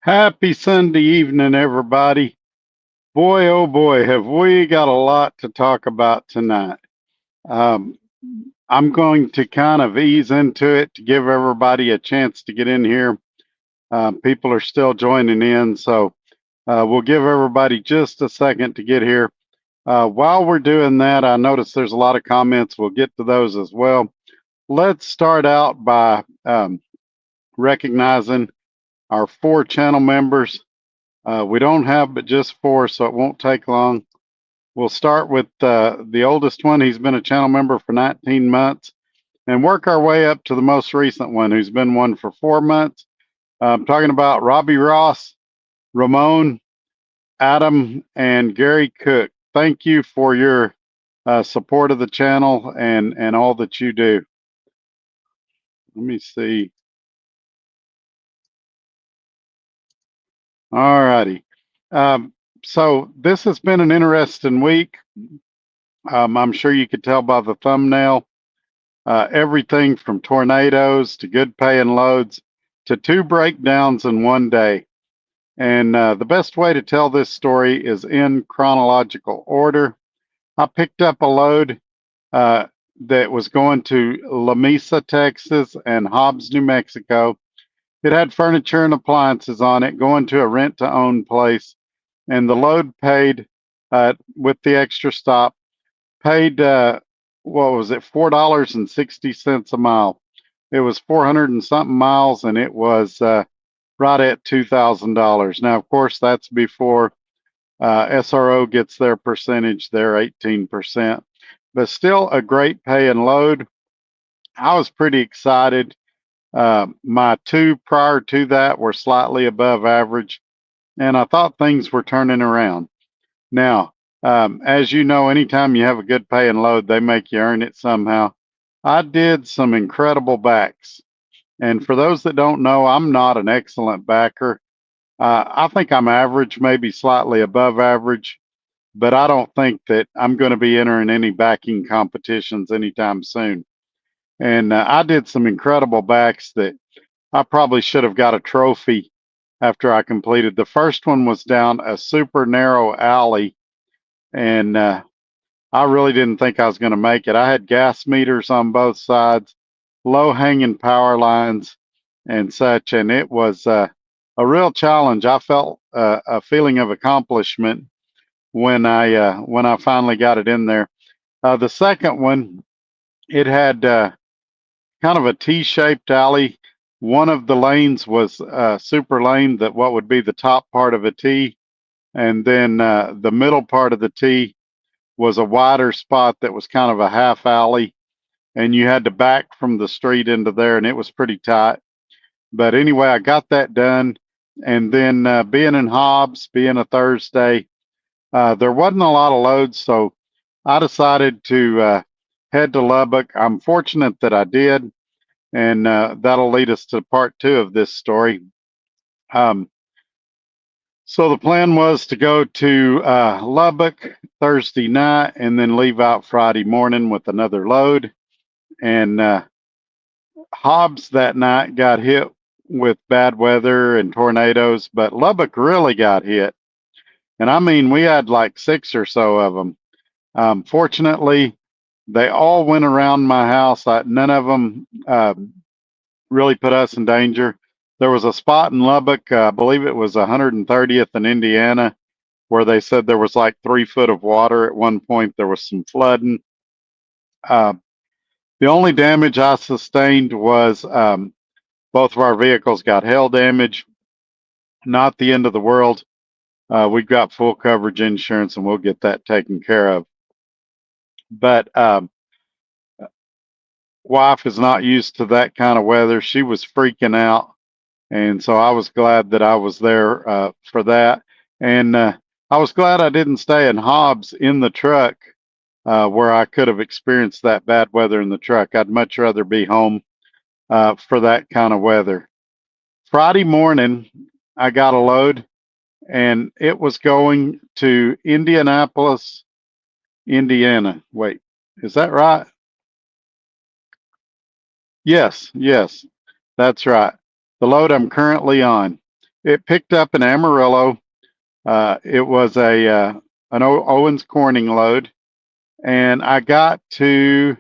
Happy Sunday evening, everybody. Boy, oh boy, have we got a lot to talk about tonight. Um, I'm going to kind of ease into it to give everybody a chance to get in here. People are still joining in, so we'll give everybody just a second to get here. While we're doing that, I notice there's a lot of comments. We'll get to those as well. Let's start out by recognizing our 4 channel members. We don't have but just 4, so it won't take long. We'll start with the oldest one. He's been a channel member for 19 months and work our way up to the most recent one, who's been one for 4 months. I'm talking about Robbie Ross, Ramon, Adam, and Gary Cook. Thank you for your support of the channel and all that you do. Let me see. All righty. So this has been an interesting week. I'm sure you could tell by the thumbnail. Everything from tornadoes to good paying loads to 2 breakdowns in one day. And the best way to tell this story is in chronological order. I picked up a load that was going to La Mesa, Texas, and Hobbs, New Mexico. It had furniture and appliances on it, going to a rent to own place. And the load paid, with the extra stop, paid what was it, $4.60 a mile. It was 400 and something miles, and it was right at $2,000. Now, of course, that's before SRO gets their percentage, their 18%, but still a great paying load. I was pretty excited. My 2 prior to that were slightly above average, and I thought things were turning around. Now, as you know, anytime you have a good paying load, they make you earn it somehow. I did some incredible backs. And for those that don't know, I'm not an excellent backer. I think I'm average, maybe slightly above average, but I don't think that I'm going to be entering any backing competitions anytime soon. And I did some incredible backs that I probably should have got a trophy after I completed. The first one was down a super narrow alley, and I really didn't think I was going to make it. I had gas meters on both sides, low hanging power lines, and such, and it was a real challenge. I felt a feeling of accomplishment when I finally got it in there. The second one, it had kind of a T-shaped alley. One of the lanes was super lane, that what would be the top part of a T, and then the middle part of the T was a wider spot that was kind of a half alley, and you had to back from the street into there, and it was pretty tight. But anyway, I got that done, and then being in Hobbs, being a Thursday, there wasn't a lot of loads, so I decided to head to Lubbock. I'm fortunate that I did, and that'll lead us to part 2 of this story. So the plan was to go to Lubbock Thursday night and then leave out Friday morning with another load. And Hobbs that night got hit with bad weather and tornadoes, but Lubbock really got hit. And I mean, we had like 6 or so of them. Fortunately, they all went around my house. None of them really put us in danger. There was a spot in Lubbock, I believe it was 130th in Indiana, where they said there was like 3 foot of water at one point. There was some flooding. The only damage I sustained was both of our vehicles got hail damage. Not the end of the world. We've got full coverage insurance, and we'll get that taken care of. But wife is not used to that kind of weather. She was freaking out. And so I was glad that I was there for that. And I was glad I didn't stay in Hobbs in the truck where I could have experienced that bad weather in the truck. I'd much rather be home for that kind of weather. Friday morning, I got a load, and it was going to Indianapolis, Indiana. Wait, is that right? Yes, that's right. The load I'm currently on. It picked up an Amarillo. It was an Owens Corning load, and I got to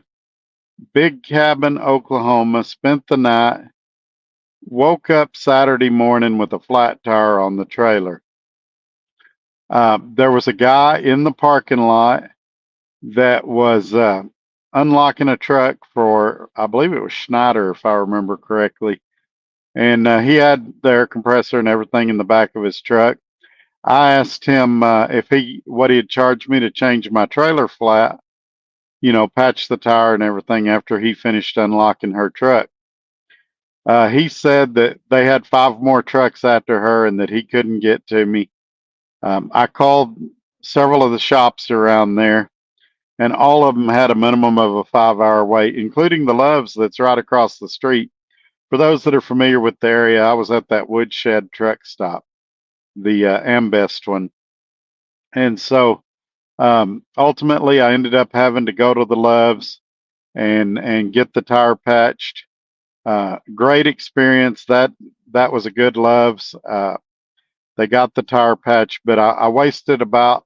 Big Cabin, Oklahoma, spent the night, woke up Saturday morning with a flat tire on the trailer. There was a guy in the parking lot that was unlocking a truck for, I believe it was Schneider, if I remember correctly. And he had the air compressor and everything in the back of his truck. I asked him what he'd charge me to change my trailer flat, patch the tire and everything after he finished unlocking her truck. He said that they had 5 more trucks after her and that he couldn't get to me. I called several of the shops around there, and all of them had a minimum of a 5-hour wait, including the Loves that's right across the street. For those that are familiar with the area, I was at that Woodshed truck stop, the Ambest one. And so ultimately, I ended up having to go to the Loves and get the tire patched. Great experience. That was a good Loves. They got the tire patch, but I wasted about,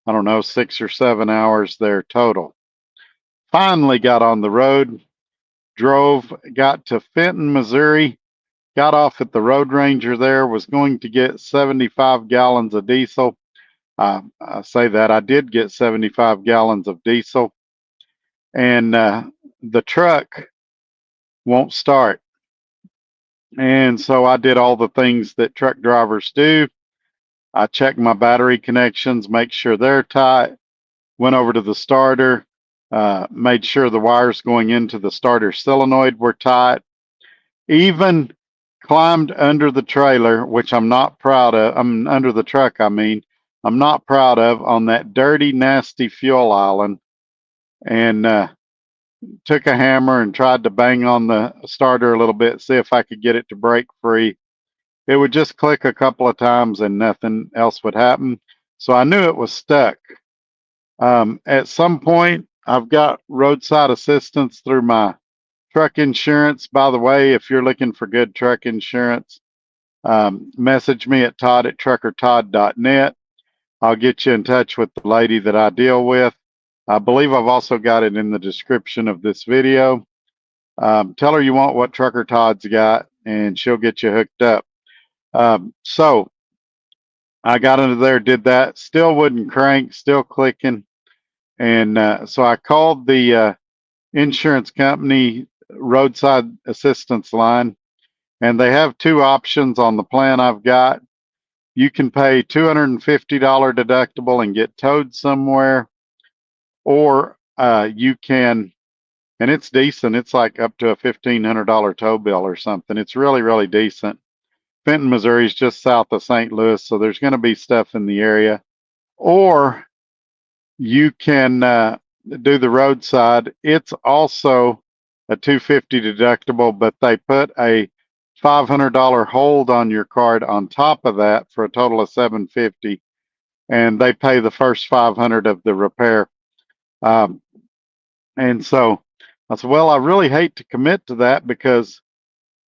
I don't know, 6 or 7 hours there total. Finally got on the road, got to Fenton, Missouri, got off at the Road Ranger there, was going to get 75 gallons of diesel. I say that I did get 75 gallons of diesel, and the truck won't start. And so I did all the things that truck drivers do. I checked my battery connections, make sure they're tight, went over to the starter, made sure the wires going into the starter solenoid were tight, even climbed under the trailer, which I'm not proud of. I'm under the truck, I'm not proud of, on that dirty, nasty fuel island, and took a hammer and tried to bang on the starter a little bit, see if I could get it to break free. It would just click a couple of times and nothing else would happen. So I knew it was stuck. At some point, I've got roadside assistance through my truck insurance. By the way, if you're looking for good truck insurance, message me at todd@truckertodd.net. I'll get you in touch with the lady that I deal with. I believe I've also got it in the description of this video. Tell her you want what Trucker Todd's got, and she'll get you hooked up. So I got under there, did that, still wouldn't crank, still clicking. And so I called the insurance company roadside assistance line, and they have 2 options on the plan I've got. You can pay $250 deductible and get towed somewhere, or you can, and it's decent. It's like up to a $1,500 tow bill or something. It's really, really decent. Fenton, Missouri is just south of St. Louis, so there's going to be stuff in the area. Or you can do the roadside. It's also a $250 deductible, but they put a $500 hold on your card on top of that for a total of $750, and they pay the first $500 of the repair. And so I said, well, I really hate to commit to that because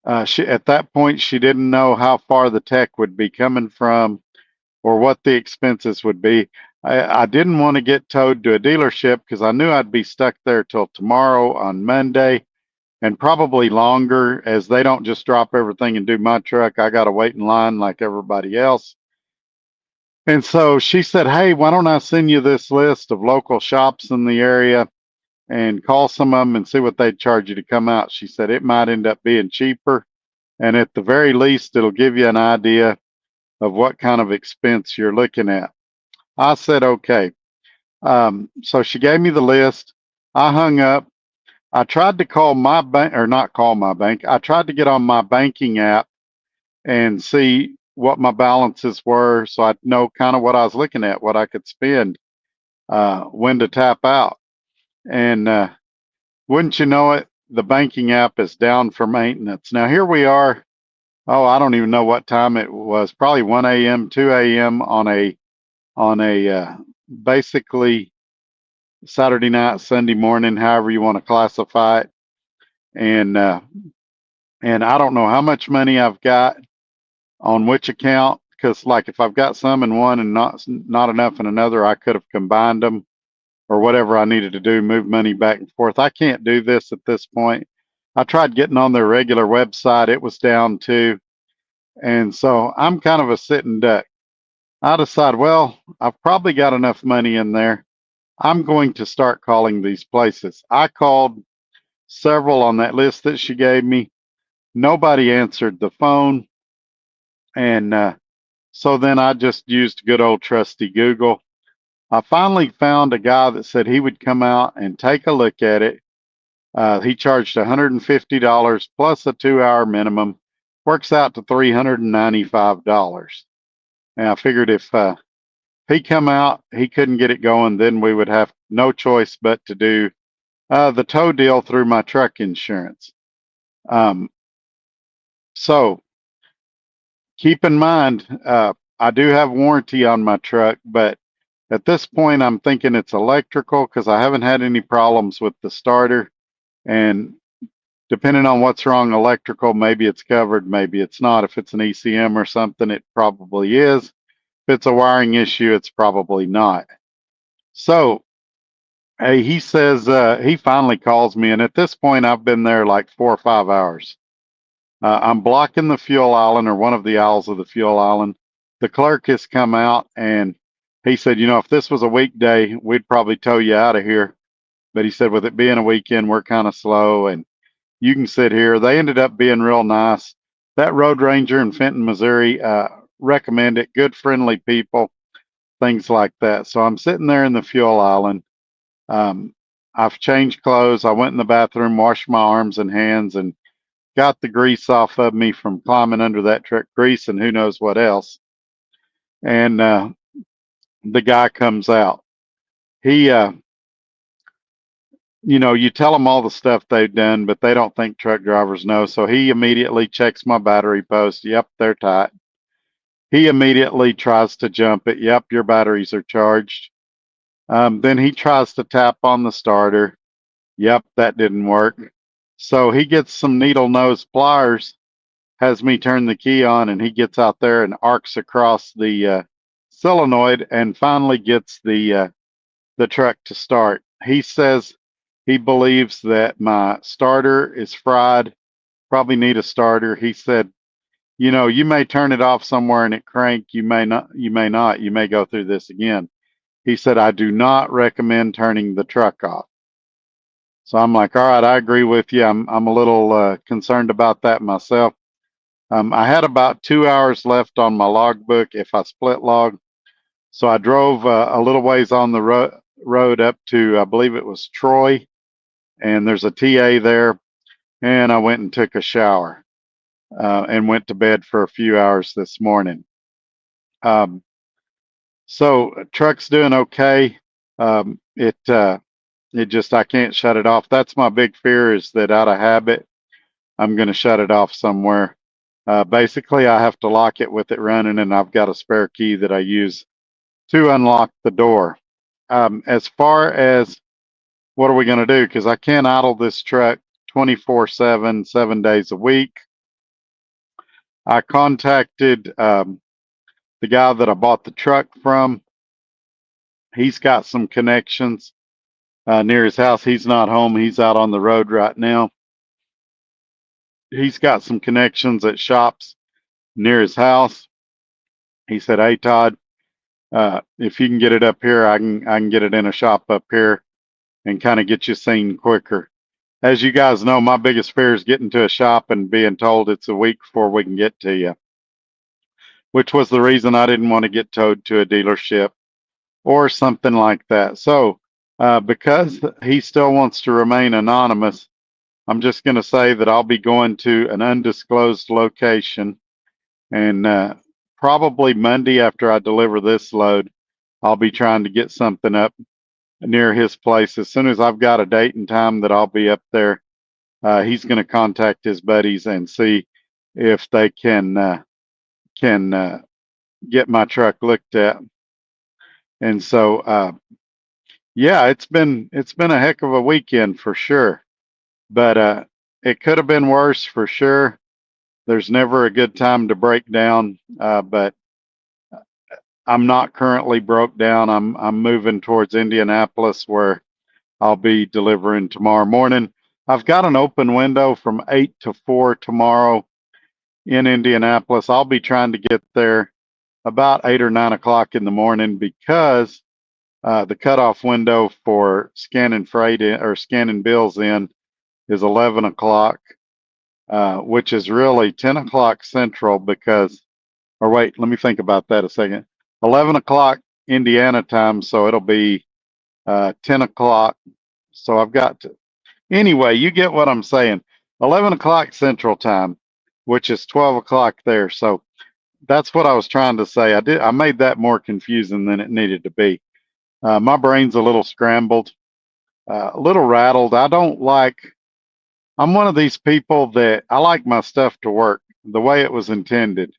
at that point she didn't know how far the tech would be coming from or what the expenses would be. I didn't want to get towed to a dealership because I knew I'd be stuck there till tomorrow on Monday, and probably longer, as they don't just drop everything and do my truck. I got to wait in line like everybody else. And so she said, hey, why don't I send you this list of local shops in the area and call some of them and see what they'd charge you to come out. She said it might end up being cheaper, and at the very least, it'll give you an idea of what kind of expense you're looking at. I said, okay. So she gave me the list. I hung up. I tried to call my bank, or not call my bank. I tried to get on my banking app and see what my balances were so I'd know kind of what I was looking at, what I could spend, when to tap out. And wouldn't you know it, the banking app is down for maintenance. Now, here we are. Oh, I don't even know what time it was. Probably 1 a.m., 2 a.m. on a basically Saturday night, Sunday morning, however you want to classify it. And I don't know how much money I've got. on which account, because like if I've got some in one and not enough in another, I could have combined them or whatever I needed to do, move money back and forth. I can't do this at this point. I tried getting on their regular website. It was down too. And so I'm kind of a sitting duck. I decide, well, I've probably got enough money in there. I'm going to start calling these places. I called several on that list that she gave me. Nobody answered the phone. And so then I just used good old trusty Google. I finally found a guy that said he would come out and take a look at it. He charged $150 plus a 2 hour minimum, works out to $395. And I figured if he come out, he couldn't get it going, then we would have no choice but to do the tow deal through my truck insurance. Um, so keep in mind, I do have warranty on my truck, but at this point, I'm thinking it's electrical because I haven't had any problems with the starter. And depending on what's wrong electrical, maybe it's covered, maybe it's not. If it's an ECM or something, it probably is. If it's a wiring issue, it's probably not. So, hey, he says he finally calls me, and at this point, I've been there like 4 or 5 hours. I'm blocking the fuel island or one of the aisles of the fuel island. The clerk has come out and he said, if this was a weekday, we'd probably tow you out of here. But he said, with it being a weekend, we're kind of slow and you can sit here. They ended up being real nice. That road ranger in Fenton, Missouri, recommend it. Good, friendly people, things like that. So I'm sitting there in the fuel island. I've changed clothes. I went in the bathroom, washed my arms and hands, and got the grease off of me from climbing under that truck, grease and who knows what else. And the guy comes out. He, you tell them all the stuff they've done, but they don't think truck drivers know. So he immediately checks my battery post. Yep, they're tight. He immediately tries to jump it. Yep, your batteries are charged. Then he tries to tap on the starter. Yep, that didn't work. So he gets some needle nose pliers, has me turn the key on, and he gets out there and arcs across the solenoid and finally gets the truck to start. He says he believes that my starter is fried, probably need a starter. He said, you may turn it off somewhere and it crank, you may not, you may go through this again. He said, I do not recommend turning the truck off. So I'm like, all right, I agree with you. I'm a little concerned about that myself. I had about 2 hours left on my logbook if I split log. So I drove a little ways on the road up to, I believe it was Troy, and there's a TA there. And I went and took a shower and went to bed for a few hours this morning. So truck's doing okay. It just, I can't shut it off. That's my big fear, is that out of habit, I'm going to shut it off somewhere. Basically, I have to lock it with it running, and I've got a spare key that I use to unlock the door. As far as what are we going to do, because I can't idle this truck 24/7, 7 days a week. I contacted the guy that I bought the truck from. He's got some connections near his house. He's not home. He's out on the road right now. He's got some connections at shops near his house. He said, hey, Todd, if you can get it up here, I can get it in a shop up here and kind of get you seen quicker. As you guys know, my biggest fear is getting to a shop and being told it's a week before we can get to you, which was the reason I didn't want to get towed to a dealership or something like that. So because he still wants to remain anonymous, I'm just going to say that I'll be going to an undisclosed location, and probably Monday after I deliver this load, I'll be trying to get something up near his place. As soon as I've got a date and time that I'll be up there, he's going to contact his buddies and see if they can get my truck looked at. And so, yeah, it's been a heck of a weekend for sure, but it could have been worse for sure. There's never a good time to break down, but I'm not currently broke down. I'm moving towards Indianapolis where I'll be delivering tomorrow morning. I've got an open window from 8 to 4 tomorrow in Indianapolis. I'll be trying to get there about 8 or 9 o'clock in the morning because the cutoff window for scanning freight in, or scanning bills in is 11 o'clock, which is really 10 o'clock Central because, or wait, let me think about that a second. 11 o'clock Indiana time, so it'll be 10 o'clock. So I've got to, anyway, you get what I'm saying. 11 o'clock Central time, which is 12 o'clock there. So that's what I was trying to say. I made that more confusing than it needed to be. My brain's a little scrambled, a little rattled. I'm one of these people that I like my stuff to work the way it was intended.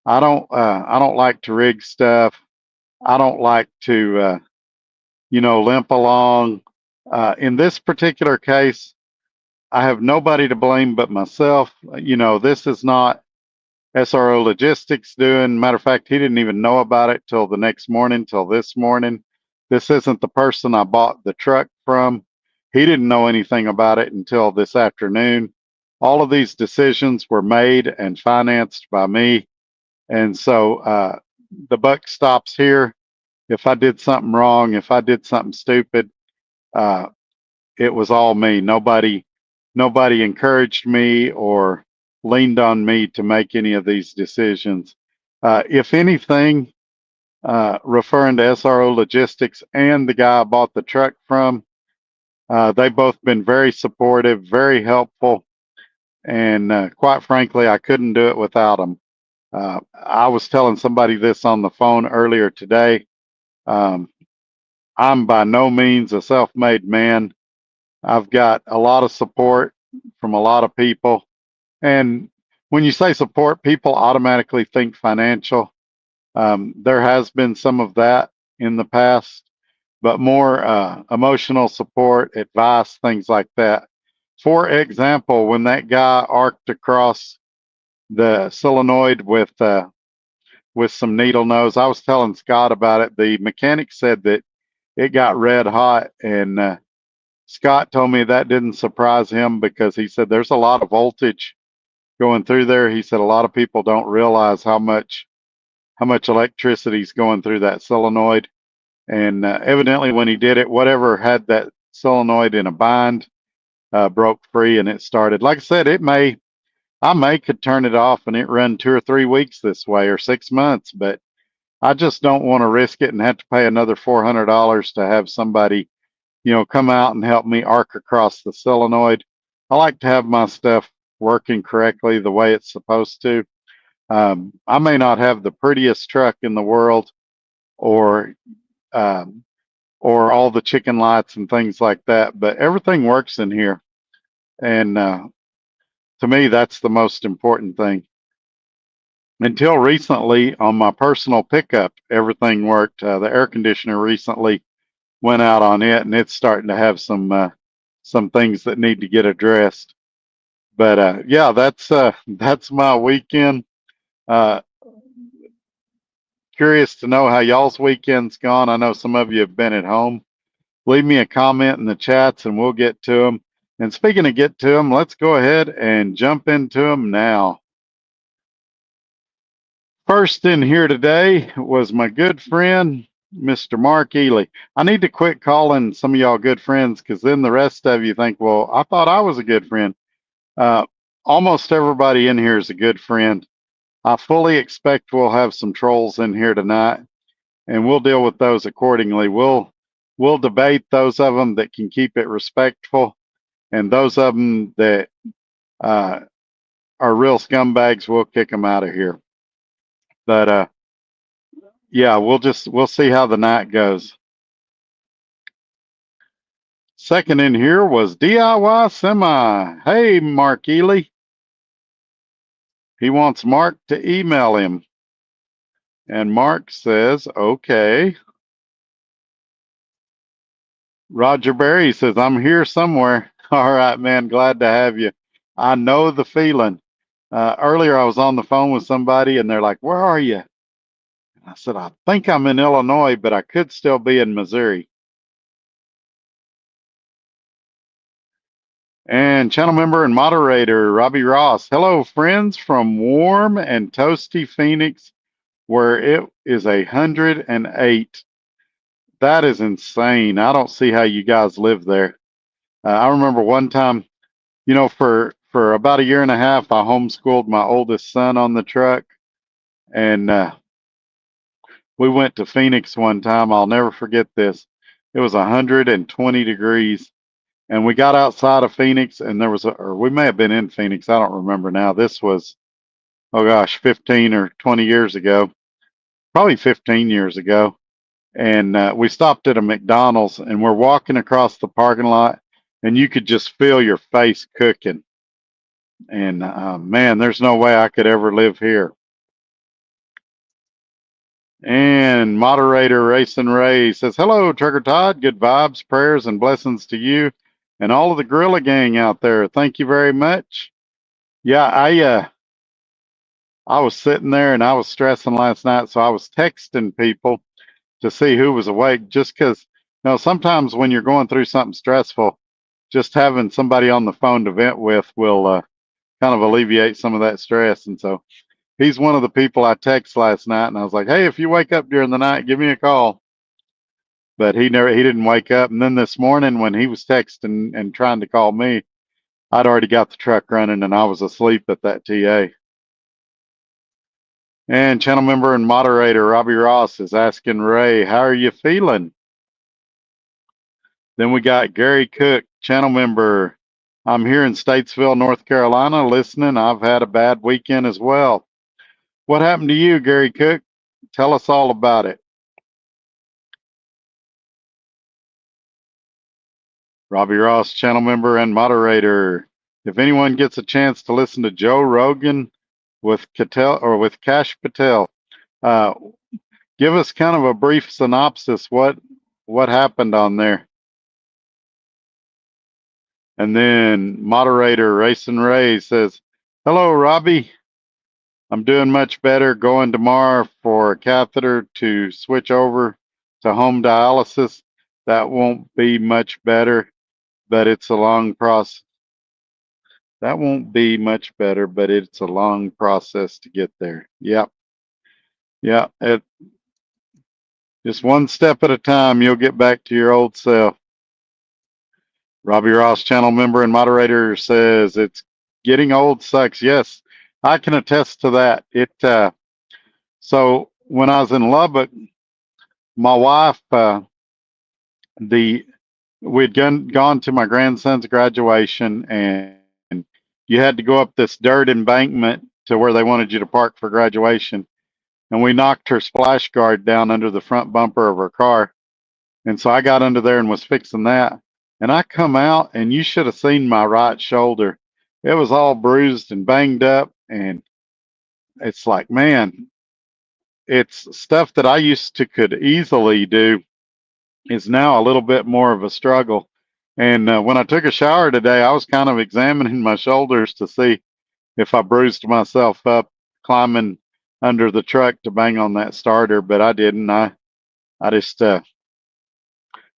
I don't like to rig stuff. I don't like to, limp along. In this particular case, I have nobody to blame but myself. This is not SRO Logistics doing. Matter of fact, he didn't even know about it till the next morning, till this morning. This isn't the person I bought the truck from. He didn't know anything about it until this afternoon. All of these decisions were made and financed by me. And so the buck stops here. If I did something wrong, if I did something stupid, uh, it was all me. Nobody encouraged me or leaned on me to make any of these decisions. If anything, referring to SRO Logistics and the guy I bought the truck from, they've both been very supportive, very helpful, and quite frankly, I couldn't do it without them. I was telling somebody this on the phone earlier today. Um, I'm by no means a self-made man. I've got a lot of support from a lot of people. And when you say support, people automatically think financial. There has been some of that in the past, but more emotional support, advice, things like that. For example, when that guy arced across the solenoid with some needle nose, I was telling Scott about it. The mechanic said that it got red hot, and Scott told me that didn't surprise him because he said there's a lot of voltage going through there. He said a lot of people don't realize how much electricity is going through that solenoid. And evidently, when he did it, whatever had that solenoid in a bind broke free, and it started. Like I said, I may could turn it off and it run 2 or 3 weeks this way, or 6 months, but I just don't want to risk it and have to pay another $400 to have somebody, come out and help me arc across the solenoid. I like to have my stuff working correctly the way it's supposed to. I may not have the prettiest truck in the world, or um, or all the chicken lights and things like that, but everything works in here, and to me, that's the most important thing. Until recently, on my personal pickup, everything worked. The air conditioner recently went out on it, and it's starting to have some things that need to get addressed. But yeah, that's my weekend. Uh, Curious to know how y'all's weekend's gone. I know some of you have been at home. Leave me a comment in the chats, and we'll get to them. And speaking of get to them, let's go ahead and jump into them now. First in here today was my good friend, Mr. Mark Ely. I need to quit calling some of y'all good friends, because then the rest of you think, well, I thought I was a good friend. Uh, Almost everybody in here is a good friend. I fully expect we'll have some trolls in here tonight, and we'll deal with those accordingly. We'll debate those of them that can keep it respectful, and those of them that uh, are real scumbags, we'll kick them out of here. But yeah, we'll see how the night goes. Second in here was DIY Semi. Hey, Mark Ely. He wants Mark to email him. And Mark says, okay. Roger Berry says, I'm here somewhere. All right, man. Glad to have you. I know the feeling. Earlier, I was on the phone with somebody, and they're like, "Where are you?" I said, "I think I'm in Illinois, but I could still be in Missouri." And channel member and moderator Robbie Ross. Hello, friends from warm and toasty Phoenix, where it is 108. That is insane. I don't see how you guys live there. I remember one time, for about a year and a half, I homeschooled my oldest son on the truck, and we went to Phoenix one time. I'll never forget this. It was 120 degrees, and we got outside of Phoenix, and or we may have been in Phoenix. I don't remember now. This was, oh gosh, 15 or 20 years ago, probably 15 years ago. And we stopped at a McDonald's, and we're walking across the parking lot, and you could just feel your face cooking. And man, there's no way I could ever live here. And moderator Racing Ray says, "Hello, Trucker Todd. Good vibes, prayers, and blessings to you and all of the Gorilla Gang out there. Thank you very much." Yeah, I was sitting there and I was stressing last night, so I was texting people to see who was awake. Just because, sometimes when you're going through something stressful, just having somebody on the phone to vent with will kind of alleviate some of that stress. And so he's one of the people I text last night, and I was like, "Hey, if you wake up during the night, give me a call." But he didn't wake up. And then this morning when he was texting and trying to call me, I'd already got the truck running and I was asleep at that TA. And channel member and moderator Robbie Ross is asking Ray, "How are you feeling?" Then we got Gary Cook, channel member. "I'm here in Statesville, North Carolina, listening. I've had a bad weekend as well." What happened to you, Gary Cook? Tell us all about it. Robbie Ross, channel member and moderator. "If anyone gets a chance to listen to Joe Rogan with Kash Patel, uh, give us kind of a brief synopsis. What happened on there?" And then moderator Racing Ray says, "Hello, Robbie. I'm doing much better. Going tomorrow for a catheter to switch over to home dialysis. That won't be much better, but it's a long process. That won't be much better, but it's a long process to get there." Yep. Yeah. Just one step at a time, you'll get back to your old self. Robbie Ross, channel member and moderator, says, "It's getting old sucks." Yes, I can attest to that. So when I was in Lubbock, my wife, the we'd gone to my grandson's graduation, and you had to go up this dirt embankment to where they wanted you to park for graduation. And we knocked her splash guard down under the front bumper of her car. And so I got under there and was fixing that. And I come out, and you should have seen my right shoulder. It was all bruised and banged up. And it's like, man, it's stuff that I used to could easily do is now a little bit more of a struggle. And when I took a shower today, I was kind of examining my shoulders to see if I bruised myself up climbing under the truck to bang on that starter, but I didn't. I just,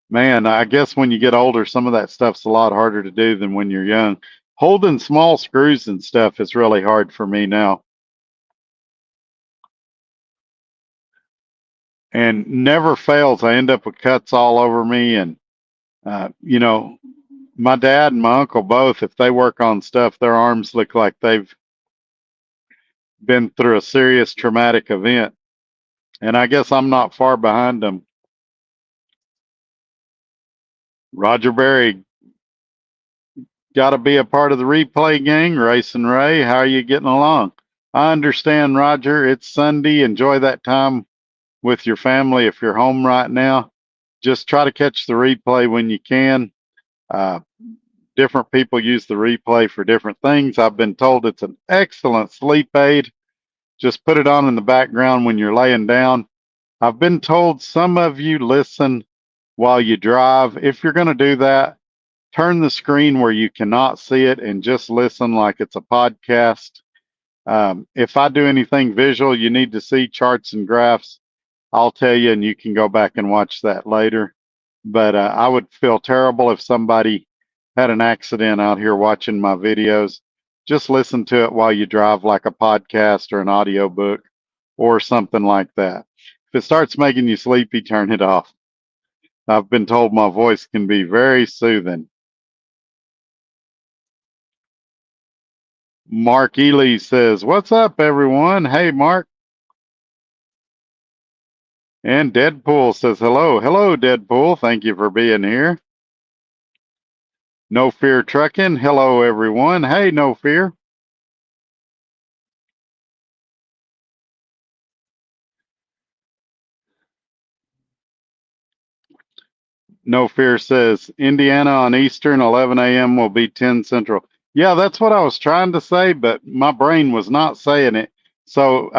man, I guess when you get older, some of that stuff's a lot harder to do than when you're young. Holding small screws and stuff is really hard for me now. And never fails, I end up with cuts all over me. And, you know, my dad and my uncle both, if they work on stuff, their arms look like they've been through a serious traumatic event. And I guess I'm not far behind them. Roger Berry, "Got to be a part of the replay gang." Racing Ray, "How are you getting along?" I understand, Roger. It's Sunday. Enjoy that time with your family. If you're home right now, just try to catch the replay when you can. Uh, Different people use the replay for different things. I've been told it's an excellent sleep aid. Just put it on in the background when you're laying down. I've been told some of you listen while you drive. If you're going to do that, turn the screen where you cannot see it and just listen like it's a podcast. If I do anything visual, you need to see charts and graphs. I'll tell you, and you can go back and watch that later. But I would feel terrible if somebody had an accident out here watching my videos. Just listen to it while you drive, like a podcast or an audio book or something like that. If it starts making you sleepy, turn it off. I've been told my voice can be very soothing. Mark Ely says, "What's up, everyone?" Hey, Mark. And Deadpool says, "Hello." Hello, Deadpool. Thank you for being here. No Fear Trucking. Hello, everyone. Hey, No Fear. No Fear says, Indiana on Eastern, 11 a.m. will be 10 Central. Yeah, that's what I was trying to say, but my brain was not saying it. So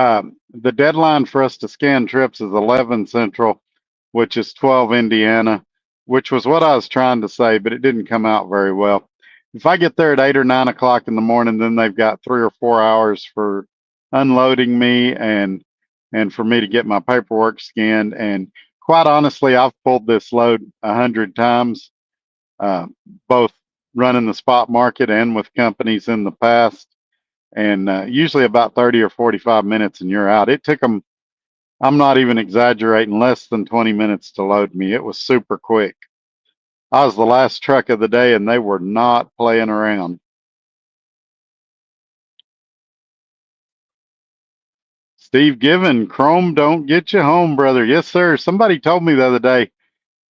the deadline for us to scan trips is 11 Central, which is 12 Indiana, which was what I was trying to say, but it didn't come out very well. If I get there at 8 or 9 o'clock in the morning, then they've got 3 or 4 hours for unloading me and for me to get my paperwork scanned. And quite honestly, I've pulled this load 100 times, uh, both running the spot market and with companies in the past. And usually about 30 or 45 minutes and you're out. It took them, I'm not even exaggerating, less than 20 minutes to load me. It was super quick. I was the last truck of the day and they were not playing around. Steve Given, Chrome don't get you home, brother. Yes, sir. Somebody told me the other day,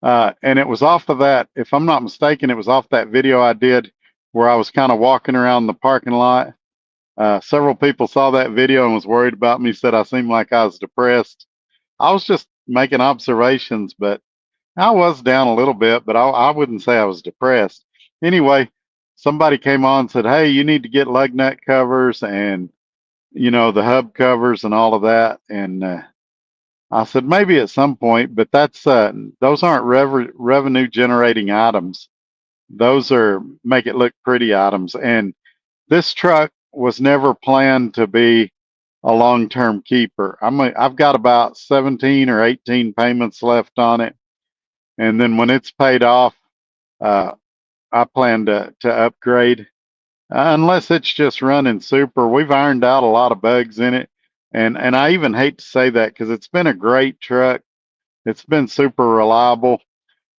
and it was off of that, if I'm not mistaken, it was off that video I did where I was kind of walking around the parking lot. Several people saw that video and was worried about me, said I seemed like I was depressed. I was just making observations, but I was down a little bit, but I wouldn't say I was depressed. Anyway, somebody came on and said, "Hey, you need to get lug nut covers and, the hub covers and all of that." And I said, maybe at some point, but those aren't revenue generating items. Those are make it look pretty items. And this truck was never planned to be a long-term keeper. I've got about 17 or 18 payments left on it. And then when it's paid off, uh, I plan to upgrade. Unless it's just running super. We've ironed out a lot of bugs in it. And I even hate to say that because it's been a great truck. It's been super reliable.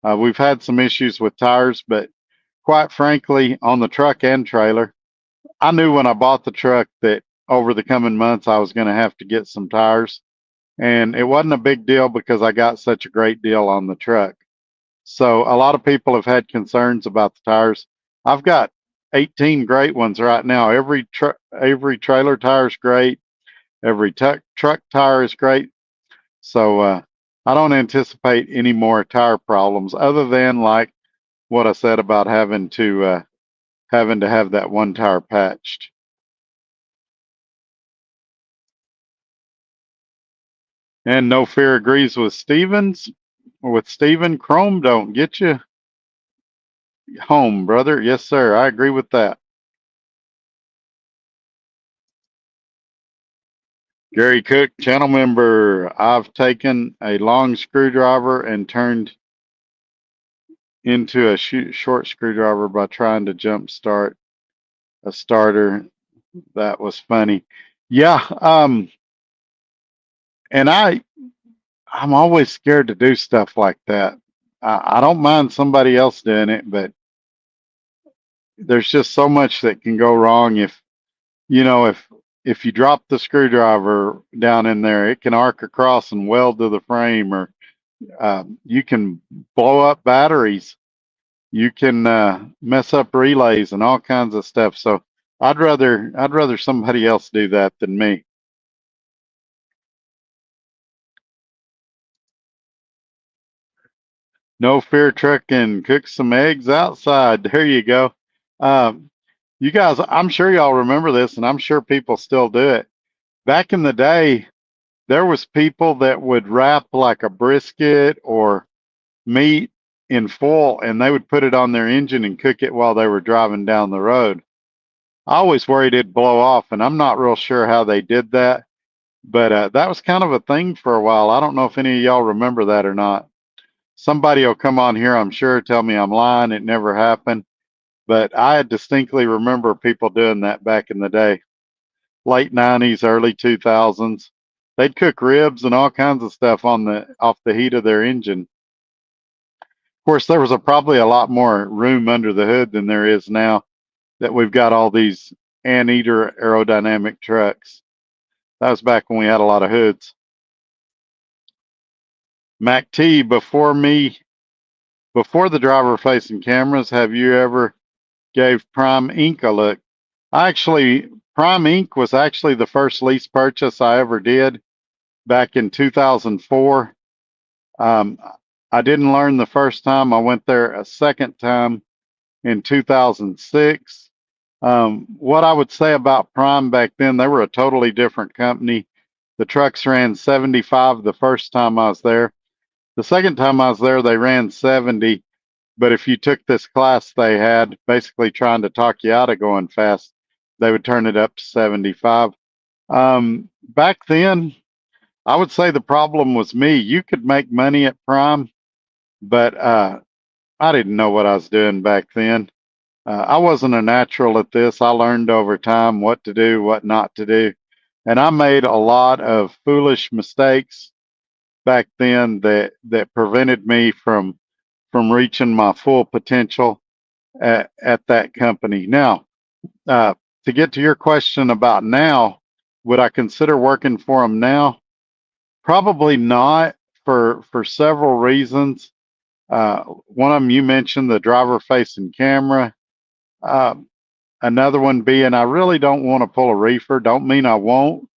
We've had some issues with tires, but quite frankly, on the truck and trailer, I knew when I bought the truck that over the coming months I was going to have to get some tires. And it wasn't a big deal because I got such a great deal on the truck. So a lot of people have had concerns about the tires. I've got 18 great ones right now. Every trailer tire is great. Every truck tire is great. So I don't anticipate any more tire problems other than like what I said about having to have that one tire patched. And No Fear agrees with Steven. Chrome don't get you home, brother. Yes, sir. I agree with that. Gary Cook, channel member. I've taken a long screwdriver and turned into a short screwdriver by trying to jump start a starter. That was funny. Yeah. And I'm always scared to do stuff like that. I don't mind somebody else doing it, but there's just so much that can go wrong you know if you drop the screwdriver down in there, it can arc across and weld to the frame, or you can blow up batteries. You can mess up relays and all kinds of stuff. So I'd rather somebody else do that than me. No Fear Truck and cook some eggs outside. There you go. Um, you guys, I'm sure y'all remember this, and I'm sure people still do it. Back in the day, there was people that would wrap like a brisket or meat in foil, and they would put it on their engine and cook it while they were driving down the road. I always worried it'd blow off, and I'm not real sure how they did that. But that was kind of a thing for a while. I don't know if any of y'all remember that or not. Somebody will come on here, I'm sure, tell me I'm lying. It never happened. But I distinctly remember people doing that back in the day, late 90s, early 2000s. They'd cook ribs and all kinds of stuff on the off the heat of their engine. Of course, there was probably a lot more room under the hood than there is now that we've got all these anteater aerodynamic trucks. That was back when we had a lot of hoods. Mac T, before the driver facing cameras, have you ever gave Prime Inc. a look? Prime Inc. was actually the first lease purchase I ever did back in 2004. I didn't learn the first time. I went there a second time in 2006. What I would say about Prime back then, they were a totally different company. The trucks ran 75 the first time I was there. The second time I was there, they ran 70. But if you took this class they had, basically trying to talk you out of going fast, they would turn it up to 75. Back then, I would say the problem was me. You could make money at Prime, but I didn't know what I was doing back then. I wasn't a natural at this. I learned over time what to do, what not to do. And I made a lot of foolish mistakes back then that prevented me from reaching my full potential at that company. Now, to get to your question about now, would I consider working for them now? Probably not, for several reasons. One of them you mentioned, the driver facing camera. Uh, Another one being I really don't want to pull a reefer. Don't mean I won't.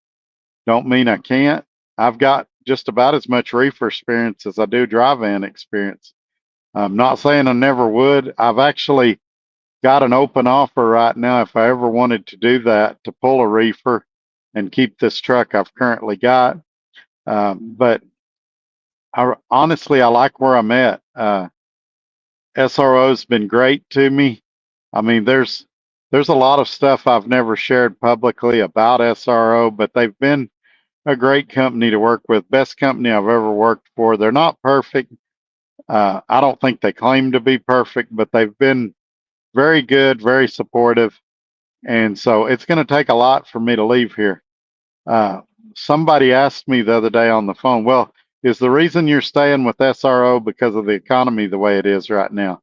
Don't mean I can't. I've got just about as much reefer experience as I do dry van experience. I'm not saying I never would. I've actually got an open offer right now if I ever wanted to do that, to pull a reefer and keep this truck I've currently got. But honestly, I like where I'm at. SRO's been great to me. I mean, there's a lot of stuff I've never shared publicly about SRO, but they've been a great company to work with. Best company I've ever worked for. They're not perfect. I don't think they claim to be perfect, but they've been very good, very supportive. And so it's going to take a lot for me to leave here. Somebody asked me the other day on the phone, well, is the reason you're staying with SRO because of the economy the way it is right now?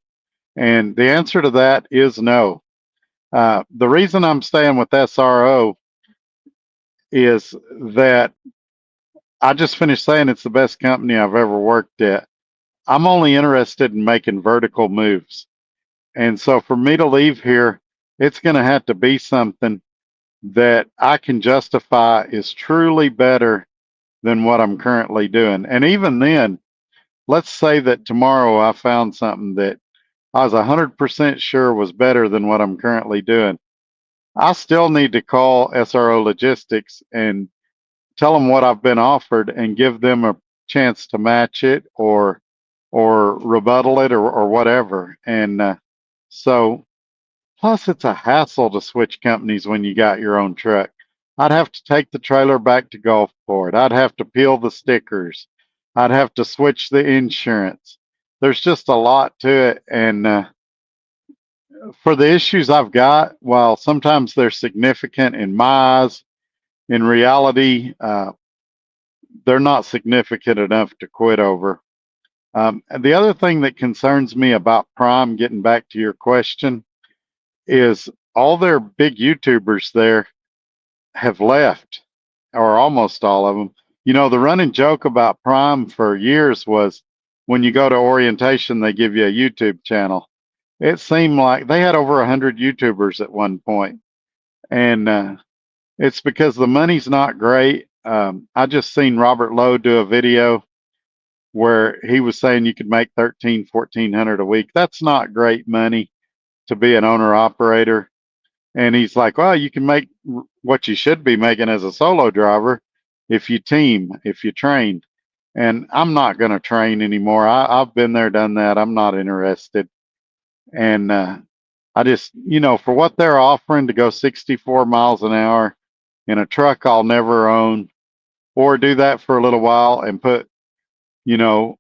And the answer to that is no. The reason I'm staying with SRO is that I just finished saying it's the best company I've ever worked at. I'm only interested in making vertical moves. And so for me to leave here, it's going to have to be something that I can justify is truly better than what I'm currently doing. And even then, let's say that tomorrow I found something that I was 100% sure was better than what I'm currently doing. I still need to call SRO Logistics and tell them what I've been offered and give them a chance to match it or rebuttal it or whatever. And so plus it's a hassle to switch companies when you got your own truck. I'd have to take the trailer back to Gulfport. I'd have to peel the stickers. I'd have to switch the insurance. There's just a lot to it. And for the issues I've got, while sometimes they're significant in my eyes, in reality, they're not significant enough to quit over. And the other thing that concerns me about Prime, getting back to your question, is all their big YouTubers there have left, or almost all of them. You know, the running joke about Prime for years was when you go to orientation, they give you a YouTube channel. It seemed like they had over 100 YouTubers at one point, and it's because the money's not great. I just seen Robert Lowe do a video where he was saying you could make 1,400 a week. That's not great money to be an owner operator. And he's like, well, you can make what you should be making as a solo driver if you team, if you train. And I'm not going to train anymore. I've been there, done that. I'm not interested. And I just, for what they're offering to go 64 miles an hour in a truck I'll never own, or do that for a little while and put, you know,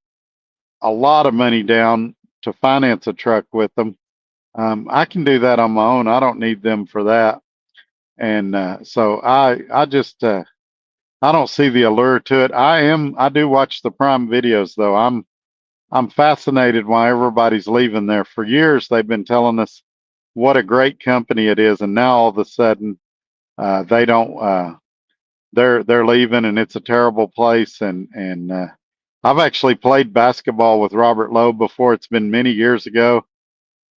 a lot of money down to finance a truck with them. I can do that on my own. I don't need them for that. And so I just, I don't see the allure to it. I do watch the Prime videos though. I'm fascinated why everybody's leaving there. For years, they've been telling us what a great company it is, and now all of a sudden, they don't. They're leaving, and it's a terrible place. And I've actually played basketball with Robert Lowe before. It's been many years ago.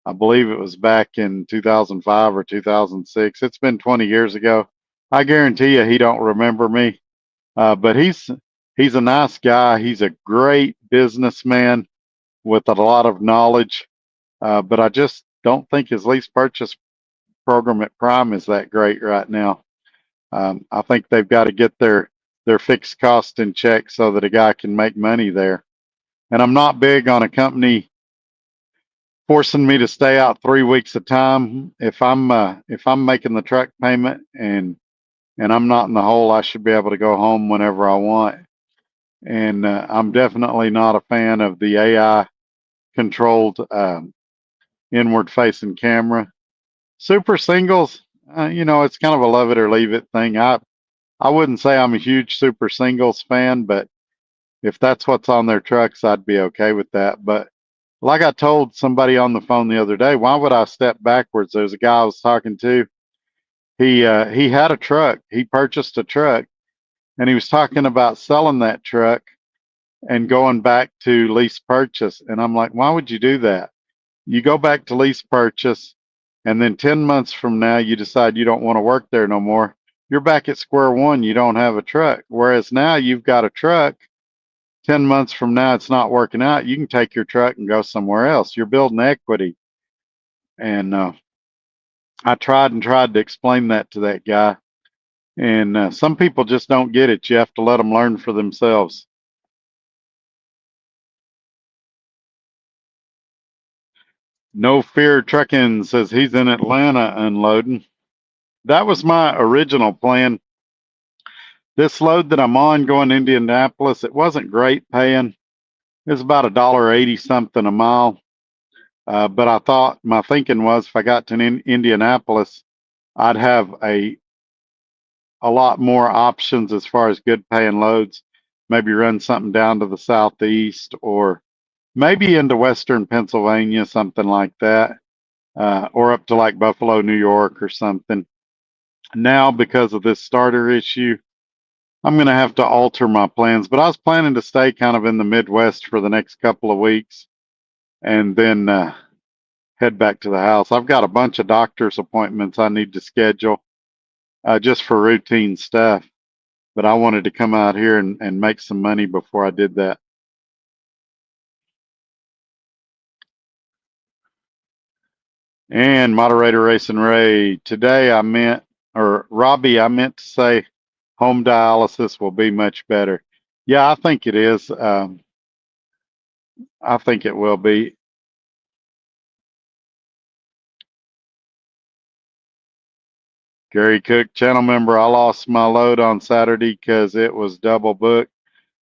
I believe it was back in 2005 or 2006. It's been 20 years ago. I guarantee you, he don't remember me. But he's a nice guy. He's a great businessman with a lot of knowledge. But I just don't think his lease purchase program at Prime is that great right now. I think they've got to get their fixed cost in check so that a guy can make money there. And I'm not big on a company forcing me to stay out 3 weeks at a time. If I'm making the truck payment and I'm not in the hole, I should be able to go home whenever I want. And I'm definitely not a fan of the AI controlled inward facing camera. Super singles, it's kind of a love it or leave it thing. I wouldn't say I'm a huge super singles fan, but if that's what's on their trucks, I'd be okay with that. But like I told somebody on the phone the other day, why would I step backwards? There's a guy I was talking to. He had a truck. He purchased a truck, and he was talking about selling that truck and going back to lease purchase. And I'm like, why would you do that? You go back to lease purchase, and then 10 months from now, you decide you don't want to work there no more. You're back at square one. You don't have a truck. Whereas now you've got a truck. 10 months from now, it's not working out. You can take your truck and go somewhere else. You're building equity. And I tried and tried to explain that to that guy. And some people just don't get it. You have to let them learn for themselves. No Fear Trucking says he's in Atlanta unloading. That was my original plan. This load that I'm on going to Indianapolis, it wasn't great paying. It was about $1.80 something a mile. But I thought my thinking was if I got to Indianapolis, I'd have a lot more options as far as good paying loads. Maybe run something down to the southeast or maybe into western Pennsylvania, something like that, or up to like Buffalo, New York or something. Now, because of this starter issue, I'm going to have to alter my plans, but I was planning to stay kind of in the Midwest for the next couple of weeks and then head back to the house. I've got a bunch of doctor's appointments I need to schedule just for routine stuff, but I wanted to come out here and make some money before I did that. And moderator Racing Ray, today I meant, or Robbie, I meant to say home dialysis will be much better. Yeah, I think it is. I think it will be. Gary Cook, channel member, I lost my load on Saturday because it was double booked,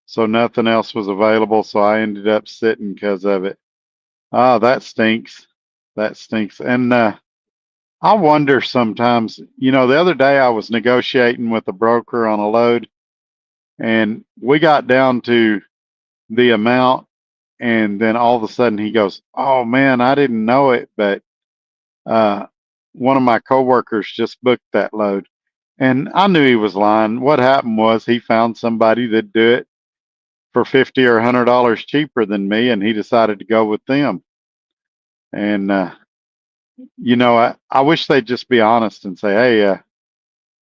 so nothing else was available, so I ended up sitting because of it. Ah, that stinks. That stinks. And I wonder sometimes, the other day I was negotiating with a broker on a load, and we got down to the amount, and then all of a sudden he goes, "Oh man, I didn't know it, but uh, one of my coworkers just booked that load." And I knew he was lying. What happened was he found somebody that'd do it for $50 or $100 cheaper than me, and he decided to go with them. And I wish they'd just be honest and say, "Hey,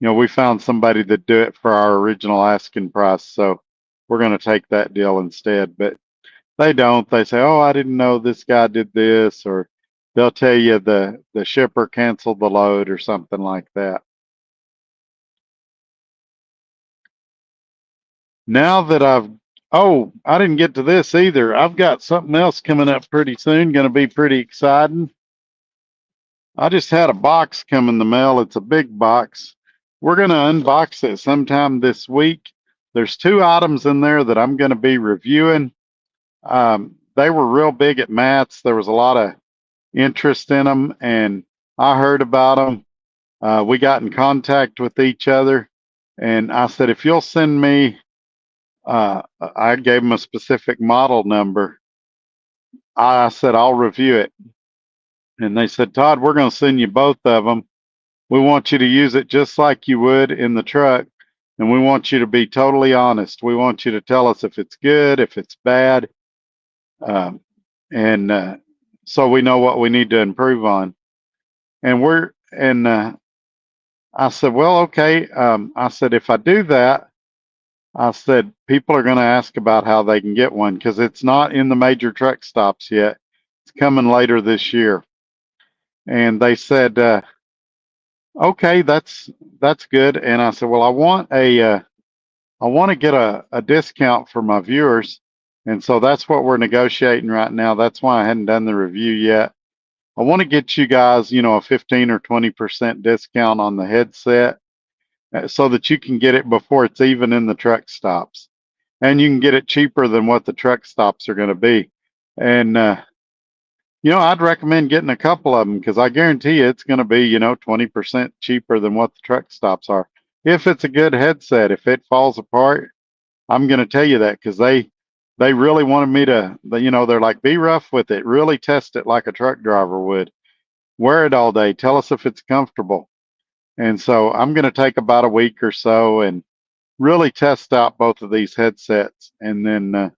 we found somebody that do it for our original asking price, so we're going to take that deal instead." But they don't. They say, "Oh, I didn't know this guy did this," or they'll tell you the shipper canceled the load or something like that. Now that I didn't get to this either. I've got something else coming up pretty soon, going to be pretty exciting. I just had a box come in the mail. It's a big box. We're going to unbox it sometime this week. There's two items in there that I'm going to be reviewing. They were real big at Matt's. There was a lot of interest in them, and I heard about them. We got in contact with each other, and I said, if you'll send me, I gave them a specific model number. I said, I'll review it. And they said, Todd, we're going to send you both of them. We want you to use it just like you would in the truck. And we want you to be totally honest. We want you to tell us if it's good, if it's bad. Um, and so we know what we need to improve on. And I said, well, okay. I said, if I do that, I said, people are going to ask about how they can get one because it's not in the major truck stops yet. It's coming later this year. And they said, okay, that's good. And I said, well, I want to get a discount for my viewers. And so that's what we're negotiating right now. That's why I hadn't done the review yet. I want to get you guys, a 15 or 20% discount on the headset so that you can get it before it's even in the truck stops. And you can get it cheaper than what the truck stops are going to be. And, I'd recommend getting a couple of them because I guarantee you it's going to be, 20% cheaper than what the truck stops are. If it's a good headset, if it falls apart, I'm going to tell you that because they really wanted me to, they're like, be rough with it, really test it like a truck driver would. Wear it all day. Tell us if it's comfortable. And so I'm going to take about a week or so and really test out both of these headsets, and then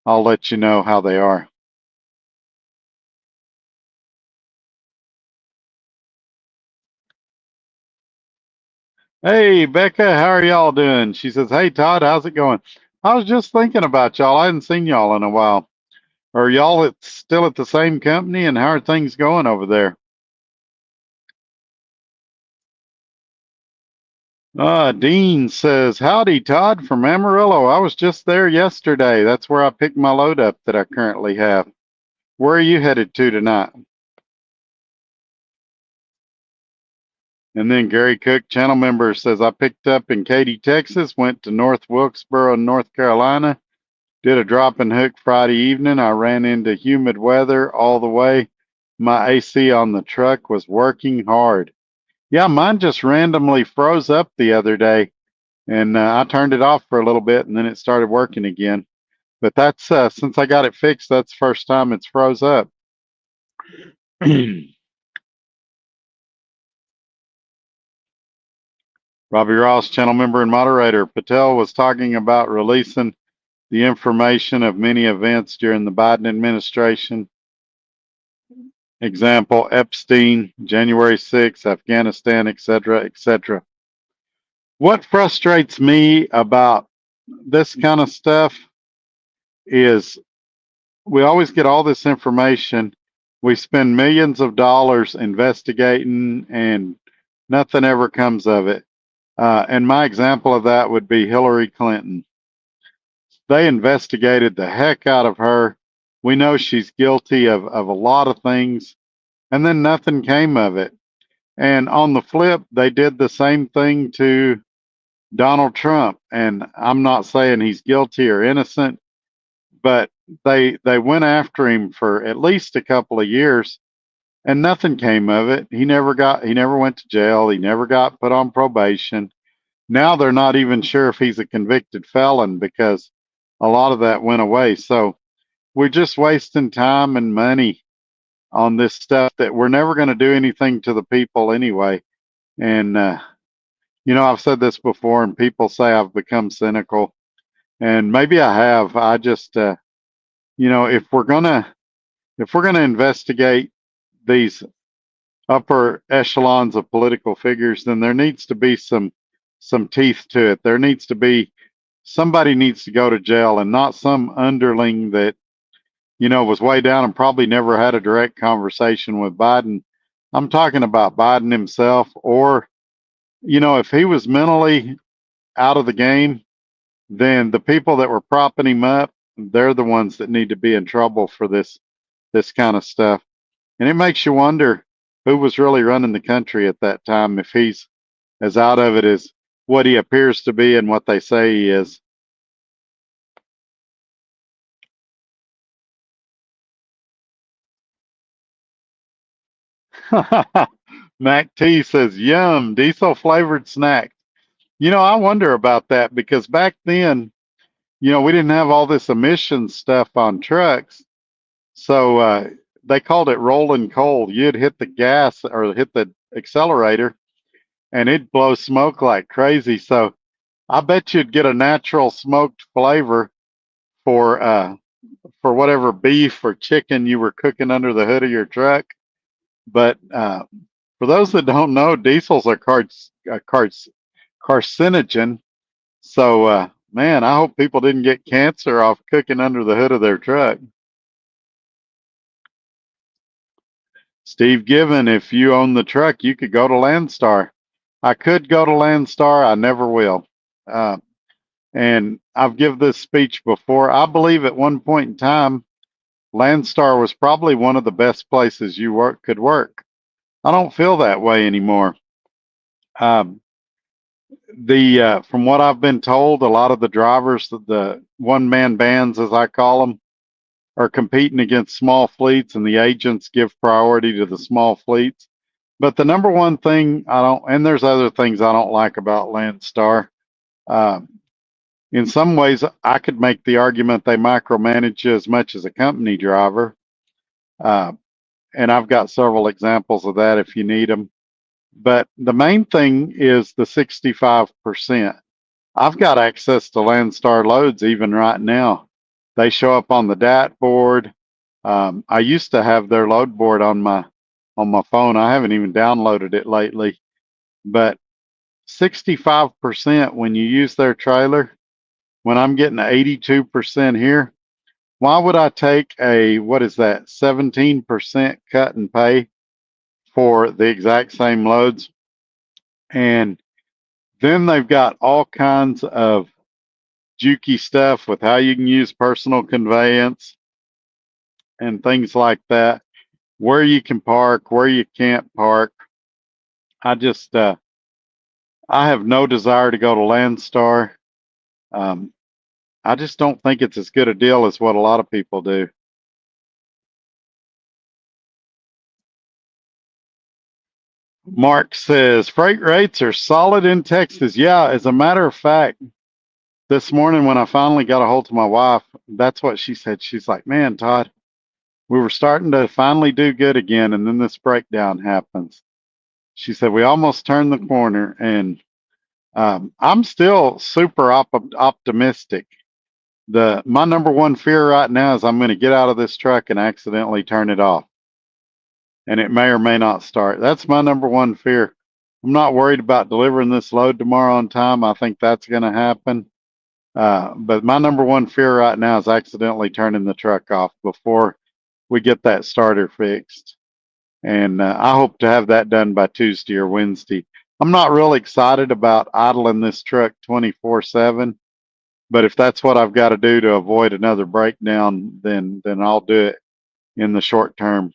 I'll let you know how they are. Hey, Becca, how are y'all doing? She says, hey, Todd, how's it going? I was just thinking about y'all. I hadn't seen y'all in a while. Are y'all still at the same company, and how are things going over there? Dean says, howdy, Todd from Amarillo. I was just there yesterday. That's where I picked my load up that I currently have. Where are you headed to tonight? And then Gary Cook, channel member, says, I picked up in Katy, Texas, went to North Wilkesboro, North Carolina, did a drop and hook Friday evening. I ran into humid weather all the way. My AC on the truck was working hard. Yeah, mine just randomly froze up the other day, and I turned it off for a little bit, and then it started working again. But that's since I got it fixed, that's the first time it's froze up. Robbie Ross, channel member and moderator. Patel was talking about releasing the information of many events during the Biden administration. Example, Epstein, January 6th, Afghanistan, etc., etc. What frustrates me about this kind of stuff is we always get all this information. We spend millions of dollars investigating and nothing ever comes of it. And my example of that would be Hillary Clinton. They investigated the heck out of her. We know she's guilty of a lot of things, and then nothing came of it. And on the flip, they did the same thing to Donald Trump. And I'm not saying he's guilty or innocent, but they went after him for at least a couple of years and nothing came of it. He never went to jail. He never got put on probation. Now they're not even sure if he's a convicted felon because a lot of that went away. So we're just wasting time and money on this stuff that we're never going to do anything to the people anyway. And I've said this before, and people say I've become cynical, and maybe I have. I just, if we're gonna investigate these upper echelons of political figures, then there needs to be some teeth to it. There needs to be somebody needs to go to jail, and not some underling that was way down and probably never had a direct conversation with Biden. I'm talking about Biden himself, or if he was mentally out of the game, then the people that were propping him up, they're the ones that need to be in trouble for this kind of stuff. And it makes you wonder who was really running the country at that time if he's as out of it as what he appears to be and what they say he is. Mac T says, yum, diesel flavored snack. I wonder about that because back then, we didn't have all this emission stuff on trucks. So they called it rolling coal. You'd hit the gas or hit the accelerator and it'd blow smoke like crazy. So I bet you'd get a natural smoked flavor for whatever beef or chicken you were cooking under the hood of your truck. But for those that don't know, diesels are carcinogen. So, man, I hope people didn't get cancer off cooking under the hood of their truck. Steve Given, if you own the truck, you could go to Landstar. I could go to Landstar. I never will. Uh, and I've given this speech before. I believe at one point in time, Landstar was probably one of the best places you could work. I don't feel that way anymore. Um, the From what I've been told, a lot of the drivers, the one-man bands, as I call them, are competing against small fleets, and the agents give priority to the small fleets. But the number one thing I don't, and there's other things I don't like about Landstar. Uh, in some ways, I could make the argument they micromanage you as much as a company driver. Uh, and I've got several examples of that if you need them. But the main thing is the 65%. I've got access to Landstar loads even right now. They show up on the DAT board. I used to have their load board on my phone. I haven't even downloaded it lately. But 65% when you use their trailer, when I'm getting 82% here, why would I take a, what is that, 17% cut and pay for the exact same loads? And then they've got all kinds of jukey stuff with how you can use personal conveyance and things like that, where you can park, where you can't park. I just, I have no desire to go to Landstar. Um, I just don't think it's as good a deal as what a lot of people do. Mark says freight rates are solid in Texas. Yeah, as a matter of fact, this morning when I finally got a hold of my wife, that's what she said. She's like, man, Todd, we were starting to finally do good again, and then this breakdown happens. She said, we almost turned the corner, and I'm still super optimistic. My number one fear right now is I'm going to get out of this truck and accidentally turn it off, and it may or may not start. That's my number one fear. I'm not worried about delivering this load tomorrow on time. I think that's going to happen. But my number one fear right now is accidentally turning the truck off before we get that starter fixed. And I hope to have that done by Tuesday or Wednesday. I'm not really excited about idling this truck 24/7, but if that's what I've got to do to avoid another breakdown, then I'll do it in the short term.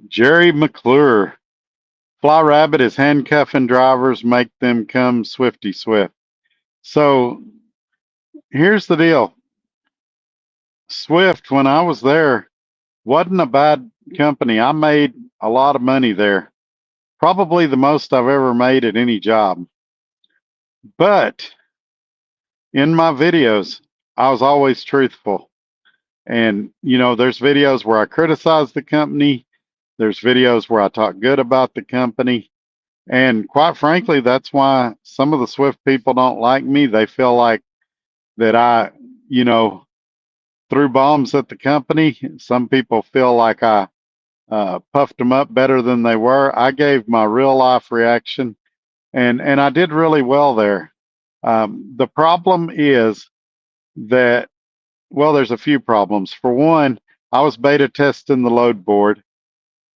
Jerry McClure. Fly Rabbit is handcuffing drivers, make them come swifty swift. So here's the deal. Swift, when I was there, wasn't a bad company. I made a lot of money there. Probably the most I've ever made at any job. But in my videos, I was always truthful. And, there's videos where I criticize the company. There's videos where I talk good about the company. And quite frankly, that's why some of the Swift people don't like me. They feel like that I, threw bombs at the company. Some people feel like I puffed them up better than they were. I gave my real life reaction, and I did really well there. The problem is that, well, there's a few problems. For one, I was beta testing the load board.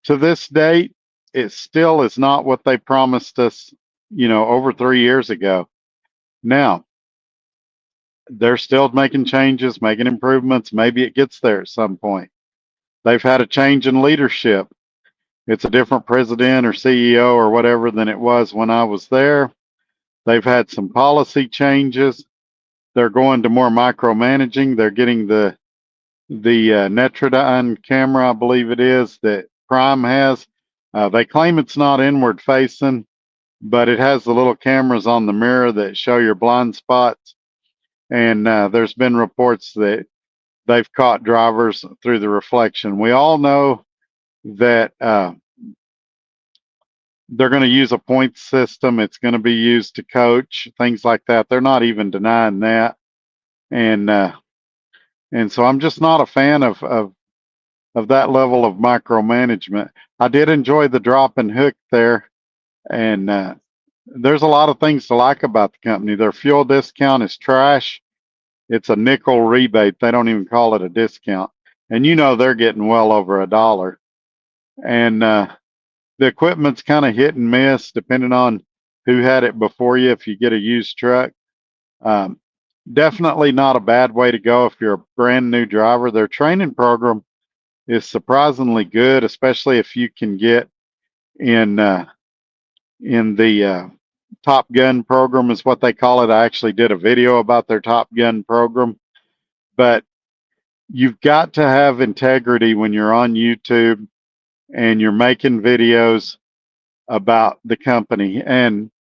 To this date, it still is not what they promised us, over 3 years ago. Now, they're still making changes, making improvements. Maybe it gets there at some point. They've had a change in leadership. It's a different president or CEO or whatever than it was when I was there. They've had some policy changes. They're going to more micromanaging. They're getting the Netradine camera, I believe it is, that Prime has. They claim it's not inward facing, but it has the little cameras on the mirror that show your blind spots. And there's been reports that they've caught drivers through the reflection. We all know that they're going to use a point system. It's going to be used to coach, things like that. They're not even denying that. And so I'm just not a fan of that level of micromanagement. I did enjoy the drop and hook there, and there's a lot of things to like about the company. Their fuel discount is trash. It's a nickel rebate. They don't even call it a discount, and you know they're getting well over $1. And the equipment's kind of hit and miss depending on who had it before you. If you get a used truck, um, definitely not a bad way to go if you're a brand new driver. Their training program is surprisingly good, especially if you can get in the Top Gun program, is what they call it. I actually did a video about their Top Gun program, but you've got to have integrity when you're on YouTube and you're making videos about the company. And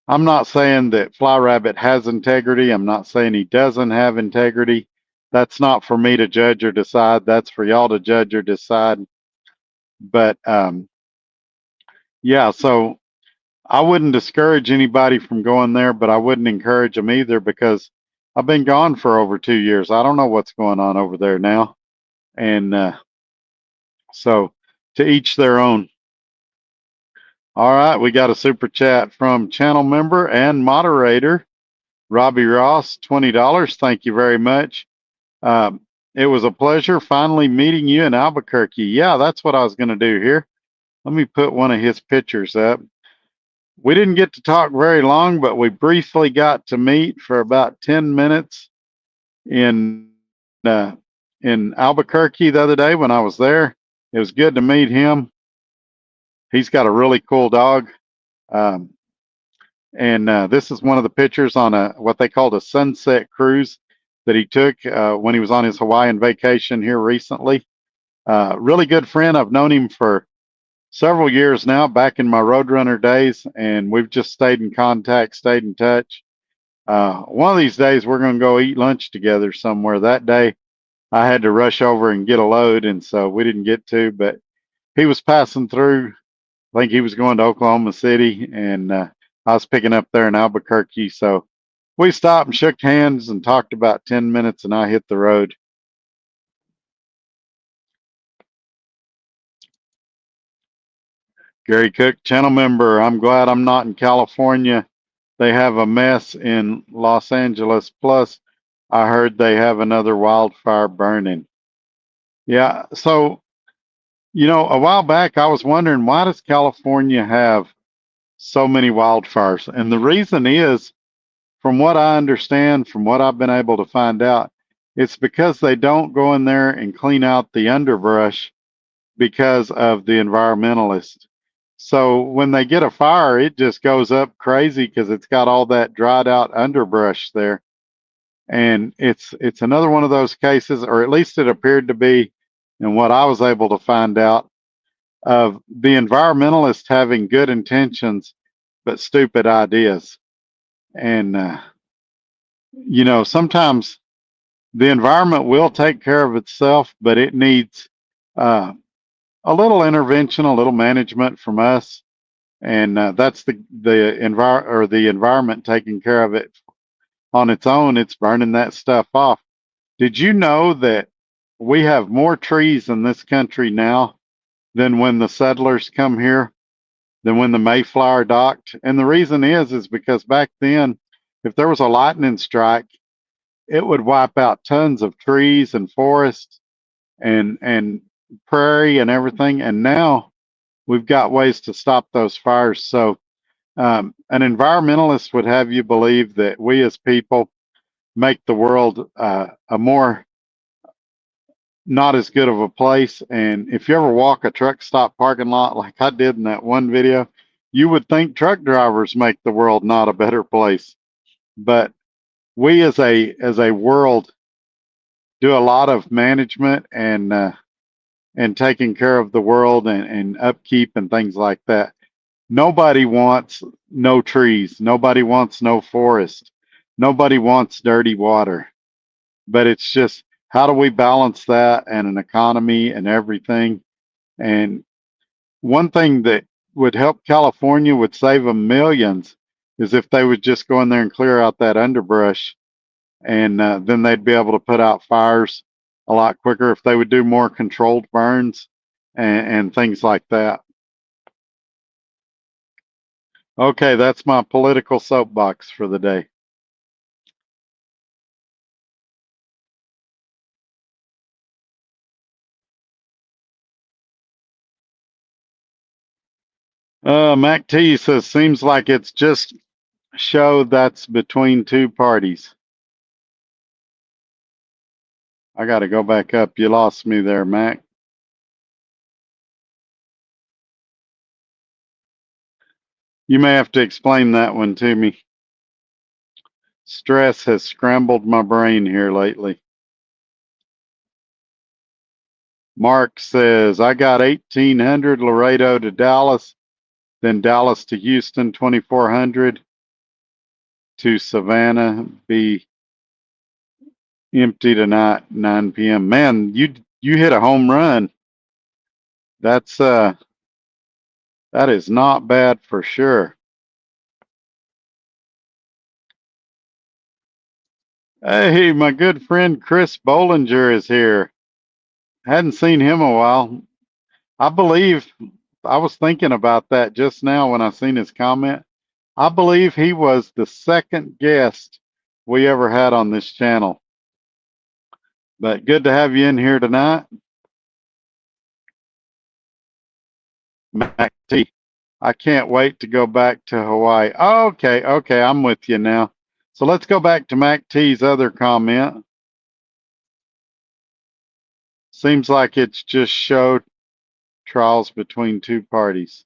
I'm not saying that Fly Rabbit has integrity. I'm not saying he doesn't have integrity. That's not for me to judge or decide. That's for y'all to judge or decide. But yeah, so I wouldn't discourage anybody from going there, but I wouldn't encourage them either because I've been gone for over 2 years. I don't know what's going on over there now. And so to each their own. All right, we got a super chat from channel member and moderator, Robbie Ross, $20. Thank you very much. It was a pleasure finally meeting you in Albuquerque. Yeah, that's what I was going to do here. Let me put one of his pictures up. We didn't get to talk very long, but we briefly got to meet for about 10 minutes in Albuquerque the other day when I was there. It was good to meet him. He's got a really cool dog. And this is one of the pictures on what they called a sunset cruise that he took when he was on his Hawaiian vacation here recently. Really good friend. I've known him for several years now, back in my Roadrunner days, and we've just stayed in contact, stayed in touch. One of these days, we're going to go eat lunch together somewhere. That day, I had to rush over and get a load, and so we didn't get to, but he was passing through. I think he was going to Oklahoma City, and I was picking up there in Albuquerque. So we stopped and shook hands and talked about 10 minutes, and I hit the road. Gary Cook, channel member, I'm glad I'm not in California. They have a mess in Los Angeles. Plus, I heard they have another wildfire burning. Yeah, so, a while back I was wondering, why does California have so many wildfires? And the reason is, from what I understand, from what I've been able to find out, it's because they don't go in there and clean out the underbrush because of the environmentalists. So when they get a fire, it just goes up crazy because it's got all that dried out underbrush there. And it's another one of those cases, or at least it appeared to be, and what I was able to find out, of the environmentalists having good intentions but stupid ideas. And sometimes the environment will take care of itself, but it needs a little intervention, a little management from us, and that's the environment taking care of it on its own. It's burning that stuff off. Did you know that we have more trees in this country now than when the settlers come here, than when the Mayflower docked? And the reason is because back then, if there was a lightning strike, it would wipe out tons of trees and forests and prairie and everything. And now we've got ways to stop those fires. So an environmentalist would have you believe that we as people make the world a more not as good of a place. And if you ever walk a truck stop parking lot like I did in that one video, you would think truck drivers make the world not a better place. But we as a world do a lot of management and taking care of the world and upkeep and things like that. Nobody wants no trees. Nobody wants no forest. Nobody wants dirty water. But it's just how do we balance that and an economy and everything? And one thing that would help California, would save them millions, is if they would just go in there and clear out that underbrush, and then they'd be able to put out fires a lot quicker if they would do more controlled burns and things like that. Okay, that's my political soapbox for the day. Mac T says, seems like it's just show that's between two parties. I got to go back up. You lost me there, Mac. You may have to explain that one to me. Stress has scrambled my brain here lately. Mark says, I got 1800 Laredo to Dallas, then Dallas to Houston, 2400 to Savannah, be empty tonight, 9 p.m. Man, you hit a home run. That's that is not bad for sure. Hey, my good friend Chris Bollinger is here. Hadn't seen him a while. I believe I was thinking about that just now when I seen his comment. I believe he was the second guest we ever had on this channel. But good to have you in here tonight. Mac T, I can't wait to go back to Hawaii. Oh, okay, I'm with you now. So let's go back to Mac T's other comment. Seems like it's just showed trials between two parties.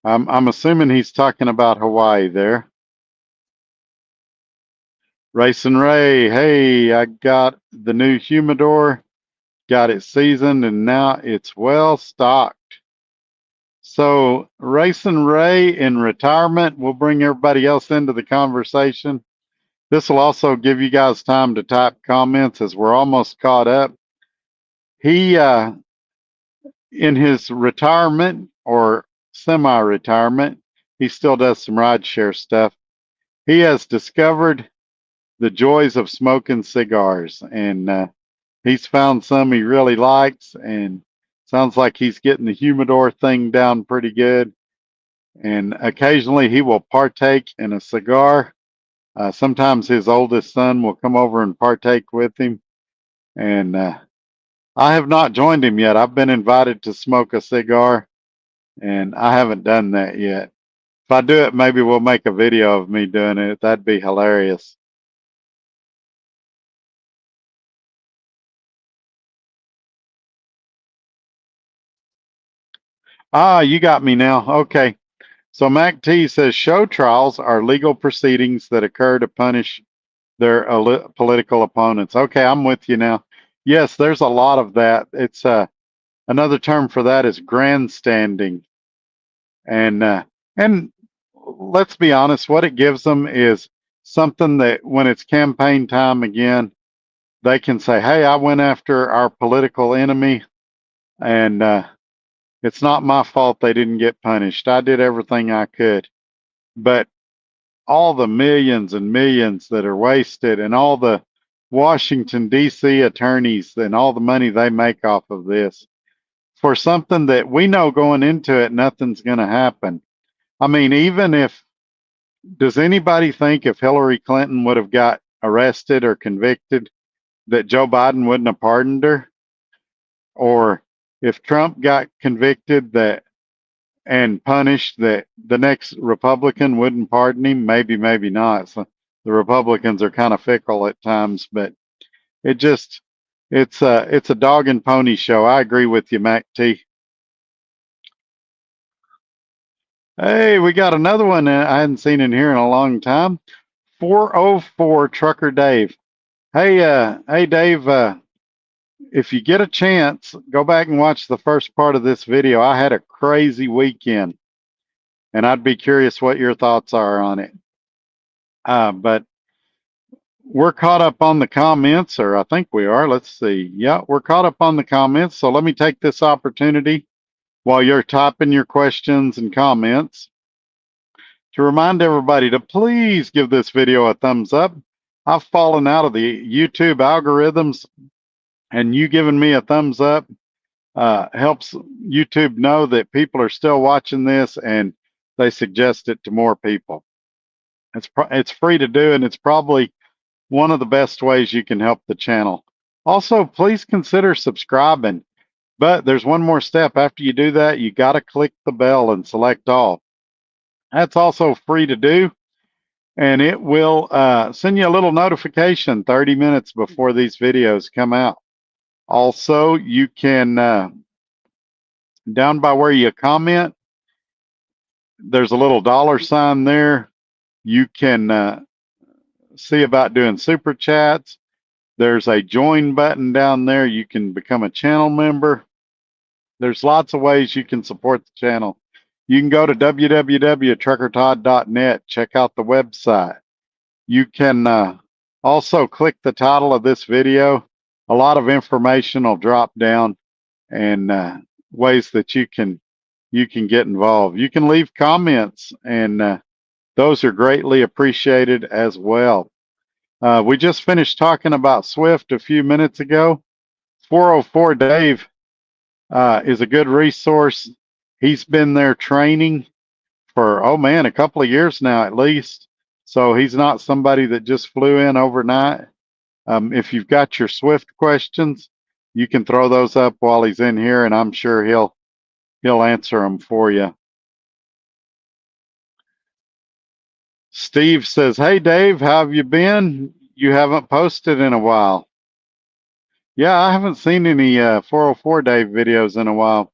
I'm assuming he's talking about Hawaii there. Racing Ray, hey, I got the new humidor, got it seasoned, and now it's well stocked. So, Racing Ray in retirement, we'll bring everybody else into the conversation. This will also give you guys time to type comments as we're almost caught up. He, in his retirement or semi-retirement, he still does some rideshare stuff. He has discovered the joys of smoking cigars, and he's found some he really likes, and sounds like he's getting the humidor thing down pretty good. And occasionally he will partake in a cigar. Sometimes his oldest son will come over and partake with him. And I have not joined him yet. I've been invited to smoke a cigar, and I haven't done that yet. If I do it, maybe we'll make a video of me doing it. That'd be hilarious. Ah, you got me now. Okay. So Mac T says show trials are legal proceedings that occur to punish their political opponents. Okay, I'm with you now. Yes, there's a lot of that. It's another term for that is grandstanding, and let's be honest, what it gives them is something that when it's campaign time again, they can say, "Hey, I went after our political enemy, and it's not my fault they didn't get punished. I did everything I could." But all the millions and millions that are wasted, and all the Washington, D.C. attorneys and all the money they make off of this for something that we know going into it, nothing's going to happen. I mean, even if, does anybody think if Hillary Clinton would have got arrested or convicted that Joe Biden wouldn't have pardoned her? Or if Trump got convicted that and punished, that the next Republican wouldn't pardon him? Maybe, maybe not. So The Republicans are kind of fickle at times, but it just it's a dog and pony show. I agree with you, Mac T. Hey, we got another one I hadn't seen in here in a long time. 404 Trucker Dave. Hey, Dave. If you get a chance, go back and watch the first part of this video. I had a crazy weekend, and I'd be curious what your thoughts are on it. But we're caught up on the comments, or I think we are. Let's see. Yeah, we're caught up on the comments. So let me take this opportunity while you're typing your questions and comments to remind everybody to please give this video a thumbs up. I've fallen out of the YouTube algorithms, and you giving me a thumbs up helps YouTube know that people are still watching this, and they suggest it to more people. It's free to do, and it's probably one of the best ways you can help the channel. Also, please consider subscribing. But there's one more step. After you do that, you got to click the bell and select all. That's also free to do, and it will send you a little notification 30 minutes before these videos come out. Also, you can, down by where you comment, there's a little $sign there. You can see about doing super chats. There's a join button down there. You can become a channel member. There's lots of ways you can support the channel. You can go to www.truckertodd.net, check out the website. You can also click the title of this video. A lot of information will drop down, and ways that you can get involved. You can leave comments, and those are greatly appreciated as well. We just finished talking about Swift a few minutes ago. 404 Dave is a good resource. He's been there training for, oh man, a couple of years now at least. So he's not somebody that just flew in overnight. If you've got your Swift questions, you can throw those up while he's in here, and I'm sure he'll answer them for you. Steve says, "Hey Dave, how have you been? You haven't posted in a while." Yeah, I haven't seen any 404 Dave videos in a while.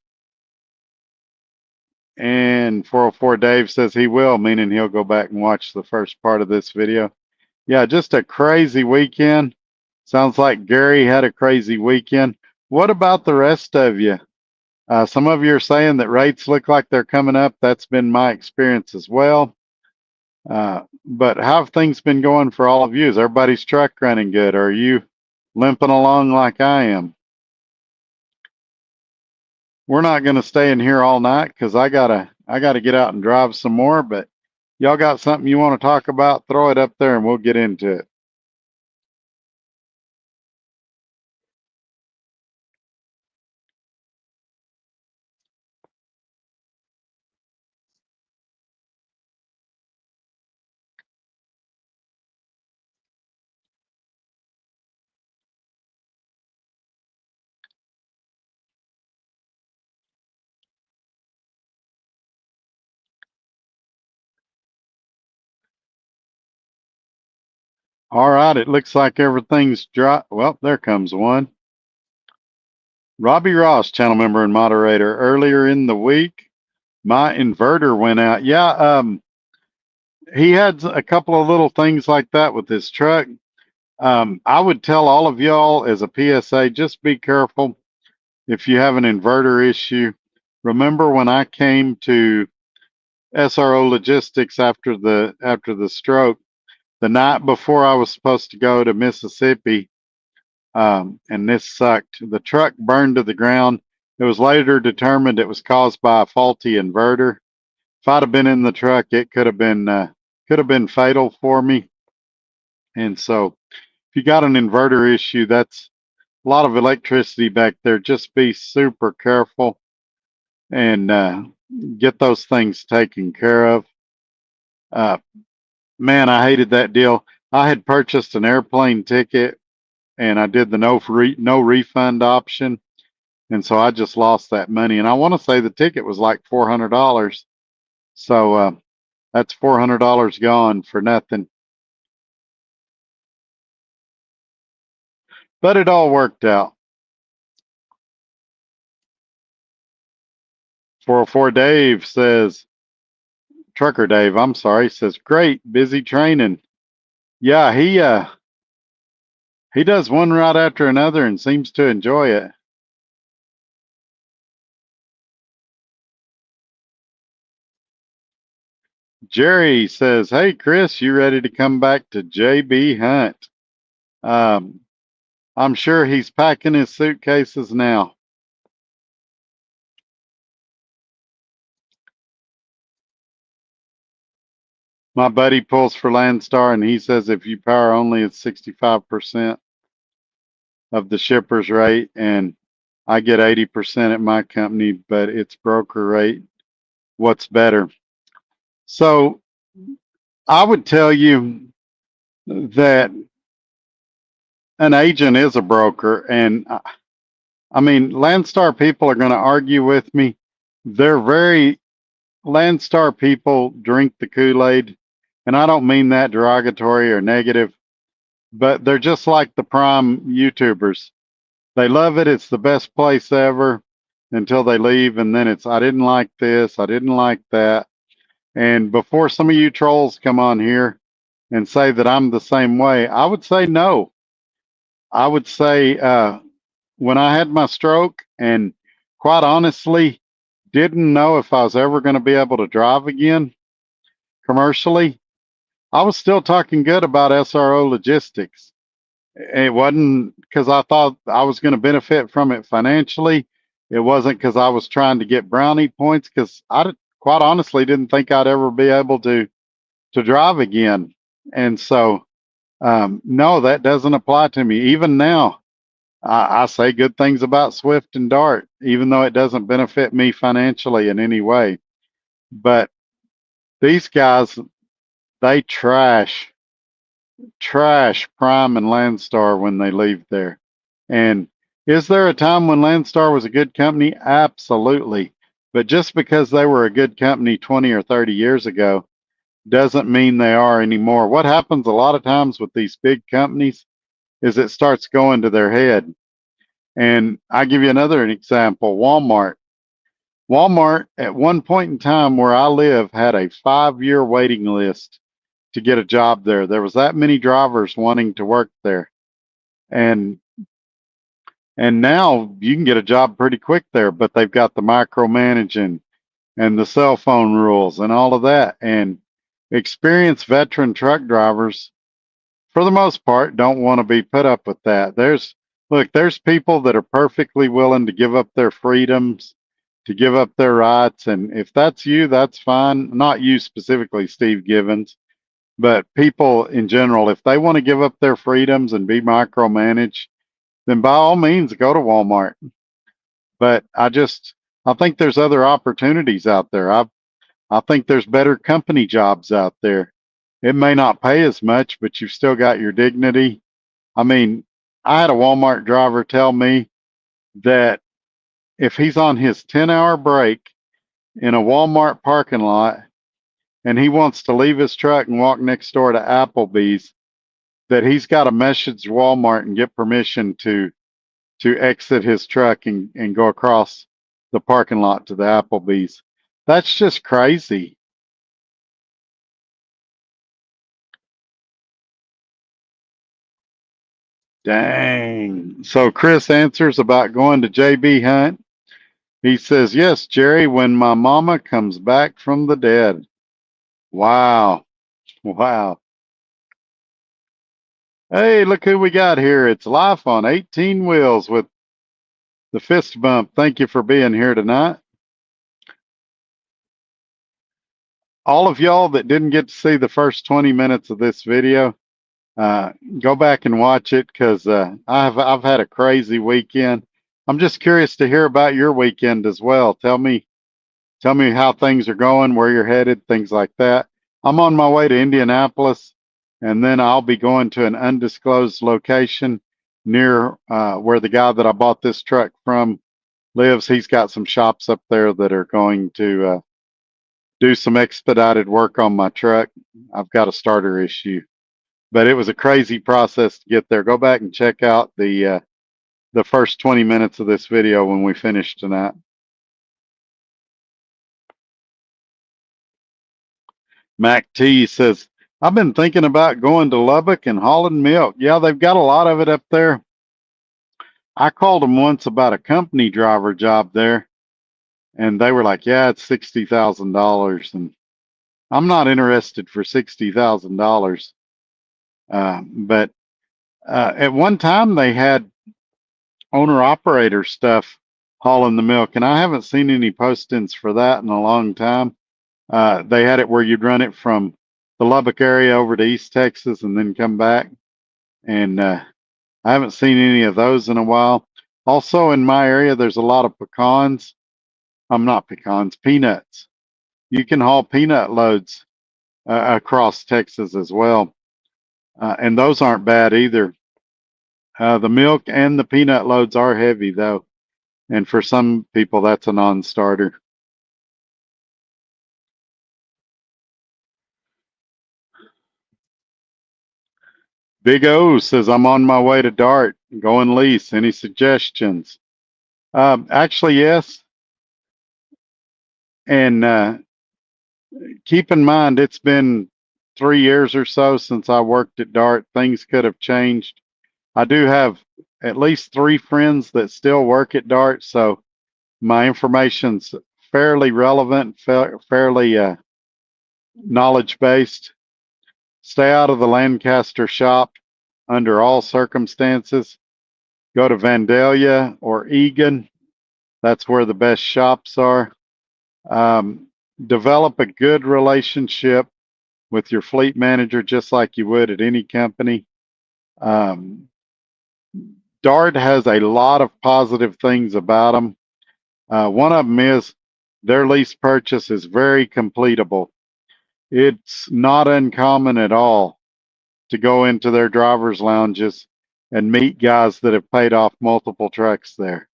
And 404 Dave says he will, meaning he'll go back and watch the first part of this video. Yeah, just a crazy weekend. Sounds like Gary had a crazy weekend. What about the rest of you? Some of you are saying that rates look like they're coming up. That's been my experience as well. But how have things been going for all of you? Is everybody's truck running good? Or are you limping along like I am? We're not going to stay in here all night because I gotta get out and drive some more. But y'all got something you want to talk about? Throw it up there and we'll get into it. All right, it looks like everything's dry. Well, there comes one. Robbie Ross, channel member and moderator. Earlier in the week, my inverter went out. Yeah, he had a couple of little things like that with his truck. I would tell all of y'all as a PSA, just be careful if you have an inverter issue. Remember when I came to SRO Logistics after the stroke, the night before I was supposed to go to Mississippi, and this sucked. The truck burned to the ground. It was later determined it was caused by a faulty inverter. If I'd have been in the truck, it could have been fatal for me. And so, if you got an inverter issue, that's a lot of electricity back there. Just be super careful and get those things taken care of. Man, I hated that deal. I had purchased an airplane ticket, and I did the no refund option, and so I just lost that money. And I want to say the ticket was like $400, so that's $400 gone for nothing. but it all worked out. 404 Dave says, Trucker Dave, I'm sorry, says, great, busy training. Yeah, he does one route after another and seems to enjoy it. Jerry says, hey, Chris, you ready to come back to JB Hunt? Um, I'm sure he's packing his suitcases now. My buddy pulls for Landstar, and he says if you power only, it's 65% of the shipper's rate, and I get 80% at my company, but it's broker rate. What's better? So I would tell you that an agent is a broker, and I mean, Landstar people are going to argue with me. They're very Landstar people drink the Kool-Aid, and I don't mean that derogatory or negative, but they're just like the prime YouTubers. They love it. It's the best place ever until they leave, and then it's I didn't like this, I didn't like that. And before some of you trolls come on here and say that I'm the same way, I would say no. I would say when I had my stroke, and quite honestly, didn't know if I was ever going to be able to drive again commercially, I was still talking good about SRO logistics. It wasn't because I thought I was going to benefit from it financially. It wasn't because I was trying to get brownie points, because quite honestly didn't think I'd ever be able to drive again. And so, no, that doesn't apply to me. Even now, I say good things about Swift and Dart, even though it doesn't benefit me financially in any way. But these guys, they trash Prime and Landstar when they leave there. And is there a time when Landstar was a good company? Absolutely. But just because they were a good company 20 or 30 years ago doesn't mean they are anymore. What happens a lot of times with these big companies is it starts going to their head. And I give you another example, Walmart. Walmart, at one point in time where I live, had a 5-year waiting list to get a job there. There was that many drivers wanting to work there. And now you can get a job pretty quick there, but they've got the micromanaging and the cell phone rules and all of that. And experienced veteran truck drivers, for the most part, don't want to be put up with that. There's people that are perfectly willing to give up their freedoms, to give up their rights. And if that's you, that's fine. Not you specifically, Steve Givens, but people in general, if they want to give up their freedoms and be micromanaged, then by all means go to Walmart. But I think there's other opportunities out there. I think there's better company jobs out there. It may not pay as much, but you've still got your dignity. I mean, I had a Walmart driver tell me that if he's on his 10-hour break in a Walmart parking lot and he wants to leave his truck and walk next door to Applebee's, that he's got to message Walmart and get permission to exit his truck and go across the parking lot to the Applebee's. That's just crazy. Dang. So Chris answers about going to JB Hunt. He says, yes, Jerry, when my mama comes back from the dead. Wow. Wow. Hey, look who we got here. It's Life on 18 Wheels with the fist bump. Thank you for being here tonight. All of y'all that didn't get to see the first 20 minutes of this video, go back and watch it, because I've had a crazy weekend. I'm just curious to hear about your weekend as well. Tell me how things are going, where you're headed, things like that. I'm on my way to Indianapolis, and then I'll be going to an undisclosed location near where the guy that I bought this truck from lives. He's got some shops up there that are going to do some expedited work on my truck. I've got a starter issue. but it was a crazy process to get there. Go back and check out the first 20 minutes of this video when we finish tonight. Mac T says, I've been thinking about going to Lubbock and hauling milk. Yeah, they've got a lot of it up there. I called them once about a company driver job there, and they were like, yeah, it's $60,000. And I'm not interested for $60,000. But at one time, they had owner operator stuff hauling the milk, and I haven't seen any postings for that in a long time. They had it where you'd run it from the Lubbock area over to East Texas and then come back. And I haven't seen any of those in a while. Also, in my area, there's a lot of pecans. I'm not pecans, peanuts. You can haul peanut loads across Texas as well. And those aren't bad either. The milk and the peanut loads are heavy, though. And for some people, that's a non starter. Big O says, I'm on my way to Dart, going lease. Any suggestions? Actually, yes. And keep in mind, it's been 3 years or so since I worked at Dart. Things could have changed. I do have at least 3 friends that still work at Dart, so my information's fairly relevant, fairly knowledge based. Stay out of the Lancaster shop under all circumstances. Go to Vandalia or Egan. That's where the best shops are. Develop a good relationship with your fleet manager, just like you would at any company. Dart has a lot of positive things about them. One of them is their lease purchase is very completable. It's not uncommon at all to go into their driver's lounges and meet guys that have paid off multiple trucks there.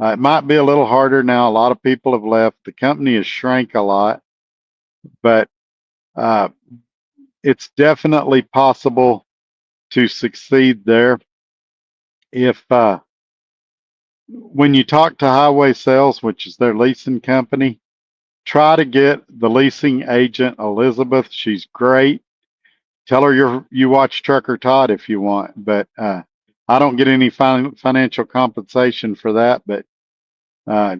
It might be a little harder now. A lot of people have left. The company has shrank a lot, but it's definitely possible to succeed there. If when you talk to Highway Sales, which is their leasing company, try to get the leasing agent Elizabeth. She's great. Tell her you watch Trucker Todd if you want, but I don't get any financial compensation for that. But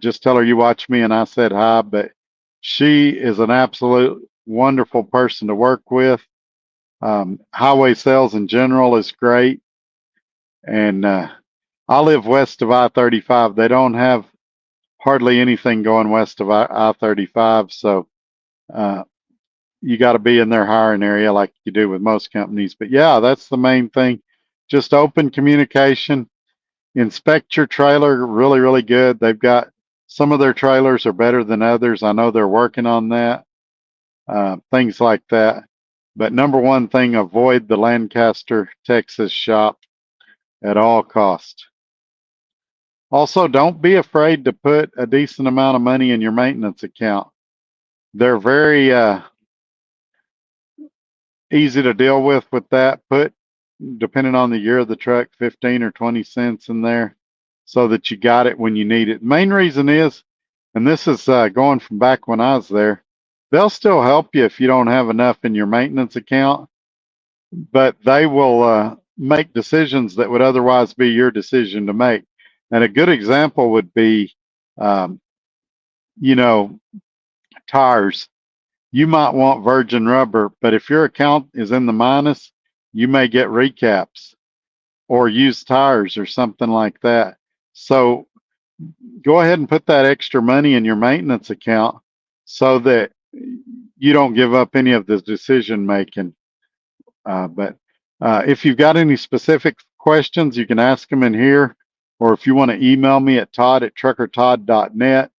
just tell her you watch me and I said hi. But she is an absolute wonderful person to work with. Highway Sales in general is great, and I live west of I-35. They don't have hardly anything going west of I-35, so you got to be in their hiring area like you do with most companies. But yeah, that's the main thing. Just open communication. Inspect your trailer really, really good. They've got some of their trailers are better than others. I know they're working on that. Things like that. But number one thing, avoid the Lancaster, Texas shop at all cost. Also, don't be afraid to put a decent amount of money in your maintenance account. They're very easy to deal with that. Put, depending on the year of the truck, 15 or 20 cents in there so that you got it when you need it. Main reason is, and this is going from back when I was there, they'll still help you if you don't have enough in your maintenance account, but they will make decisions that would otherwise be your decision to make. And a good example would be, you know, tires. You might want virgin rubber, but if your account is in the minus, you may get recaps or used tires or something like that. So go ahead and put that extra money in your maintenance account so that you don't give up any of the decision making. But if you've got any specific questions, you can ask them in here, or if you want to email me at todd@truckertodd.net,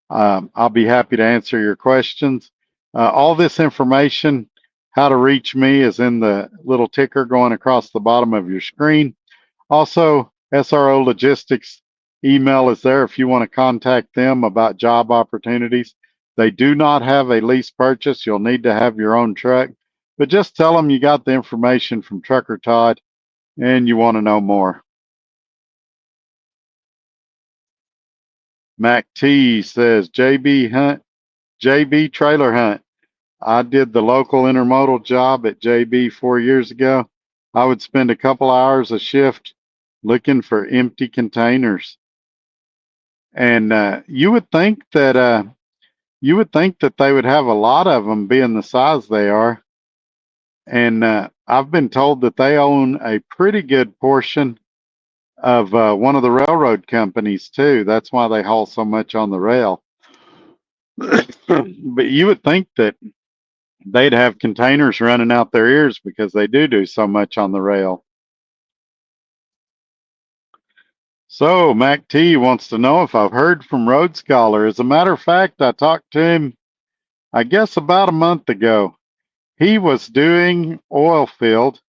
I'll be happy to answer your questions. All this information, how to reach me, is in the little ticker going across the bottom of your screen. Also, SRO Logistics email is there if you want to contact them about job opportunities. They do not have a lease purchase. You'll need to have your own truck, But just tell them you got the information from Trucker Todd and you want to know more. Mac T says, JB Trailer Hunt. I did the local intermodal job at JB 4 years ago. I would spend a couple hours a shift looking for empty containers. And you would think that they would have a lot of them being the size they are. And I've been told that they own a pretty good portion of one of the railroad companies too. That's why they haul so much on the rail. But you would think that they'd have containers running out their ears because they do so much on the rail. So Mac T wants to know if I've heard from Road Scholar. As a matter of fact, I talked to him, I guess about a month ago. He was doing oil field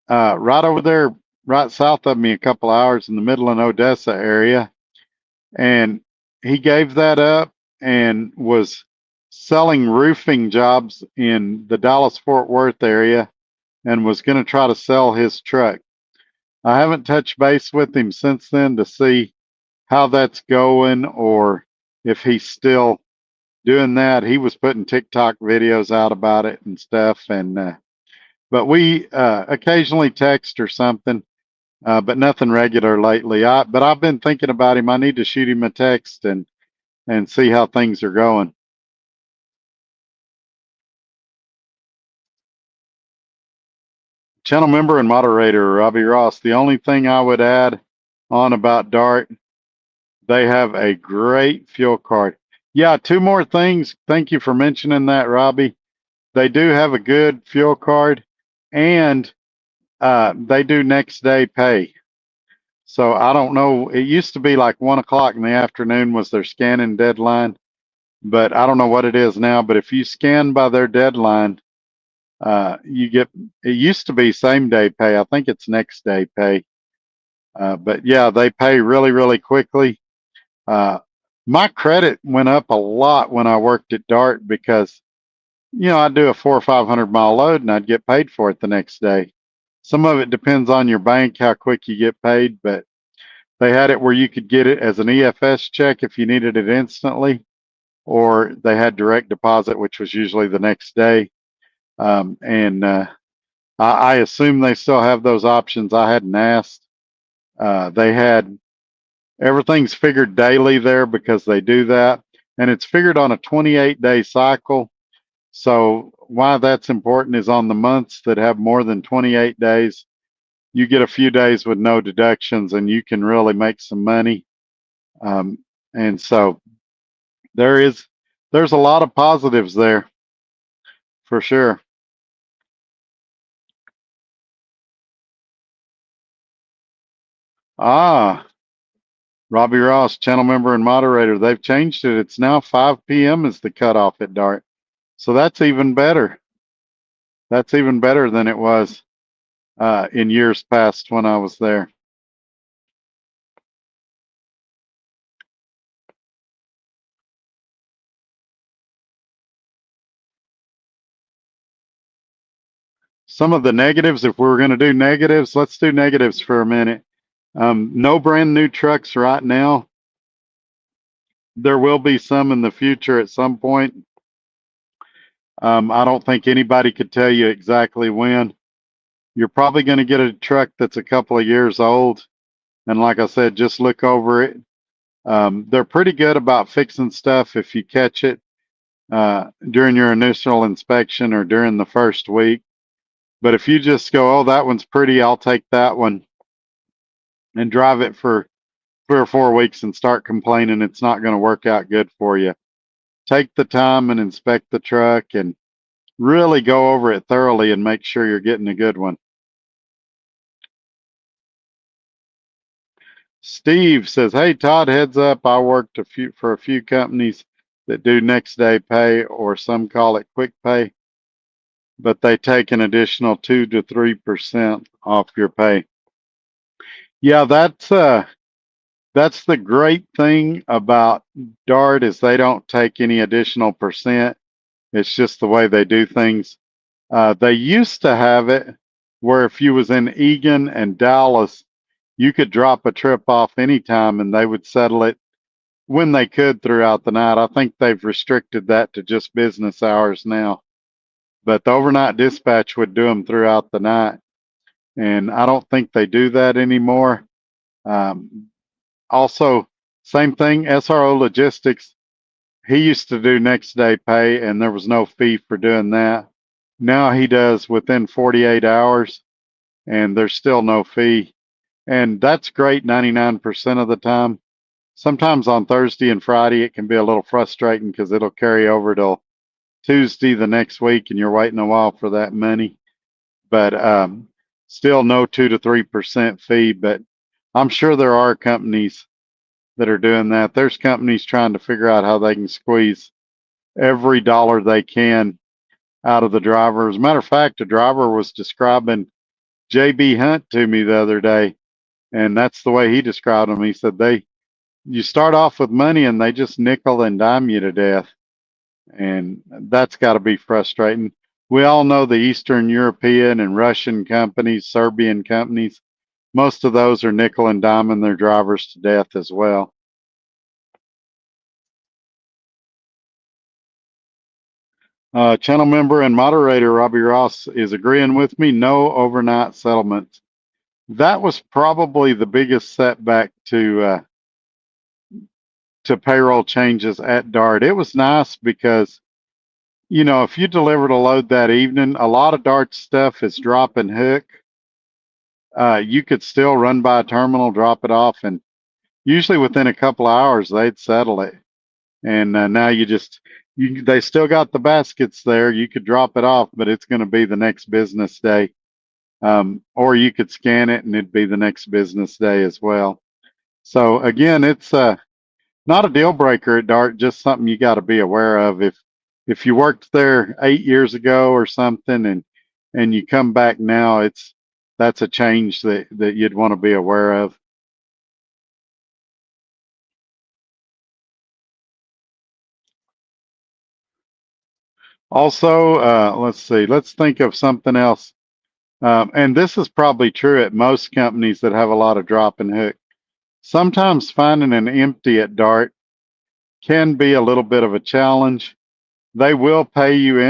right over there, right south of me, a couple hours in the Midland, Odessa area. And he gave that up and was selling roofing jobs in the Dallas-Fort Worth area and was going to try to sell his truck. I haven't touched base with him since then to see how that's going or if he's still doing that. He was putting TikTok videos out about it and stuff. And but we occasionally text or something, but nothing regular lately. But I've been thinking about him. I need to shoot him a text and see how things are going. Channel member and moderator Robbie Ross. The only thing I would add on about DART, they have a great fuel card. Yeah, two more things. Thank you for mentioning that, Robbie. They do have a good fuel card, and they do next day pay. So I don't know. It used to be like 1 o'clock in the afternoon was their scanning deadline, but I don't know what it is now. But if you scan by their deadline, you get. It used to be same day pay. I think it's next day pay. But yeah, they pay really, really quickly. My credit went up a lot when I worked at DART because I'd do a 400 or 500 mile load and I'd get paid for it the next day. Some of it depends on your bank, how quick you get paid, but they had it where you could get it as an EFS check if you needed it instantly, or they had direct deposit, which was usually the next day. And I assume they still have those options. I hadn't asked. They had everything's figured daily there because they do that, and it's figured on a 28-day cycle. So why that's important is on the months that have more than 28 days, you get a few days with no deductions and you can really make some money. And so there's a lot of positives there for sure. Robbie Ross, channel member and moderator. They've changed it. It's now 5 p.m. is the cutoff at DART. So that's even better. That's even better than it was in years past when I was there. Some of the negatives, if we were going to do negatives, let's do negatives for a minute. No brand new trucks right now. There will be some in the future at some point. I don't think anybody could tell you exactly when. You're probably going to get a truck that's a couple of years old. And like I said, just look over it. They're pretty good about fixing stuff if you catch it during your initial inspection or during the first week. But if you just go, oh, that one's pretty, I'll take that one, and drive it for 3 or 4 weeks and start complaining, it's not going to work out good for you. Take the time and inspect the truck and really go over it thoroughly and make sure you're getting a good one. Steve says, hey, Todd, heads up. I worked for a few companies that do next day pay, or some call it quick pay, but they take an additional 2 to 3% off your pay. Yeah, that's the great thing about DART is they don't take any additional percent. It's just the way they do things. They used to have it where if you was in Egan and Dallas, you could drop a trip off anytime and they would settle it when they could throughout the night. I think they've restricted that to just business hours now. But the overnight dispatch would do them throughout the night. And I don't think they do that anymore. Also, same thing, SRO Logistics. He used to do next day pay, and there was no fee for doing that. Now he does within 48 hours, and there's still no fee. And that's great 99% of the time. Sometimes on Thursday and Friday, it can be a little frustrating because it'll carry over till Tuesday the next week, and you're waiting a while for that money. But still no 2 to 3% fee. But I'm sure there are companies that are doing that. There's companies trying to figure out how they can squeeze every dollar they can out of the driver. As a matter of fact, a driver was describing JB Hunt to me the other day, and that's the way he described them. He said you start off with money and they just nickel and dime you to death, and that's got to be frustrating. We all know the Eastern European and Russian companies, Serbian companies. Most of those are nickel and diming their drivers to death as well. Channel member and moderator Robbie Ross is agreeing with me. No overnight settlements. That was probably the biggest setback to payroll changes at DART. It was nice because, you know, if you delivered a load that evening, a lot of DART stuff is drop and hook. You could still run by a terminal, drop it off, and usually within a couple of hours they'd settle it. And now they still got the baskets there. You could drop it off, but it's going to be the next business day. Or you could scan it and it'd be the next business day as well. So again, it's not a deal breaker at DART, just something you got to be aware of. If you worked there 8 years ago or something and you come back now, that's a change that you'd want to be aware of. Also, let's see, let's think of something else. And this is probably true at most companies that have a lot of drop and hook. Sometimes finding an empty at DART can be a little bit of a challenge. They will pay you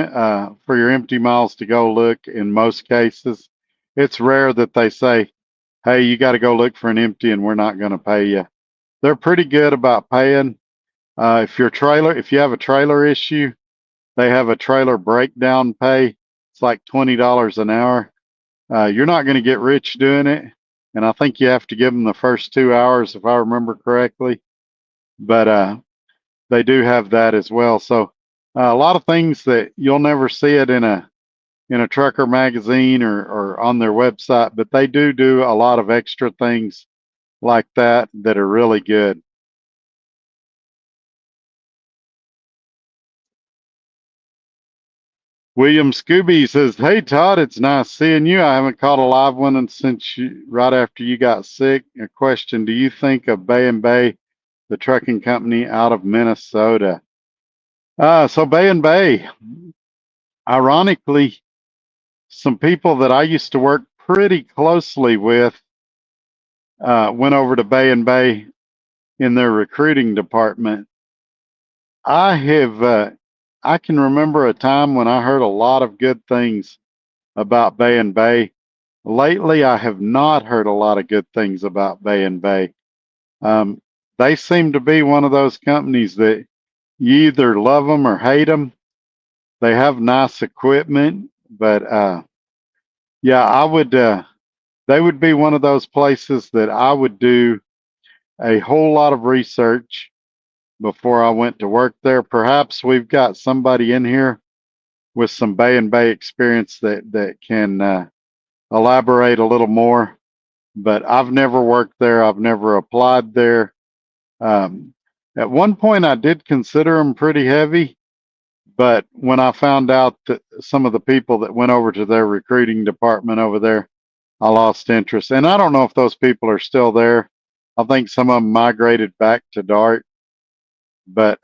for your empty miles to go look in most cases. It's rare that they say, hey, you got to go look for an empty and we're not going to pay you. They're pretty good about paying. If you have a trailer issue, they have a trailer breakdown pay. It's like $20 an hour. You're not going to get rich doing it. And I think you have to give them the first 2 hours, if I remember correctly. But they do have that as well. So a lot of things that you'll never see it in a trucker magazine or on their website, but they do a lot of extra things like that are really good. William Scooby says, "Hey Todd, it's nice seeing you. I haven't caught a live one since right after you got sick. A question: do you think of Bay and Bay, the trucking company out of Minnesota?" So Bay and Bay, ironically, some people that I used to work pretty closely with went over to Bay and Bay in their recruiting department. I can remember a time when I heard a lot of good things about Bay and Bay. Lately, I have not heard a lot of good things about Bay and Bay. They seem to be one of those companies that you either love them or hate them. They have nice equipment, but yeah, I would. They would be one of those places that I would do a whole lot of research before I went to work there. Perhaps we've got somebody in here with some Bay and Bay experience that can elaborate a little more. But I've never worked there. I've never applied there. At one point, I did consider them pretty heavy, but when I found out that some of the people that went over to their recruiting department over there, I lost interest. And I don't know if those people are still there. I think some of them migrated back to DART. But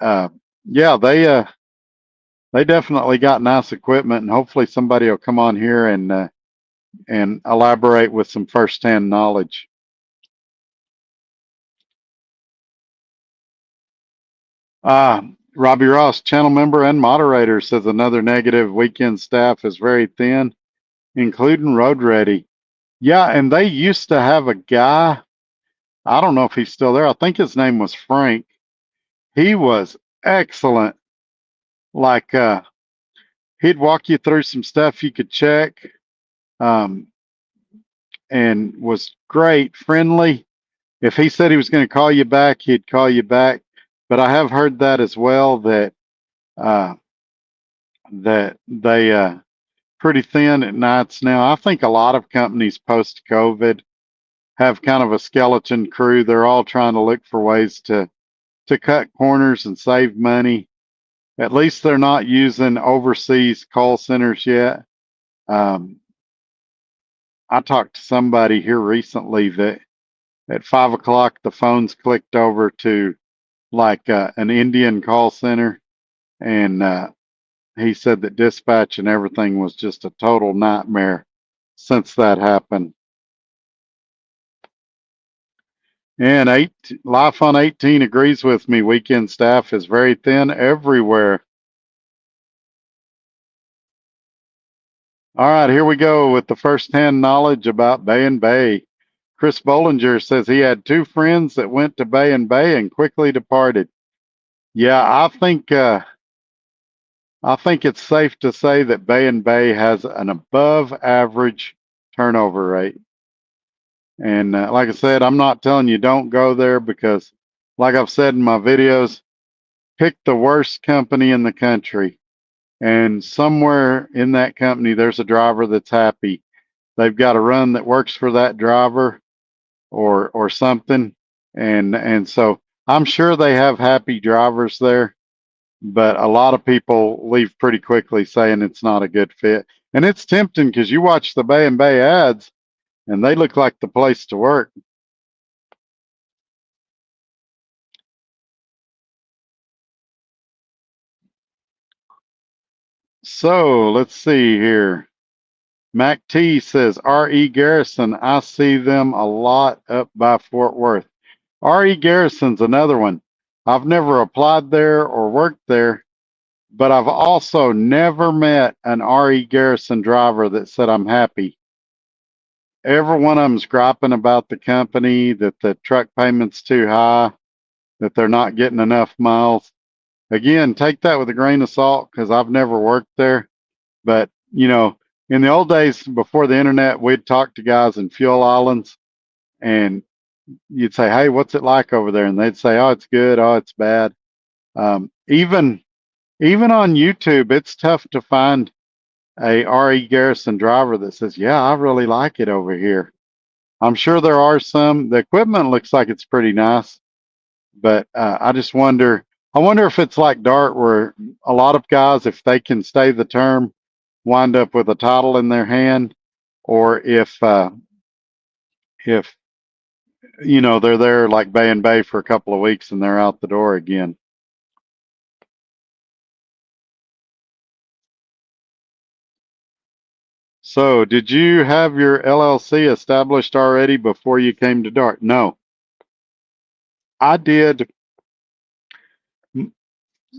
yeah, they they definitely got nice equipment, and hopefully somebody will come on here and elaborate with some firsthand knowledge. Robbie Ross, channel member and moderator, says another negative: weekend staff is very thin, including road ready. Yeah, and they used to have a guy. I don't know if he's still there. I think his name was Frank. He was excellent. Like he'd walk you through some stuff you could check, um, and was great, friendly. If he said he was going to call you back, he'd call you back. But I have heard that as well, that uh, they pretty thin at nights now. I think a lot of companies post COVID have kind of a skeleton crew. They're all trying to look for ways to cut corners and save money. At least they're not using overseas call centers yet. Um, I talked to somebody here recently that at 5 o'clock the phones clicked over to like an Indian call center, and he said that dispatch and everything was just a total nightmare since that happened. And Life on 18 agrees with me. Weekend staff is very thin everywhere. All right, here we go with the first-hand knowledge about Bay and Bay. Chris Bollinger says he had two friends that went to Bay and Bay and quickly departed. Yeah, I think it's safe to say that Bay and Bay has an above average turnover rate. And like I said, I'm not telling you don't go there, because like I've said in my videos, pick the worst company in the country, and somewhere in that company there's a driver that's happy. They've got a run that works for that driver, or something, and so I'm sure they have happy drivers there, but a lot of people leave pretty quickly saying it's not a good fit. And it's tempting, because you watch the Bay and Bay ads and they look like the place to work. So let's see here. Mac T says R.E. Garrison, I see them a lot up by Fort Worth. R.E. Garrison's another one. I've never applied there or worked there, but I've also never met an R.E. Garrison driver that said I'm happy. Every one of them's griping about the company, that the truck payment's too high, that they're not getting enough miles. Again, take that with a grain of salt, because I've never worked there. But, in the old days before the internet, we'd talk to guys in fuel islands, and you'd say, "Hey, what's it like over there?" And they'd say, "Oh, it's good. Oh, it's bad." Even on YouTube, it's tough to find a R.E. Garrison driver that says, "Yeah, I really like it over here." I'm sure there are some. The equipment looks like it's pretty nice, but I just wonder. I wonder if it's like Dart, where a lot of guys, if they can stay the term, wind up with a title in their hand, or if they're there like Bay and Bay for a couple of weeks and they're out the door again. So, did you have your LLC established already before you came to Dart? No, I did.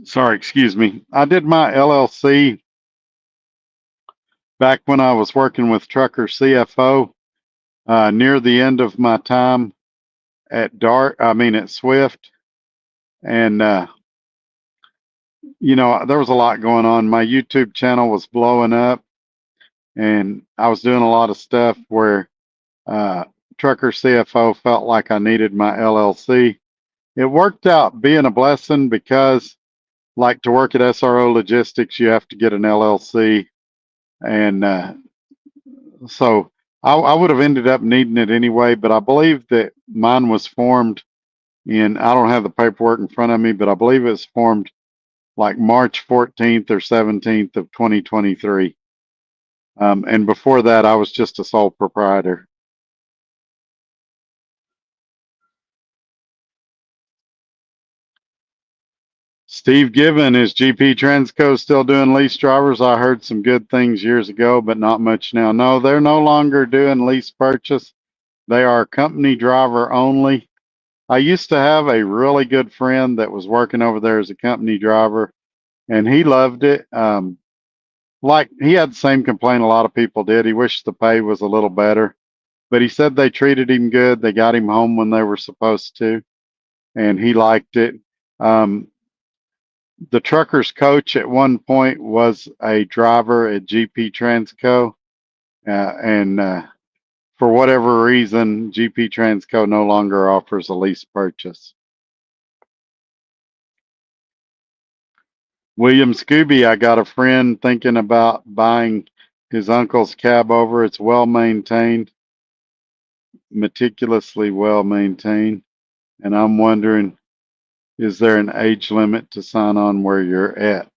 Sorry, excuse me. I did my LLC back when I was working with Trucker CFO, near the end of my time at at Swift. And, there was a lot going on. My YouTube channel was blowing up, and I was doing a lot of stuff where Trucker CFO felt like I needed my LLC. It worked out being a blessing, because, like, to work at SRO Logistics, you have to get an LLC. And so I would have ended up needing it anyway, but I believe that mine was formed I don't have the paperwork in front of me, but I believe it was formed like March 14th or 17th of 2023. And before that, I was just a sole proprietor. Steve Given, is GP Transco still doing lease drivers? I heard some good things years ago, but not much now. No, they're no longer doing lease purchase. They are company driver only. I used to have a really good friend that was working over there as a company driver, and he loved it. Like he had the same complaint a lot of people did. He wished the pay was a little better, but he said they treated him good. They got him home when they were supposed to, and he liked it. The trucker's coach at one point was a driver at GP Transco, and for whatever reason, GP Transco no longer offers a lease purchase. William Scooby, I got a friend thinking about buying his uncle's cab over. It's well maintained, meticulously well maintained, and I'm wondering, is there an age limit to sign on where you're at?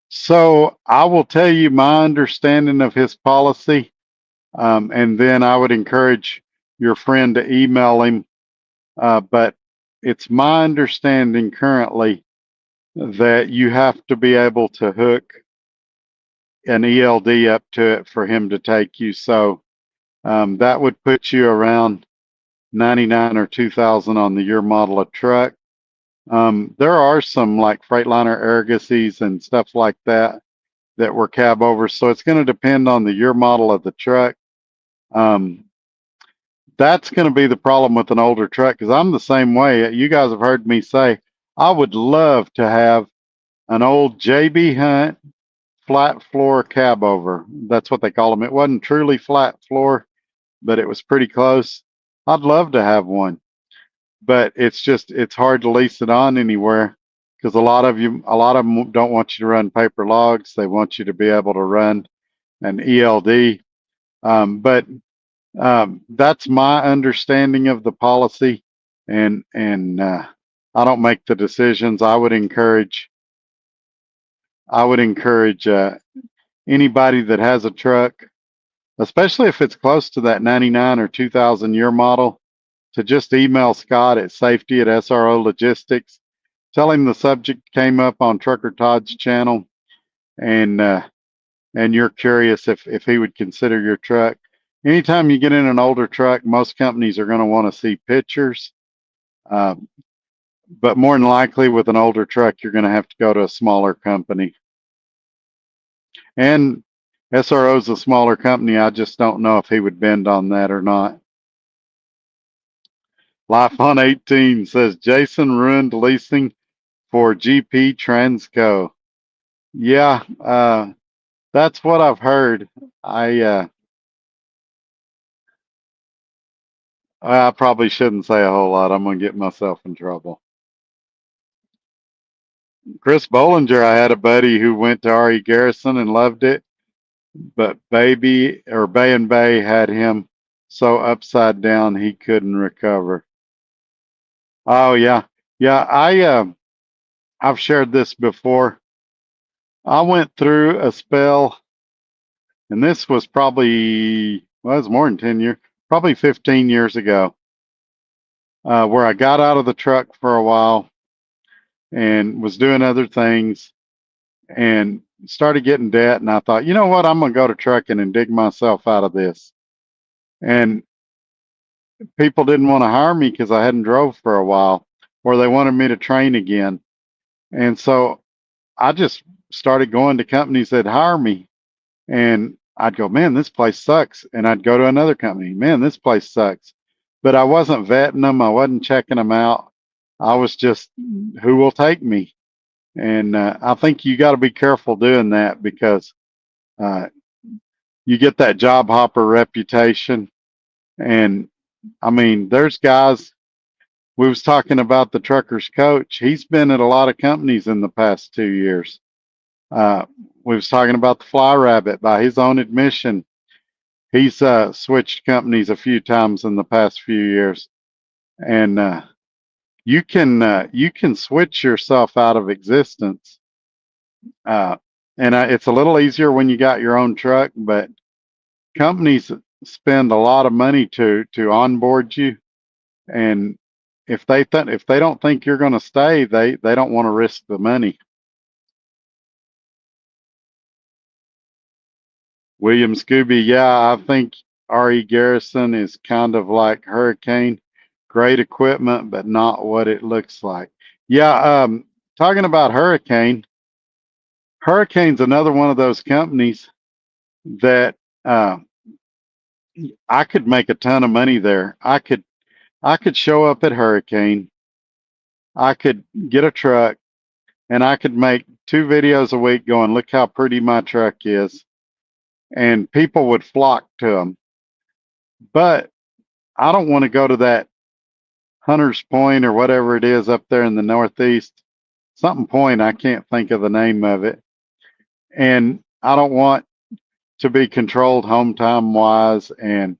So I will tell you my understanding of his policy, and then I would encourage your friend to email him. But it's my understanding currently that you have to be able to hook an ELD up to it for him to take you. So that would put you around 99 or 2000 on the year model of truck. There are some like Freightliner Argosies and stuff like that that were cab overs. So it's going to depend on the year model of the truck. That's going to be the problem with an older truck, because I'm the same way. You guys have heard me say I would love to have an old JB Hunt flat floor cab over. That's what they call them. It wasn't truly flat floor, but it was pretty close. I'd love to have one, but it's hard to lease it on anywhere, because a lot of them don't want you to run paper logs. They want you to be able to run an ELD. But that's my understanding of the policy, and I don't make the decisions. I would encourage anybody that has a truck, especially if it's close to that 99 or 2000 year model, to just email Scott at safety at SRO Logistics. Tell him the subject came up on Trucker Todd's channel, and you're curious if he would consider your truck. Anytime you get in an older truck, most companies are going to want to see pictures. But more than likely with an older truck, you're going to have to go to a smaller company. And SRO is a smaller company. I just don't know if he would bend on that or not. Life on 18 says, Jason ruined leasing for GP Transco. Yeah, that's what I've heard. I probably shouldn't say a whole lot. I'm going to get myself in trouble. Chris Bollinger, I had a buddy who went to R.E. Garrison and loved it, but Bay and Bay had him so upside down he couldn't recover. Oh yeah, yeah. I've shared this before. I went through a spell, and this was probably, well, it was more than 10 years, probably 15 years ago, where I got out of the truck for a while and was doing other things and started getting debt. And I thought, you know what, I'm going to go to trucking and dig myself out of this. And people didn't want to hire me because I hadn't drove for a while, or they wanted me to train again. And so I just started going to companies that hire me, and I'd go, man, this place sucks. And I'd go to another company, man, this place sucks. But I wasn't vetting them. I wasn't checking them out. I was just, who will take me? And I think you got to be careful doing that, because you get that job hopper reputation. And I mean, there's guys, we was talking about the trucker's coach. He's been at a lot of companies in the past 2 years. We was talking about the Fly Rabbit. By his own admission, he's switched companies a few times in the past few years. And you can switch yourself out of existence. And it's a little easier when you got your own truck, but companies spend a lot of money to onboard you, and if they don't think you're going to stay, they don't want to risk the money. William Scooby, yeah, I think R.E. Garrison is kind of like Hurricane. Great equipment, but not what it looks like. Yeah, talking about Hurricane's another one of those companies that uh, I could make a ton of money there. I could show up at Hurricane, I could get a truck, and I could make 2 videos a week going, look how pretty my truck is, and people would flock to them. But I don't want to go to that Hunter's Point or whatever it is up there in the Northeast. Something Point, I can't think of the name of it. And I don't want to be controlled home time wise, and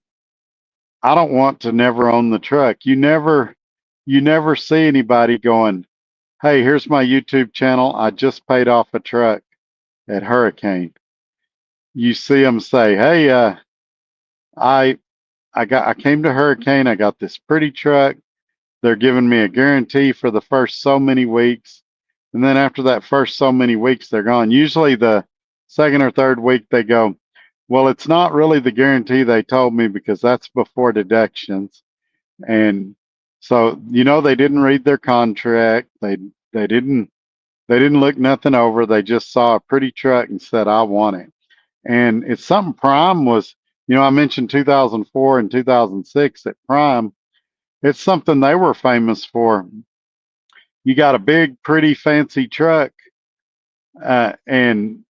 I don't want to never own the truck. You never see anybody going, "Hey, here's my YouTube channel. I just paid off a truck at Hurricane." You see them say, "Hey, I I came to Hurricane. I got this pretty truck. They're giving me a guarantee for the first so many weeks. And then after that first so many weeks, they're gone." Usually the second or third week, they go, "Well, it's not really the guarantee they told me because that's before deductions." And so, they didn't read their contract. They didn't they didn't look nothing over. They just saw a pretty truck and said, "I want it." And it's something Prime was, I mentioned 2004 and 2006 at Prime. It's something they were famous for. You got a big, pretty, fancy truck, and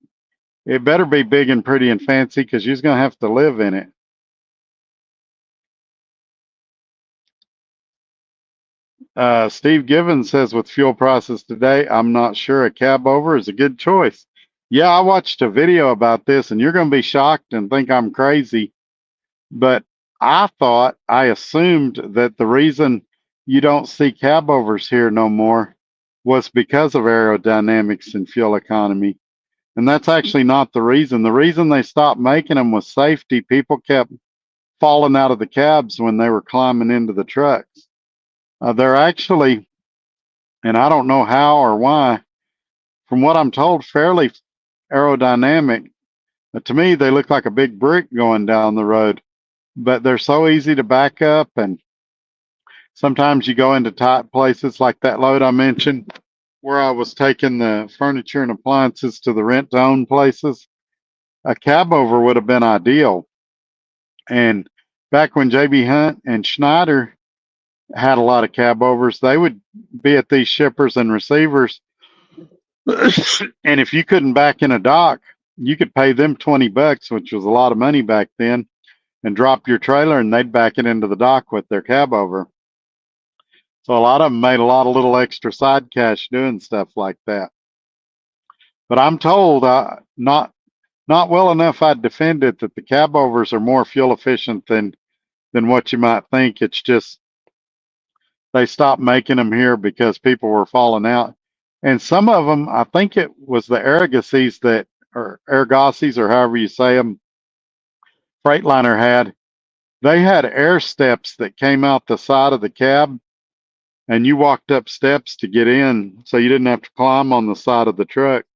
it better be big and pretty and fancy because you're going to have to live in it. Steve Givens says, with fuel prices today, I'm not sure a cab over is a good choice. Yeah, I watched a video about this, and you're going to be shocked and think I'm crazy. But I assumed that the reason you don't see cab overs here no more was because of aerodynamics and fuel economy. And that's actually not the reason. The reason they stopped making them was safety. People kept falling out of the cabs when they were climbing into the trucks. They're actually, and I don't know how or why, from what I'm told, fairly aerodynamic. To me, they look like a big brick going down the road, but they're so easy to back up. And sometimes you go into tight places like that load I mentioned, where I was taking the furniture and appliances to the rent to own places. A cab over would have been ideal. And back when JB Hunt and Schneider had a lot of cab overs, they would be at these shippers and receivers. And if you couldn't back in a dock, you could pay them $20, which was a lot of money back then, and drop your trailer, and they'd back it into the dock with their cab over. So a lot of them made a lot of little extra side cash doing stuff like that. But I'm told, not well enough I'd defend it, that the cab overs are more fuel efficient than what you might think. It's just they stopped making them here because people were falling out. And some of them, I think it was the Argosies or Argosies, or however you say them, Freightliner had. They had air steps that came out the side of the cab, and you walked up steps to get in, so you didn't have to climb on the side of the truck.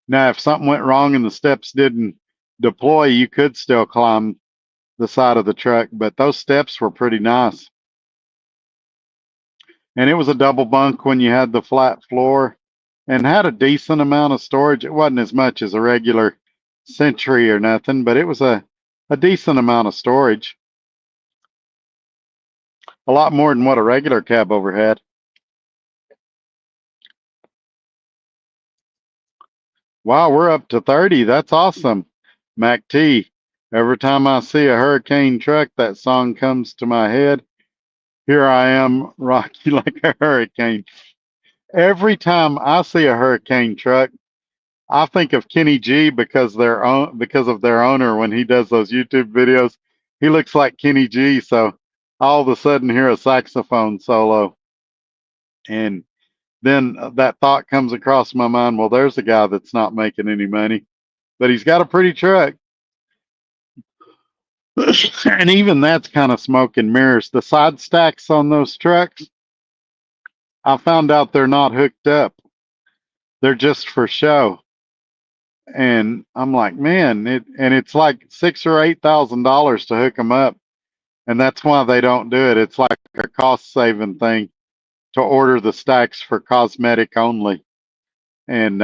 Now, if something went wrong and the steps didn't deploy, you could still climb the side of the truck, but those steps were pretty nice. And it was a double bunk when you had the flat floor, and had a decent amount of storage. It wasn't as much as a regular Century or nothing, but it was a decent amount of storage. A lot more than what a regular cab over had. Wow, we're up to 30. That's awesome. Mac T, every time I see a Hurricane truck, that song comes to my head. Here I am, rocky like a hurricane. Every time I see a Hurricane truck, I think of Kenny G because of their owner when he does those YouTube videos. He looks like Kenny G, so all of a sudden hear a saxophone solo. And then that thought comes across my mind, well, there's a guy that's not making any money, but he's got a pretty truck. And even that's kind of smoke and mirrors. The side stacks on those trucks, I found out they're not hooked up. They're just for show. And I'm like, man, it's like $6,000 or $8,000 to hook them up. And that's why they don't do it. It's like a cost saving thing to order the stacks for cosmetic only. And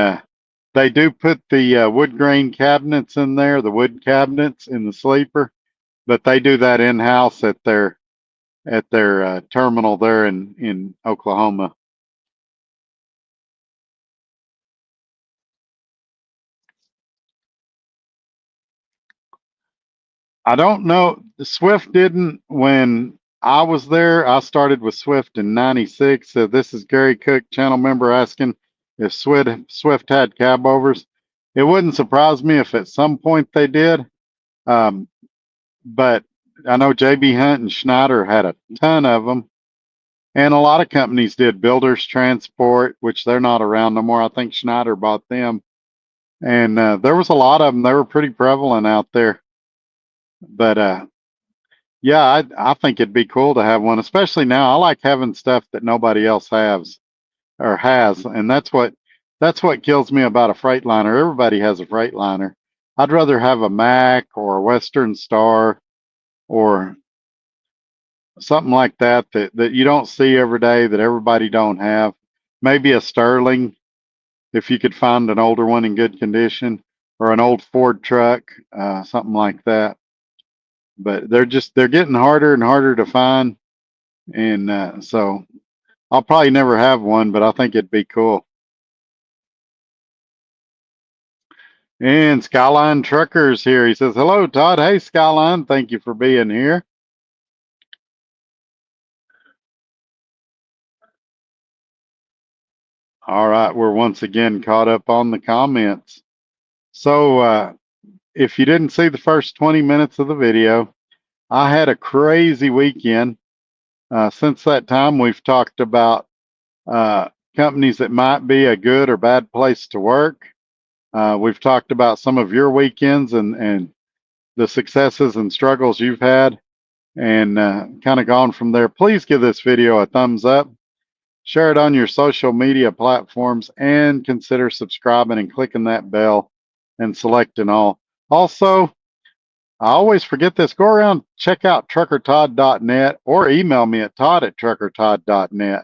they do put the wood grain cabinets in there, the wood cabinets in the sleeper, but they do that in house at their terminal there in Oklahoma. I don't know. Swift didn't when I was there. I started with Swift in '96. So this is Gary Cook, channel member, asking if Swift had cab overs. It wouldn't surprise me if at some point they did. Um, but I know JB Hunt and Schneider had a ton of them. And a lot of companies did. Builders Transport, which they're not around no more. I think Schneider bought them. And there was a lot of them. They were pretty prevalent out there. But yeah, I think it'd be cool to have one, especially now. I like having stuff that nobody else has, and that's what kills me about a Freightliner. Everybody has a Freightliner. I'd rather have a Mac or a Western Star or something like that you don't see every day, that everybody don't have. Maybe a Sterling if you could find an older one in good condition, or an old Ford truck, something like that. But they're getting harder and harder to find, and so I'll probably never have one, but I think it'd be cool. And Skyline Truckers here. He says, "Hello, Todd. Hey, Skyline. Thank you for being here." All right, we're once again caught up on the comments. So, if you didn't see the first 20 minutes of the video, I had a crazy weekend. Since that time, we've talked about companies that might be a good or bad place to work. We've talked about some of your weekends and the successes and struggles you've had, and kind of gone from there. Please give this video a thumbs up, share it on your social media platforms, and consider subscribing and clicking that bell and selecting all. Also, I always forget this. Go around, check out truckertodd.net, or email me at todd@truckertodd.net.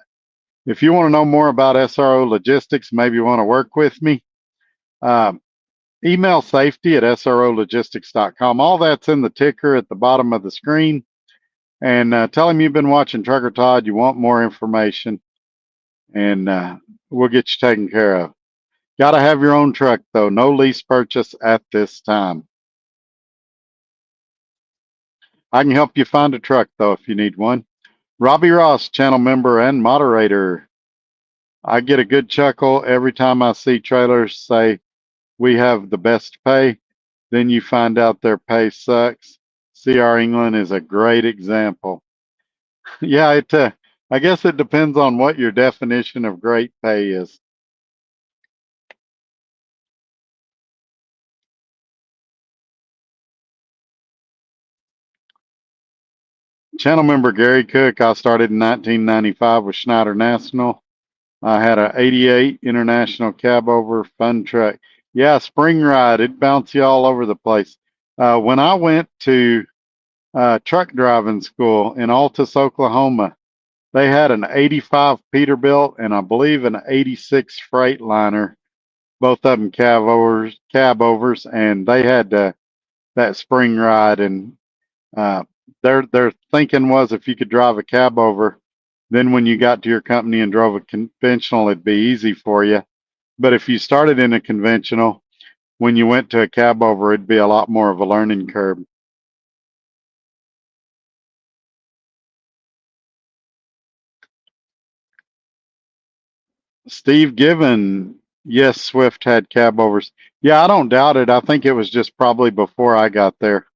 If you want to know more about SRO logistics, maybe you want to work with me, um, email safety at srologistics.com. All that's in the ticker at the bottom of the screen. And tell him you've been watching Trucker Todd, you want more information, and we'll get you taken care of. Got to have your own truck, though. No lease purchase at this time. I can help you find a truck, though, if you need one. Robbie Ross, channel member and moderator. I get a good chuckle every time I see trailers say, "We have the best pay." Then you find out their pay sucks. CR England is a great example. Yeah, I guess it depends on what your definition of great pay is. Channel member Gary Cook, I started in 1995 with Schneider National. I had a '88 International cab over fun truck. Yeah, spring ride. It'd bounce you all over the place. When I went to truck driving school in Altus, Oklahoma, they had an '85 Peterbilt and I believe an '86 Freightliner, both of them cab overs, and they had that spring ride. And uh, their thinking was, if you could drive a cab over, then when you got to your company and drove a conventional, it'd be easy for you. But if you started in a conventional, when you went to a cab over, it'd be a lot more of a learning curve. Steve Given, yes, Swift had cab overs. Yeah, I don't doubt it. I think it was just probably before I got there.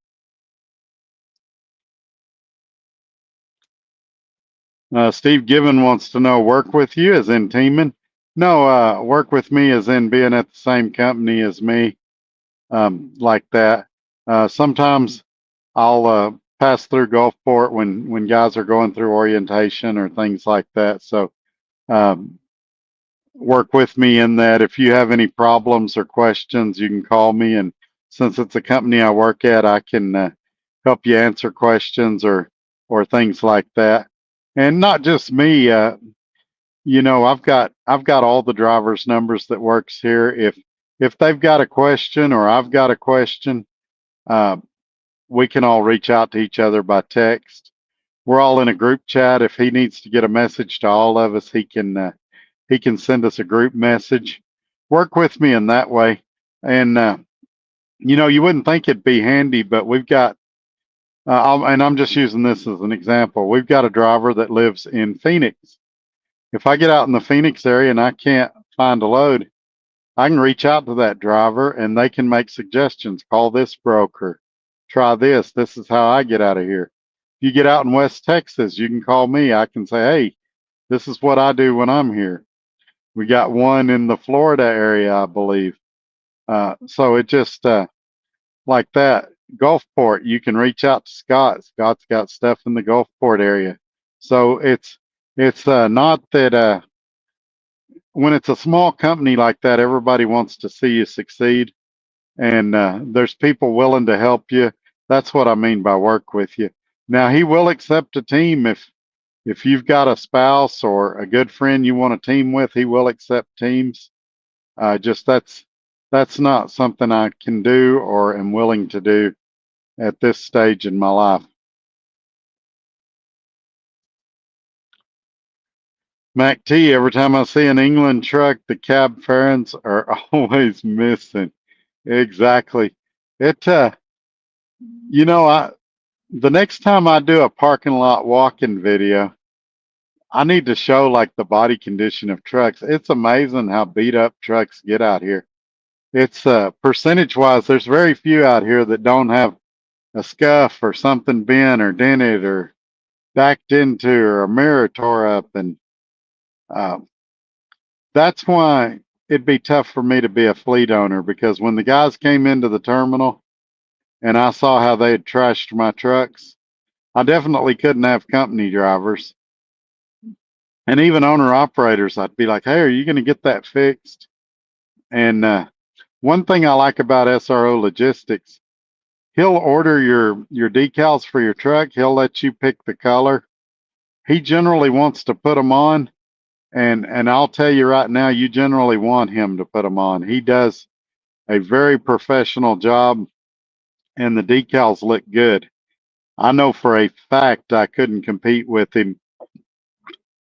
Steve Given wants to know, work with you as in teaming? No, work with me as in being at the same company as me, like that. Sometimes I'll pass through Gulfport when guys are going through orientation or things like that. So um, work with me in that. If you have any problems or questions, you can call me. And since it's a company I work at, I can help you answer questions or things like that. And not just me. I've got all the drivers' numbers that works here. If they've got a question or I've got a question, uh, we can all reach out to each other by text. We're all in a group chat. If he needs to get a message to all of us, he can send us a group message. Work with me in that way. And you wouldn't think it'd be handy, but we've got. And I'm just using this as an example. We've got a driver that lives in Phoenix. If I get out in the Phoenix area and I can't find a load, I can reach out to that driver and they can make suggestions. Call this broker. Try this. This is how I get out of here. If you get out in West Texas, you can call me. I can say, hey, this is what I do when I'm here. We got one in the Florida area, I believe. So it just like that. Gulfport, you can reach out to Scott. Scott's got stuff in the Gulfport area. So it's not that when it's a small company like that, everybody wants to see you succeed, and there's people willing to help you. That's what I mean by work with you. Now he will accept a team if you've got a spouse or a good friend you want to team with. He will accept teams. Just that's not something I can do or am willing to do at this stage in my life. Mac T, every time I see an England truck, the cab fairings are always missing. Exactly. It I the next time I do a parking lot walking video, I need to show like the body condition of trucks. It's amazing how beat up trucks get out here. It's percentage wise, there's very few out here that don't have a scuff or something bent or dented or backed into or a mirror tore up, and uh, that's why it'd be tough for me to be a fleet owner, because when the guys came into the terminal and I saw how they had trashed my trucks, I definitely couldn't have company drivers and even owner operators. I'd be like, hey, are you going to get that fixed? And one thing I like about SRO Logistics, he'll order your decals for your truck. He'll let you pick the color. He generally wants to put them on, and I'll tell you right now, you generally want him to put them on. He does a very professional job, and the decals look good. I know for a fact I couldn't compete with him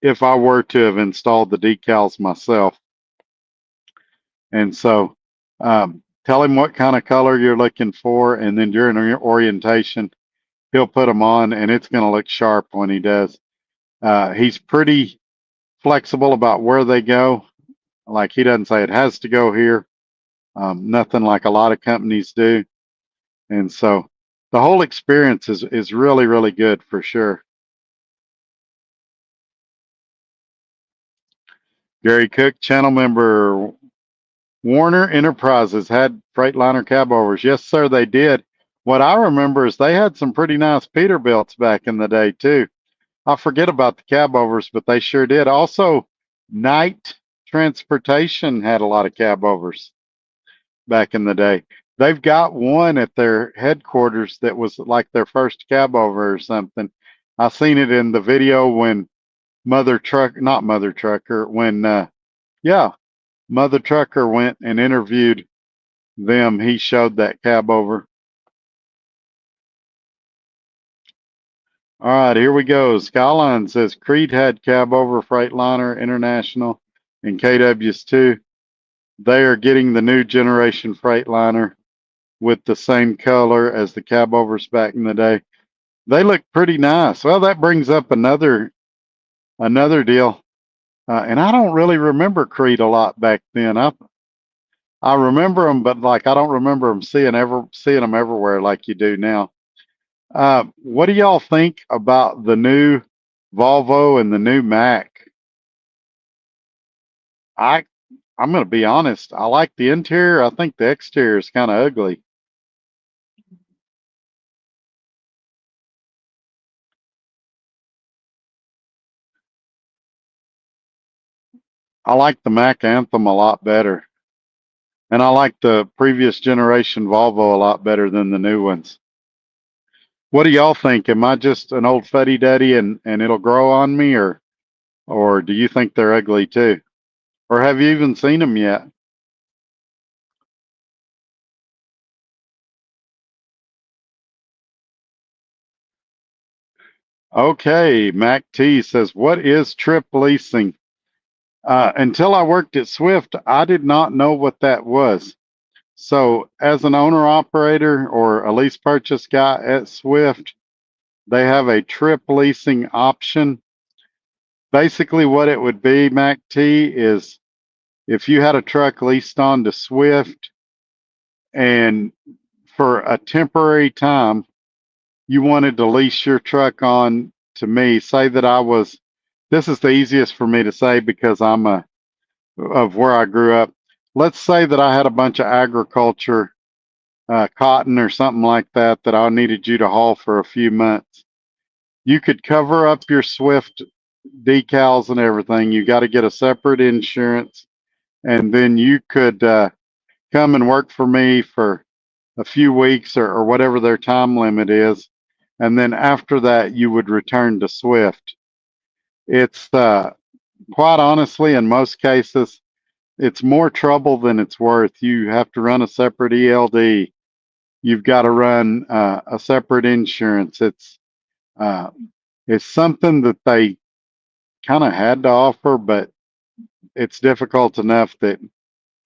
if I were to have installed the decals myself. And so tell him what kind of color you're looking for, and then during your orientation, he'll put them on, and it's going to look sharp when he does. He's pretty flexible about where they go. Like, he doesn't say it has to go here. Nothing like a lot of companies do. And so the whole experience is really, really good for sure. Gary Cook, channel member. Warner Enterprises had Freightliner cab overs. Yes, sir, they did. What I remember is they had some pretty nice Peterbilts back in the day, too. I forget about the cab overs, but they sure did. Also, Night Transportation had a lot of cab overs back in the day. They've got one at their headquarters that was like their first cab over or something. I seen it in the video when not Mother Trucker, when, yeah, Mother Trucker went and interviewed them. He showed that cab over. All right, here we go. Skyline says Creed had cab over, Freightliner, International, and KW's too. They are getting the new generation Freightliner with the same color as the cab overs back in the day. They look pretty nice. Well, that brings up another deal. And I don't really remember Creed a lot back then. I remember them, but like I don't remember them seeing them everywhere like you do now. What do y'all think about the new Volvo and the new Mac? I I'm gonna be honest. I like the interior. I think the exterior is kind of ugly. I like the Mack Anthem a lot better. And I like the previous generation Volvo a lot better than the new ones. What do y'all think? Am I just an old fuddy-duddy and it'll grow on me, or do you think they're ugly too? Or have you even seen them yet? Okay, Mac T says, what is trip leasing? Until I worked at Swift, I did not know what that was. So, as an owner operator or a lease purchase guy at Swift, they have a trip leasing option. Basically, what it would be, Mac T, is if you had a truck leased on to Swift and for a temporary time, you wanted to lease your truck on to me, say that I was, this is the easiest for me to say because of where I grew up. Let's say that I had a bunch of agriculture, cotton or something like that, that I needed you to haul for a few months. You could cover up your Swift decals and everything. You got to get a separate insurance, and then you could come and work for me for a few weeks or whatever their time limit is. And then after that, you would return to Swift. It's quite honestly, in most cases, it's more trouble than it's worth. You have to run a separate ELD. You've got to run a separate insurance. Uh, it's something that they kind of had to offer, but it's difficult enough that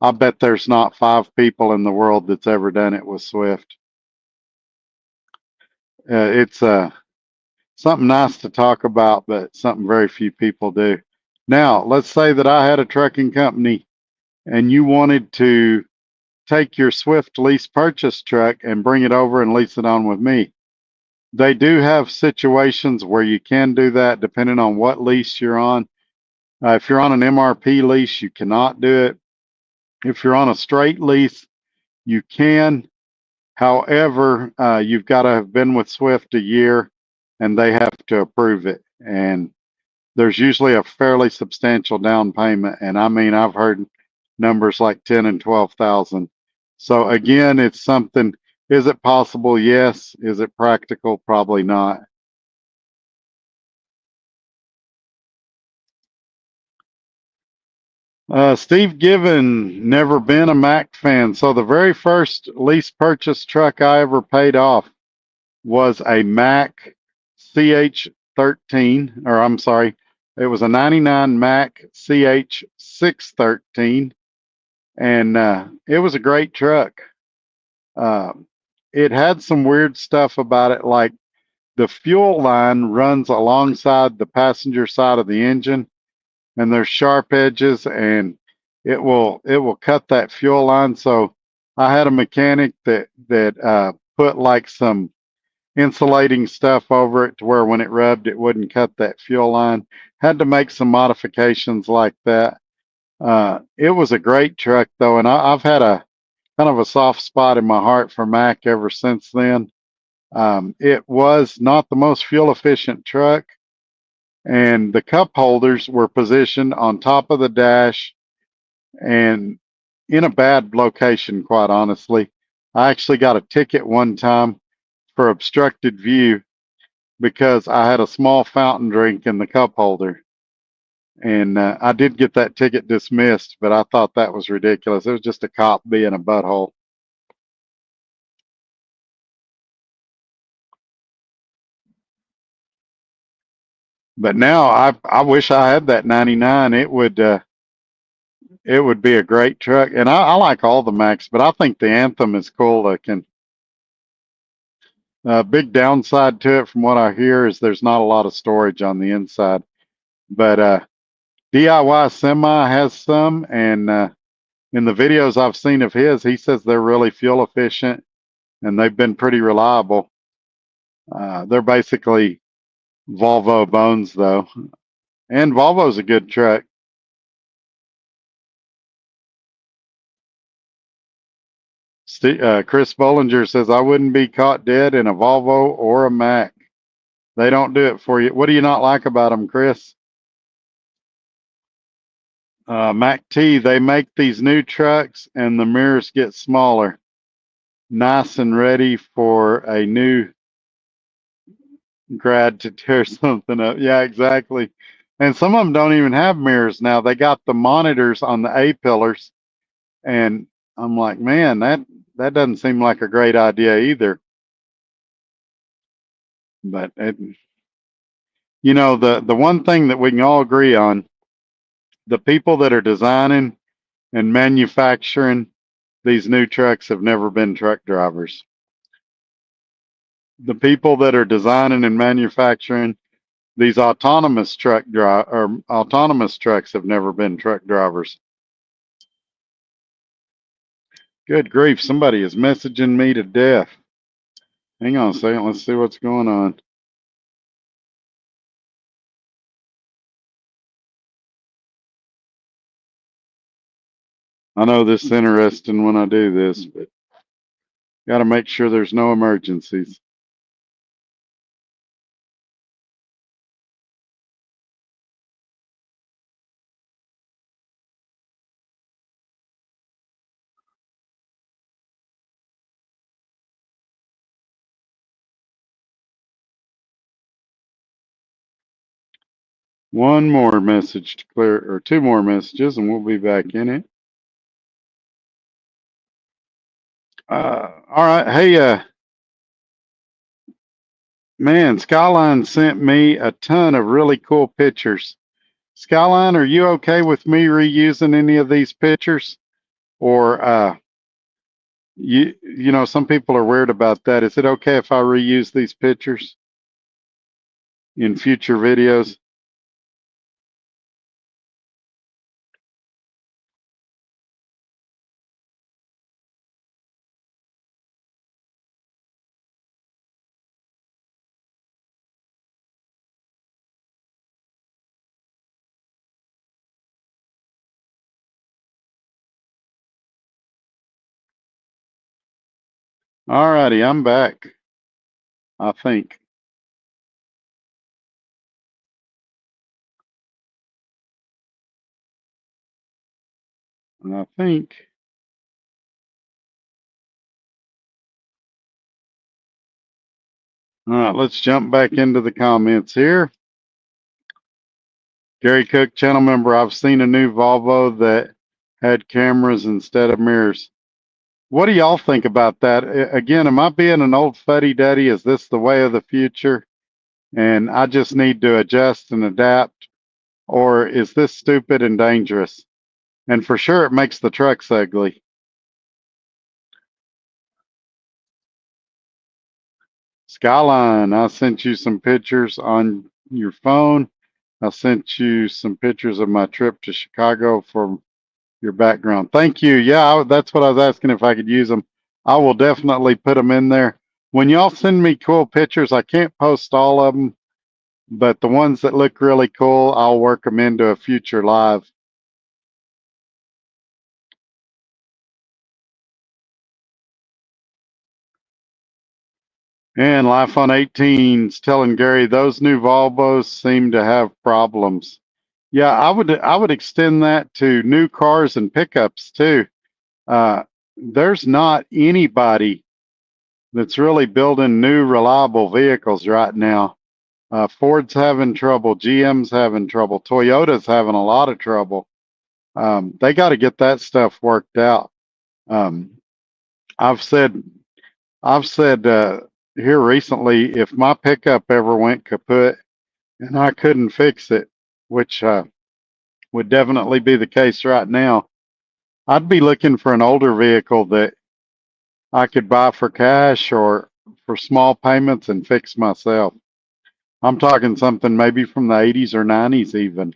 I bet there's not 5 people in the world that's ever done it with Swift. It's something nice to talk about, but something very few people do. Now, let's say that I had a trucking company and you wanted to take your Swift lease purchase truck and bring it over and lease it on with me. They do have situations where you can do that depending on what lease you're on. If you're on an MRP lease, you cannot do it. If you're on a straight lease, you can. However, you've got to have been with Swift a year and they have to approve it. And there's usually a fairly substantial down payment. And I mean, I've heard numbers like 10 and 12,000. So again, it's something, is it possible? Yes. Is it practical? Probably not. Steve Given, never been a Mac fan. So the very first lease purchase truck I ever paid off was a Mac CH13, or I'm sorry, it was a 99 Mac CH613, and it was a great truck. Uh, it had some weird stuff about it, like the fuel line runs alongside the passenger side of the engine, and there's sharp edges, and it will cut that fuel line. So I had a mechanic that put like some insulating stuff over it to where when it rubbed, it wouldn't cut that fuel line. Had to make some modifications like that. It was a great truck though, and I've had a kind of a soft spot in my heart for Mac ever since then. It was not the most fuel efficient truck, and the cup holders were positioned on top of the dash and in a bad location, quite honestly. I actually got a ticket one time for obstructed view because I had a small fountain drink in the cup holder. And I did get that ticket dismissed, but I thought that was ridiculous. It was just a cop being a butthole. But now I wish I had that 99. It would be a great truck. And I like all the Macs, but I think the Anthem is cool looking. Big downside to it, from what I hear, is there's not a lot of storage on the inside. But DIY Semi has some, and in the videos I've seen of his, he says they're really fuel efficient and they've been pretty reliable. They're basically Volvo bones, though, and Volvo's a good truck. Chris Bollinger says, I wouldn't be caught dead in a Volvo or a Mac. They don't do it for you. What do you not like about them, Chris? Mac T, they make these new trucks and the mirrors get smaller. Nice and ready for a new grad to tear something up. Yeah, exactly. And some of them don't even have mirrors now. They got the monitors on the A pillars, and I'm like, man, that doesn't seem like a great idea either. But the one thing that we can all agree on, the people that are designing and manufacturing these new trucks have never been truck drivers. The people that are designing and manufacturing these autonomous trucks have never been truck drivers. Good grief, somebody is messaging me to death. Hang on a second, let's see what's going on. I know this is interesting when I do this, but got to make sure there's no emergencies. One more message to clear, or two more messages, and we'll be back in it. All right. Hey, man, Skyline sent me a ton of really cool pictures. Skyline, are you okay with me reusing any of these pictures? Or, some people are weird about that. Is it okay if I reuse these pictures in future videos? All righty, I'm back, I think. I think. All right, let's jump back into the comments here. Gary Cook, channel member, I've seen a new Volvo that had cameras instead of mirrors. What do y'all think about that? Again, am I being an old fuddy-duddy? Is this the way of the future? And I just need to adjust and adapt? Or is this stupid and dangerous? And for sure, it makes the trucks ugly. Skyline, I sent you some pictures on your phone. I sent you some pictures of my trip to Chicago for your background. Thank you. Yeah, that's what I was asking if I could use them. I will definitely put them in there. When y'all send me cool pictures, I can't post all of them, but the ones that look really cool, I'll work them into a future live. And Life on 18's telling Gary those new Volvos seem to have problems. Yeah, I would extend that to new cars and pickups too. There's not anybody that's really building new reliable vehicles right now. Ford's having trouble, GM's having trouble, Toyota's having a lot of trouble. They got to get that stuff worked out. Um, I've said here recently, if my pickup ever went kaput and I couldn't fix it, which would definitely be the case right now, I'd be looking for an older vehicle that I could buy for cash or for small payments and fix myself. I'm talking something maybe from the 80s or 90s even.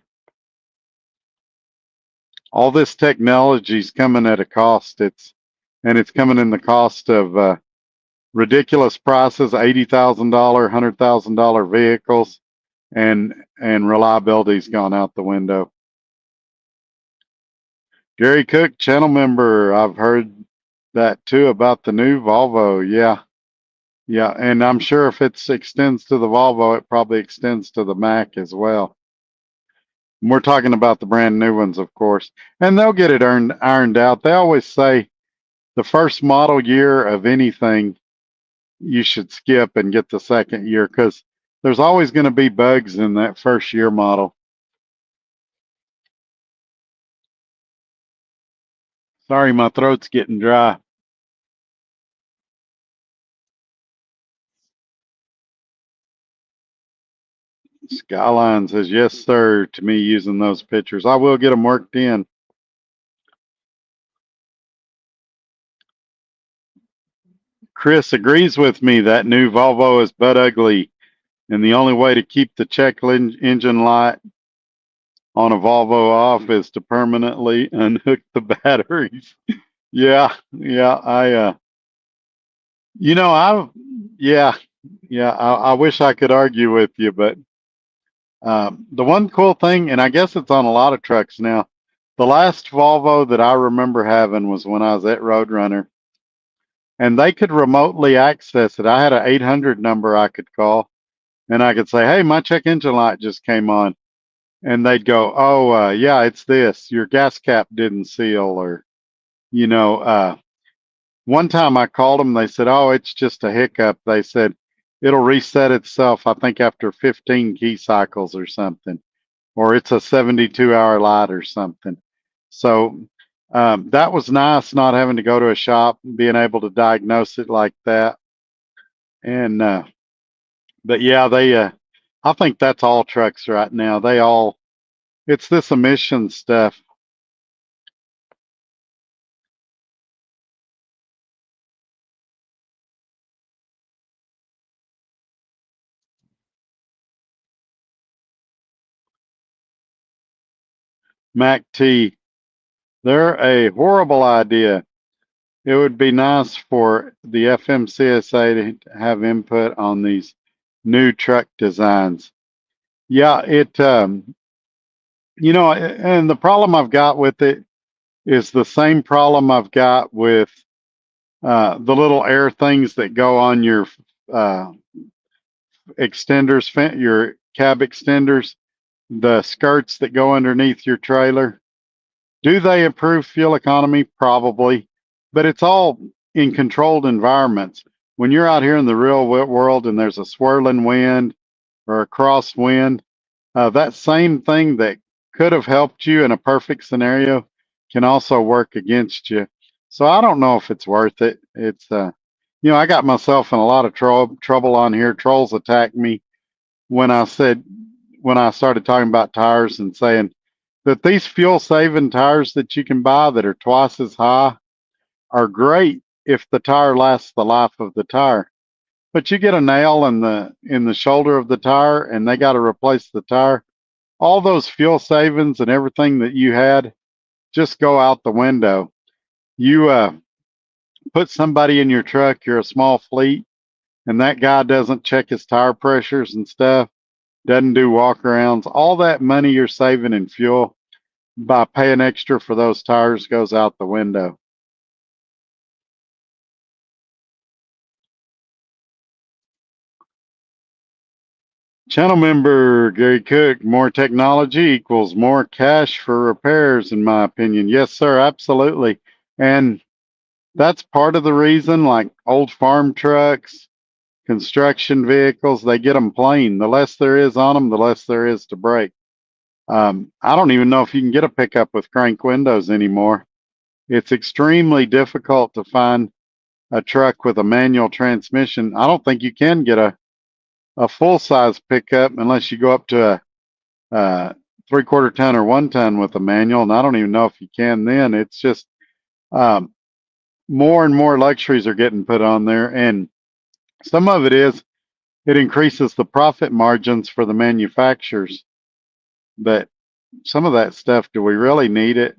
All this technology is coming at a cost. It's coming in the cost of ridiculous prices, $80,000, $100,000 vehicles, and reliability's gone out the window. Gary Cook, channel member, I've heard that too about the new Volvo. Yeah, and I'm sure if it extends to the Volvo, it probably extends to the Mac as well. We're talking about the brand new ones, of course, and they'll get it ironed out. They always say the first model year of anything you should skip and get the second year because there's always going to be bugs in that first year model. Sorry, my throat's getting dry. Skyline says, yes, sir, to me using those pictures. I will get them worked in. Chris agrees with me that new Volvo is butt ugly, and the only way to keep the check engine light on a Volvo off is to permanently unhook the batteries. Yeah, yeah, you know, yeah, yeah, I wish I could argue with you, but the one cool thing, and I guess it's on a lot of trucks now, the last Volvo that I remember having was when I was at Roadrunner, and they could remotely access it. I had an 800 number I could call, and I could say, "Hey, my check engine light just came on," and they'd go, "Oh, yeah, it's this. Your gas cap didn't seal," or you know, one time I called them, they said, "Oh, it's just a hiccup." They said it'll reset itself, I think, after 15 key cycles or something, or it's a 72-hour light or something. So that was nice, not having to go to a shop, being able to diagnose it like that. And but yeah, I think that's all trucks right now. It's this emission stuff. Mac T, they're a horrible idea. It would be nice for the FMCSA to have input on these new truck designs. Yeah, and the problem I've got with it is the same problem I've got with the little air things that go on your uh, extenders, your cab extenders, the skirts that go underneath your trailer. Do they improve fuel economy? Probably, but it's all in controlled environments. When you're out here in the real world and there's a swirling wind or a crosswind, that same thing that could have helped you in a perfect scenario can also work against you. So I don't know if it's worth it. I got myself in a lot of trouble on here. Trolls attacked me when I said, when I started talking about tires and saying that these fuel saving tires that you can buy that are twice as high are great if the tire lasts the life of the tire. But you get a nail in the shoulder of the tire and they got to replace the tire. All those fuel savings and everything that you had just go out the window. You put somebody in your truck, you're a small fleet, and that guy doesn't check his tire pressures and stuff, doesn't do walkarounds. All that money you're saving in fuel by paying extra for those tires goes out the window. Channel member Gary Cook, more technology equals more cash for repairs, in my opinion. Yes, sir, absolutely. And that's part of the reason, like old farm trucks, construction vehicles, they get them plain. The less there is on them, the less there is to break. I don't even know if you can get a pickup with crank windows anymore. It's extremely difficult to find a truck with a manual transmission. I don't think you can get a full size pickup unless you go up to a 3/4 ton or 1 ton with a manual. And I don't even know if you can then. It's just um, more and more luxuries are getting put on there. And some of it increases the profit margins for the manufacturers. But some of that stuff, do we really need it?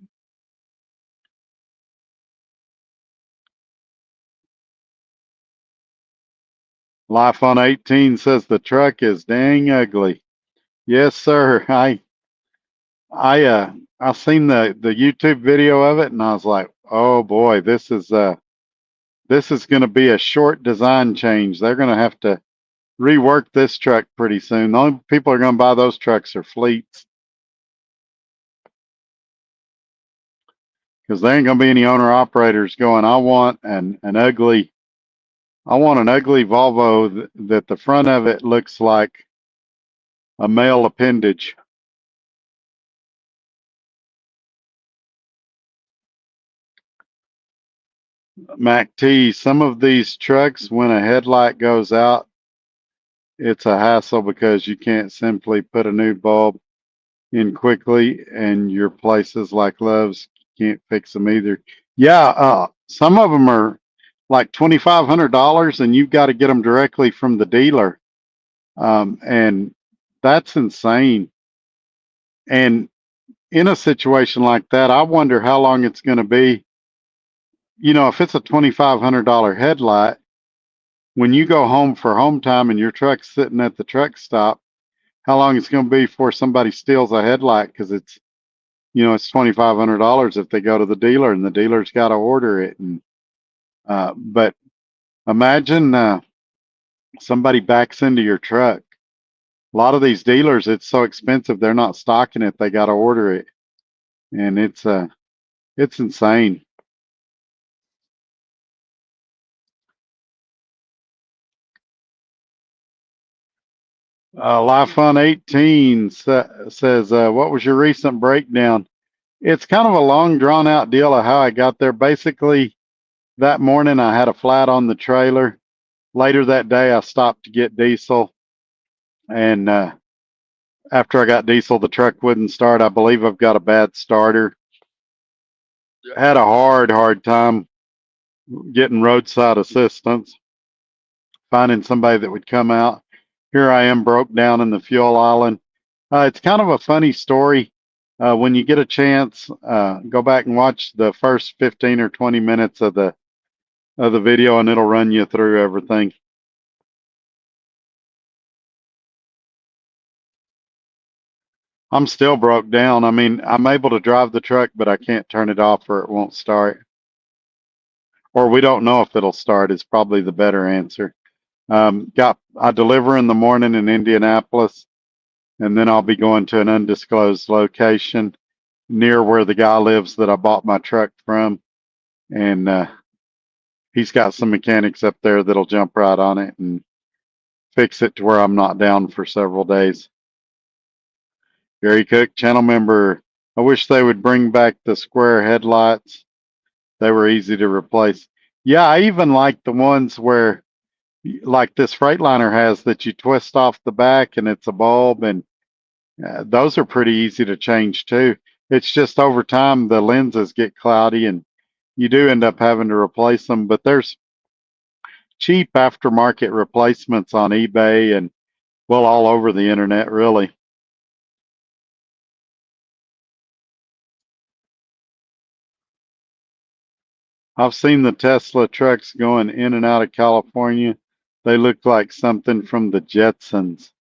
Life on 18 says the truck is dang ugly. Yes, sir. I I seen the YouTube video of it and I was like, oh boy, this is gonna be a short design change. They're gonna have to rework this truck pretty soon. The only people are gonna buy those trucks are fleets. because there ain't gonna be any owner operators going, I want an ugly Volvo that the front of it looks like a male appendage. Mac T, some of these trucks, when a headlight goes out, it's a hassle because you can't simply put a new bulb in quickly, and your places like Love's can't fix them either. Yeah, some of them are like $2,500, and you've got to get them directly from the dealer, and that's insane. And in a situation like that, I wonder how long it's going to be. You know, if it's a $2,500 headlight, when you go home for home time and your truck's sitting at the truck stop, how long it's going to be before somebody steals a headlight because it's, you know, it's $2,500 if they go to the dealer and the dealer's got to order it. And but imagine somebody backs into your truck. A lot of these dealers, it's so expensive they're not stocking it; they got to order it, and it's insane. Life on 18 says, "What was your recent breakdown?" It's kind of a long, drawn out deal of how I got there. Basically, that morning I had a flat on the trailer. Later that day, I stopped to get diesel, and after I got diesel, the truck wouldn't start. I believe I've got a bad starter. Had a hard time getting roadside assistance, finding somebody that would come out. Here I am, broke down in the fuel island. It's kind of a funny story. When you get a chance, go back and watch the first 15 or 20 minutes of the video, and it'll run you through everything. I'm still broke down. I mean, I'm able to drive the truck, but I can't turn it off or it won't start. Or we don't know if it'll start is probably the better answer. I deliver in the morning in Indianapolis, and then I'll be going to an undisclosed location near where the guy lives that I bought my truck from, and he's got some mechanics up there that'll jump right on it and fix it to where I'm not down for several days. Gary Cook, channel member. I wish they would bring back the square headlights. They were easy to replace. Yeah, I even like the ones where, like this Freightliner has, that you twist off the back and it's a bulb, and those are pretty easy to change too. It's just over time the lenses get cloudy and you do end up having to replace them. But there's cheap aftermarket replacements on eBay and, well, all over the internet, really. I've seen the Tesla trucks going in and out of California. They look like something from the Jetsons.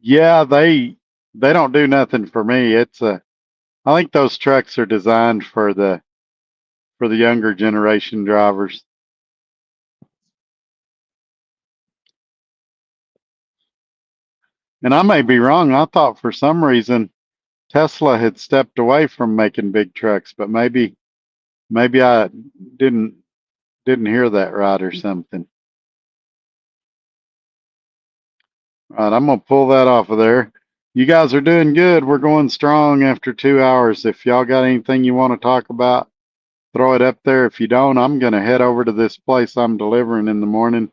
Yeah, they don't do nothing for me. I think those trucks are designed for the younger generation drivers. And I may be wrong. I thought for some reason Tesla had stepped away from making big trucks, but maybe I didn't didn't hear that right or something. Right, I'm gonna pull that off of there. You guys are doing good. We're going strong after 2 hours. If y'all got anything you want to talk about, throw it up there. If you don't, I'm gonna head over to this place I'm delivering in the morning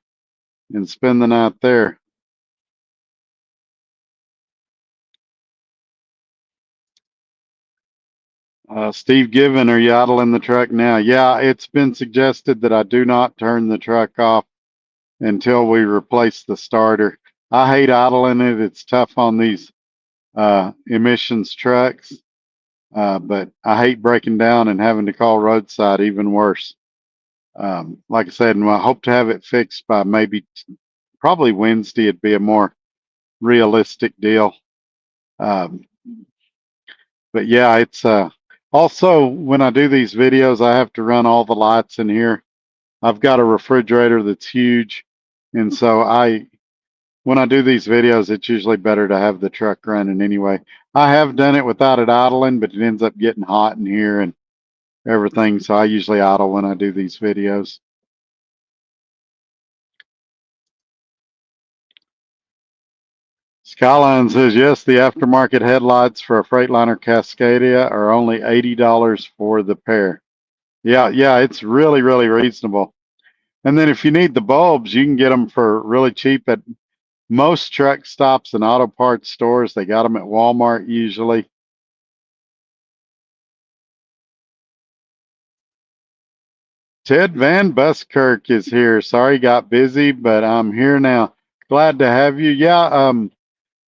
and spend the night there. Steve Given, are you idling the truck now? Yeah, it's been suggested that I do not turn the truck off until we replace the starter. I hate idling it. It's tough on these emissions trucks, but I hate breaking down and having to call roadside, even worse. Like I said, and I hope to have it fixed by probably Wednesday. It'd be a more realistic deal. Um, but yeah, it's also when I do these videos, I have to run all the lights in here. I've got a refrigerator that's huge, and so when I do these videos, it's usually better to have the truck running anyway. I have done it without it idling, but it ends up getting hot in here, and everything. So I usually idle when I do these videos. Skyline says, yes, the aftermarket headlights for a Freightliner Cascadia are only $80 for the pair. Yeah, it's really, really reasonable. And then if you need the bulbs, you can get them for really cheap at most truck stops and auto parts stores. They got them at Walmart usually. Ted Van Buskirk is here. Sorry, got busy, but I'm here now. Glad to have you. Yeah,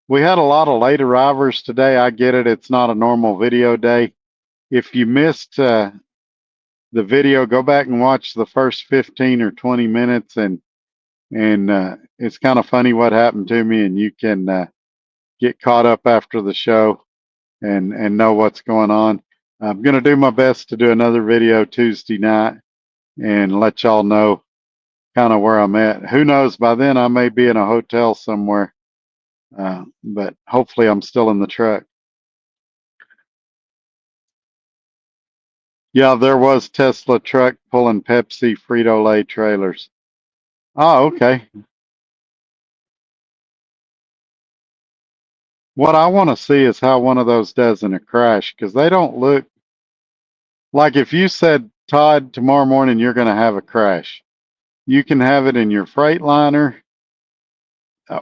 we had a lot of late arrivers today. I get it. It's not a normal video day. If you missed the video, go back and watch the first 15 or 20 minutes, and it's kind of funny what happened to me, and you can get caught up after the show and know what's going on. I'm going to do my best to do another video Tuesday night and let y'all know kind of where I'm at. Who knows? By then I may be in a hotel somewhere, but hopefully I'm still in the truck. Yeah, there was Tesla truck pulling Pepsi Frito-Lay trailers. Oh, okay. What I want to see is how one of those does in a crash, because they don't look like, if you said, Todd, tomorrow morning you're going to have a crash. You can have it in your Freightliner,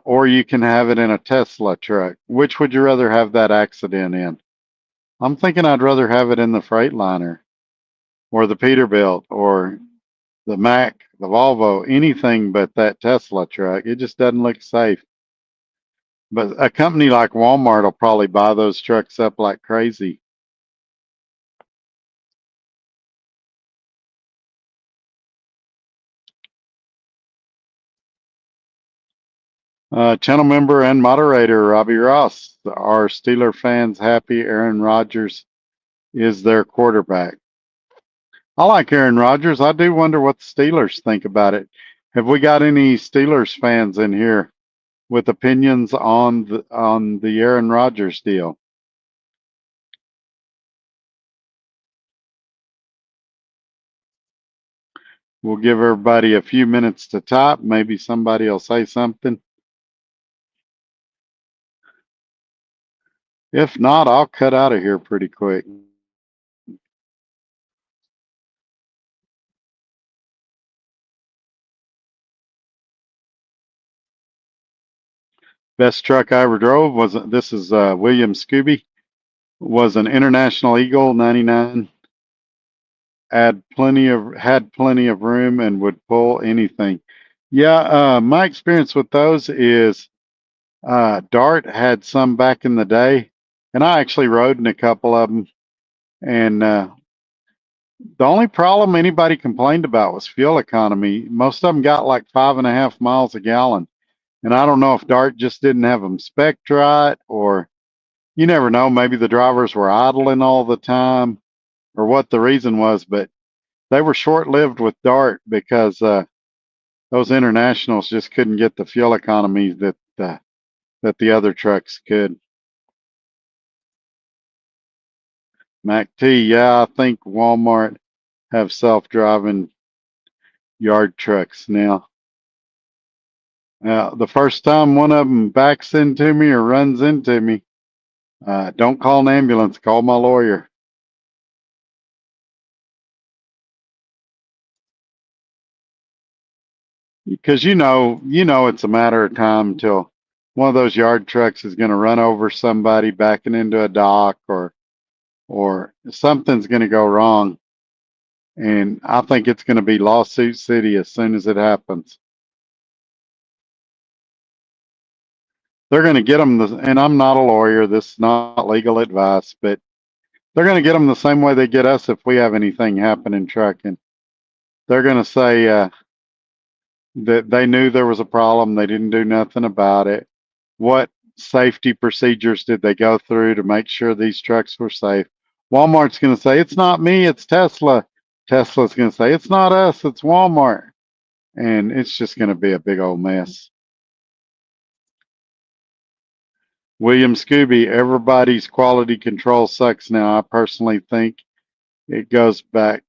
or you can have it in a Tesla truck. Which would you rather have that accident in? I'm thinking I'd rather have it in the Freightliner or the Peterbilt or the Mack, the Volvo, anything but that Tesla truck. It just doesn't look safe. But a company like Walmart will probably buy those trucks up like crazy. Channel member and moderator Robbie Ross. Are Steeler fans happy Aaron Rodgers is their quarterback? I like Aaron Rodgers. I do wonder what the Steelers think about it. Have we got any Steelers fans in here with opinions on the Aaron Rodgers deal? We'll give everybody a few minutes to type. Maybe somebody will say something. If not, I'll cut out of here pretty quick. Best truck I ever drove was, this is William Scooby, was an International Eagle 99. Had plenty of room and would pull anything. Yeah, my experience with those is Dart had some back in the day, and I actually rode in a couple of them. And the only problem anybody complained about was fuel economy. Most of them got like 5.5 miles a gallon. And I don't know if Dart just didn't have them spec'd right, or you never know. Maybe the drivers were idling all the time, or what the reason was. But they were short-lived with Dart because those internationals just couldn't get the fuel economy that the other trucks could. Mac T, yeah, I think Walmart have self-driving yard trucks now. The first time one of them backs into me or runs into me, don't call an ambulance, call my lawyer. Because it's a matter of time until one of those yard trucks is going to run over somebody backing into a dock, or something's going to go wrong. And I think it's going to be lawsuit city as soon as it happens. They're going to get them, and I'm not a lawyer, this is not legal advice, but they're going to get them the same way they get us if we have anything happen in trucking. They're going to say that they knew there was a problem, they didn't do nothing about it. What safety procedures did they go through to make sure these trucks were safe? Walmart's going to say, it's not me, it's Tesla. Tesla's going to say, it's not us, it's Walmart. And it's just going to be a big old mess. William Scooby, everybody's quality control sucks now, I personally think. it goes back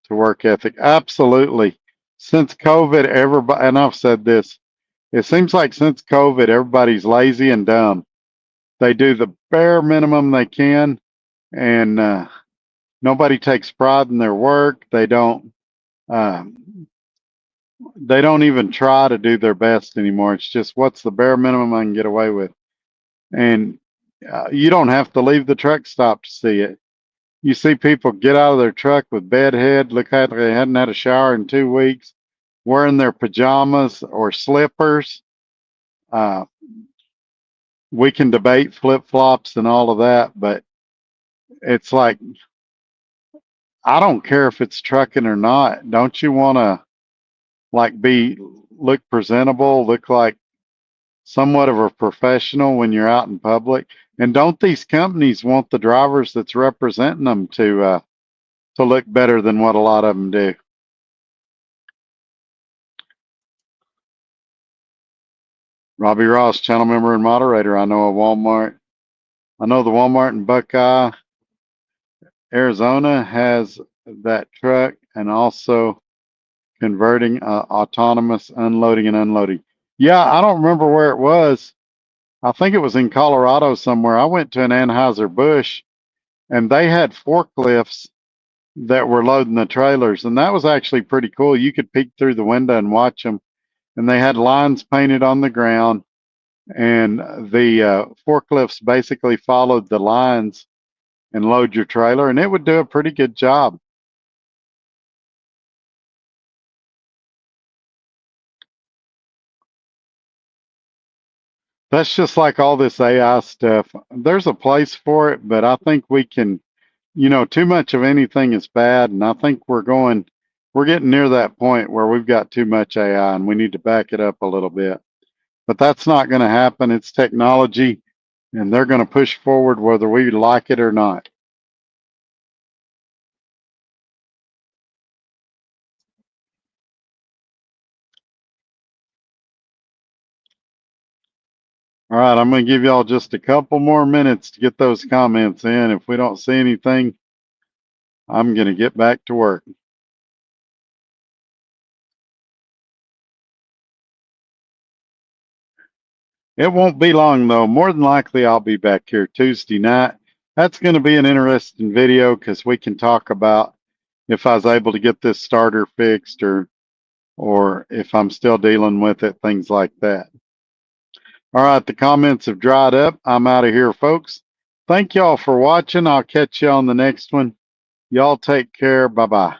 to work ethic. Absolutely. Since COVID, everybody, and I've said this, it seems like since COVID, everybody's lazy and dumb. They do the bare minimum they can, and nobody takes pride in their work. Um, they don't even try to do their best anymore. It's just what's the bare minimum I can get away with, and you don't have to leave the truck stop to see it. You see people get out of their truck with bedhead, look like they hadn't had a shower in 2 weeks, wearing their pajamas or slippers. Uh, we can debate flip flops and all of that, but it's like, I don't care if it's trucking or not. Don't you want to like look presentable, look like somewhat of a professional when you're out in public? And don't these companies want the drivers that's representing them to look better than what a lot of them do? Robbie Ross, channel member and moderator. I know the Walmart in Buckeye, Arizona has that truck, and also converting autonomous unloading and unloading. Yeah, I don't remember where it was. I think it was in Colorado somewhere. I went to an Anheuser-Busch, and they had forklifts that were loading the trailers, and that was actually pretty cool. You could peek through the window and watch them, and they had lines painted on the ground, and the forklifts basically followed the lines and load your trailer, and it would do a pretty good job. That's just like all this AI stuff. There's a place for it, but I think we can, too much of anything is bad. And I think we're getting near that point where we've got too much AI and we need to back it up a little bit. But that's not going to happen. It's technology, and they're going to push forward whether we like it or not. All right, I'm going to give y'all just a couple more minutes to get those comments in. If we don't see anything, I'm going to get back to work. It won't be long though. More than likely, I'll be back here Tuesday night. That's going to be an interesting video because we can talk about if I was able to get this starter fixed, or if I'm still dealing with it, things like that. All right, the comments have dried up. I'm out of here, folks. Thank y'all for watching. I'll catch you on the next one. Y'all take care. Bye-bye.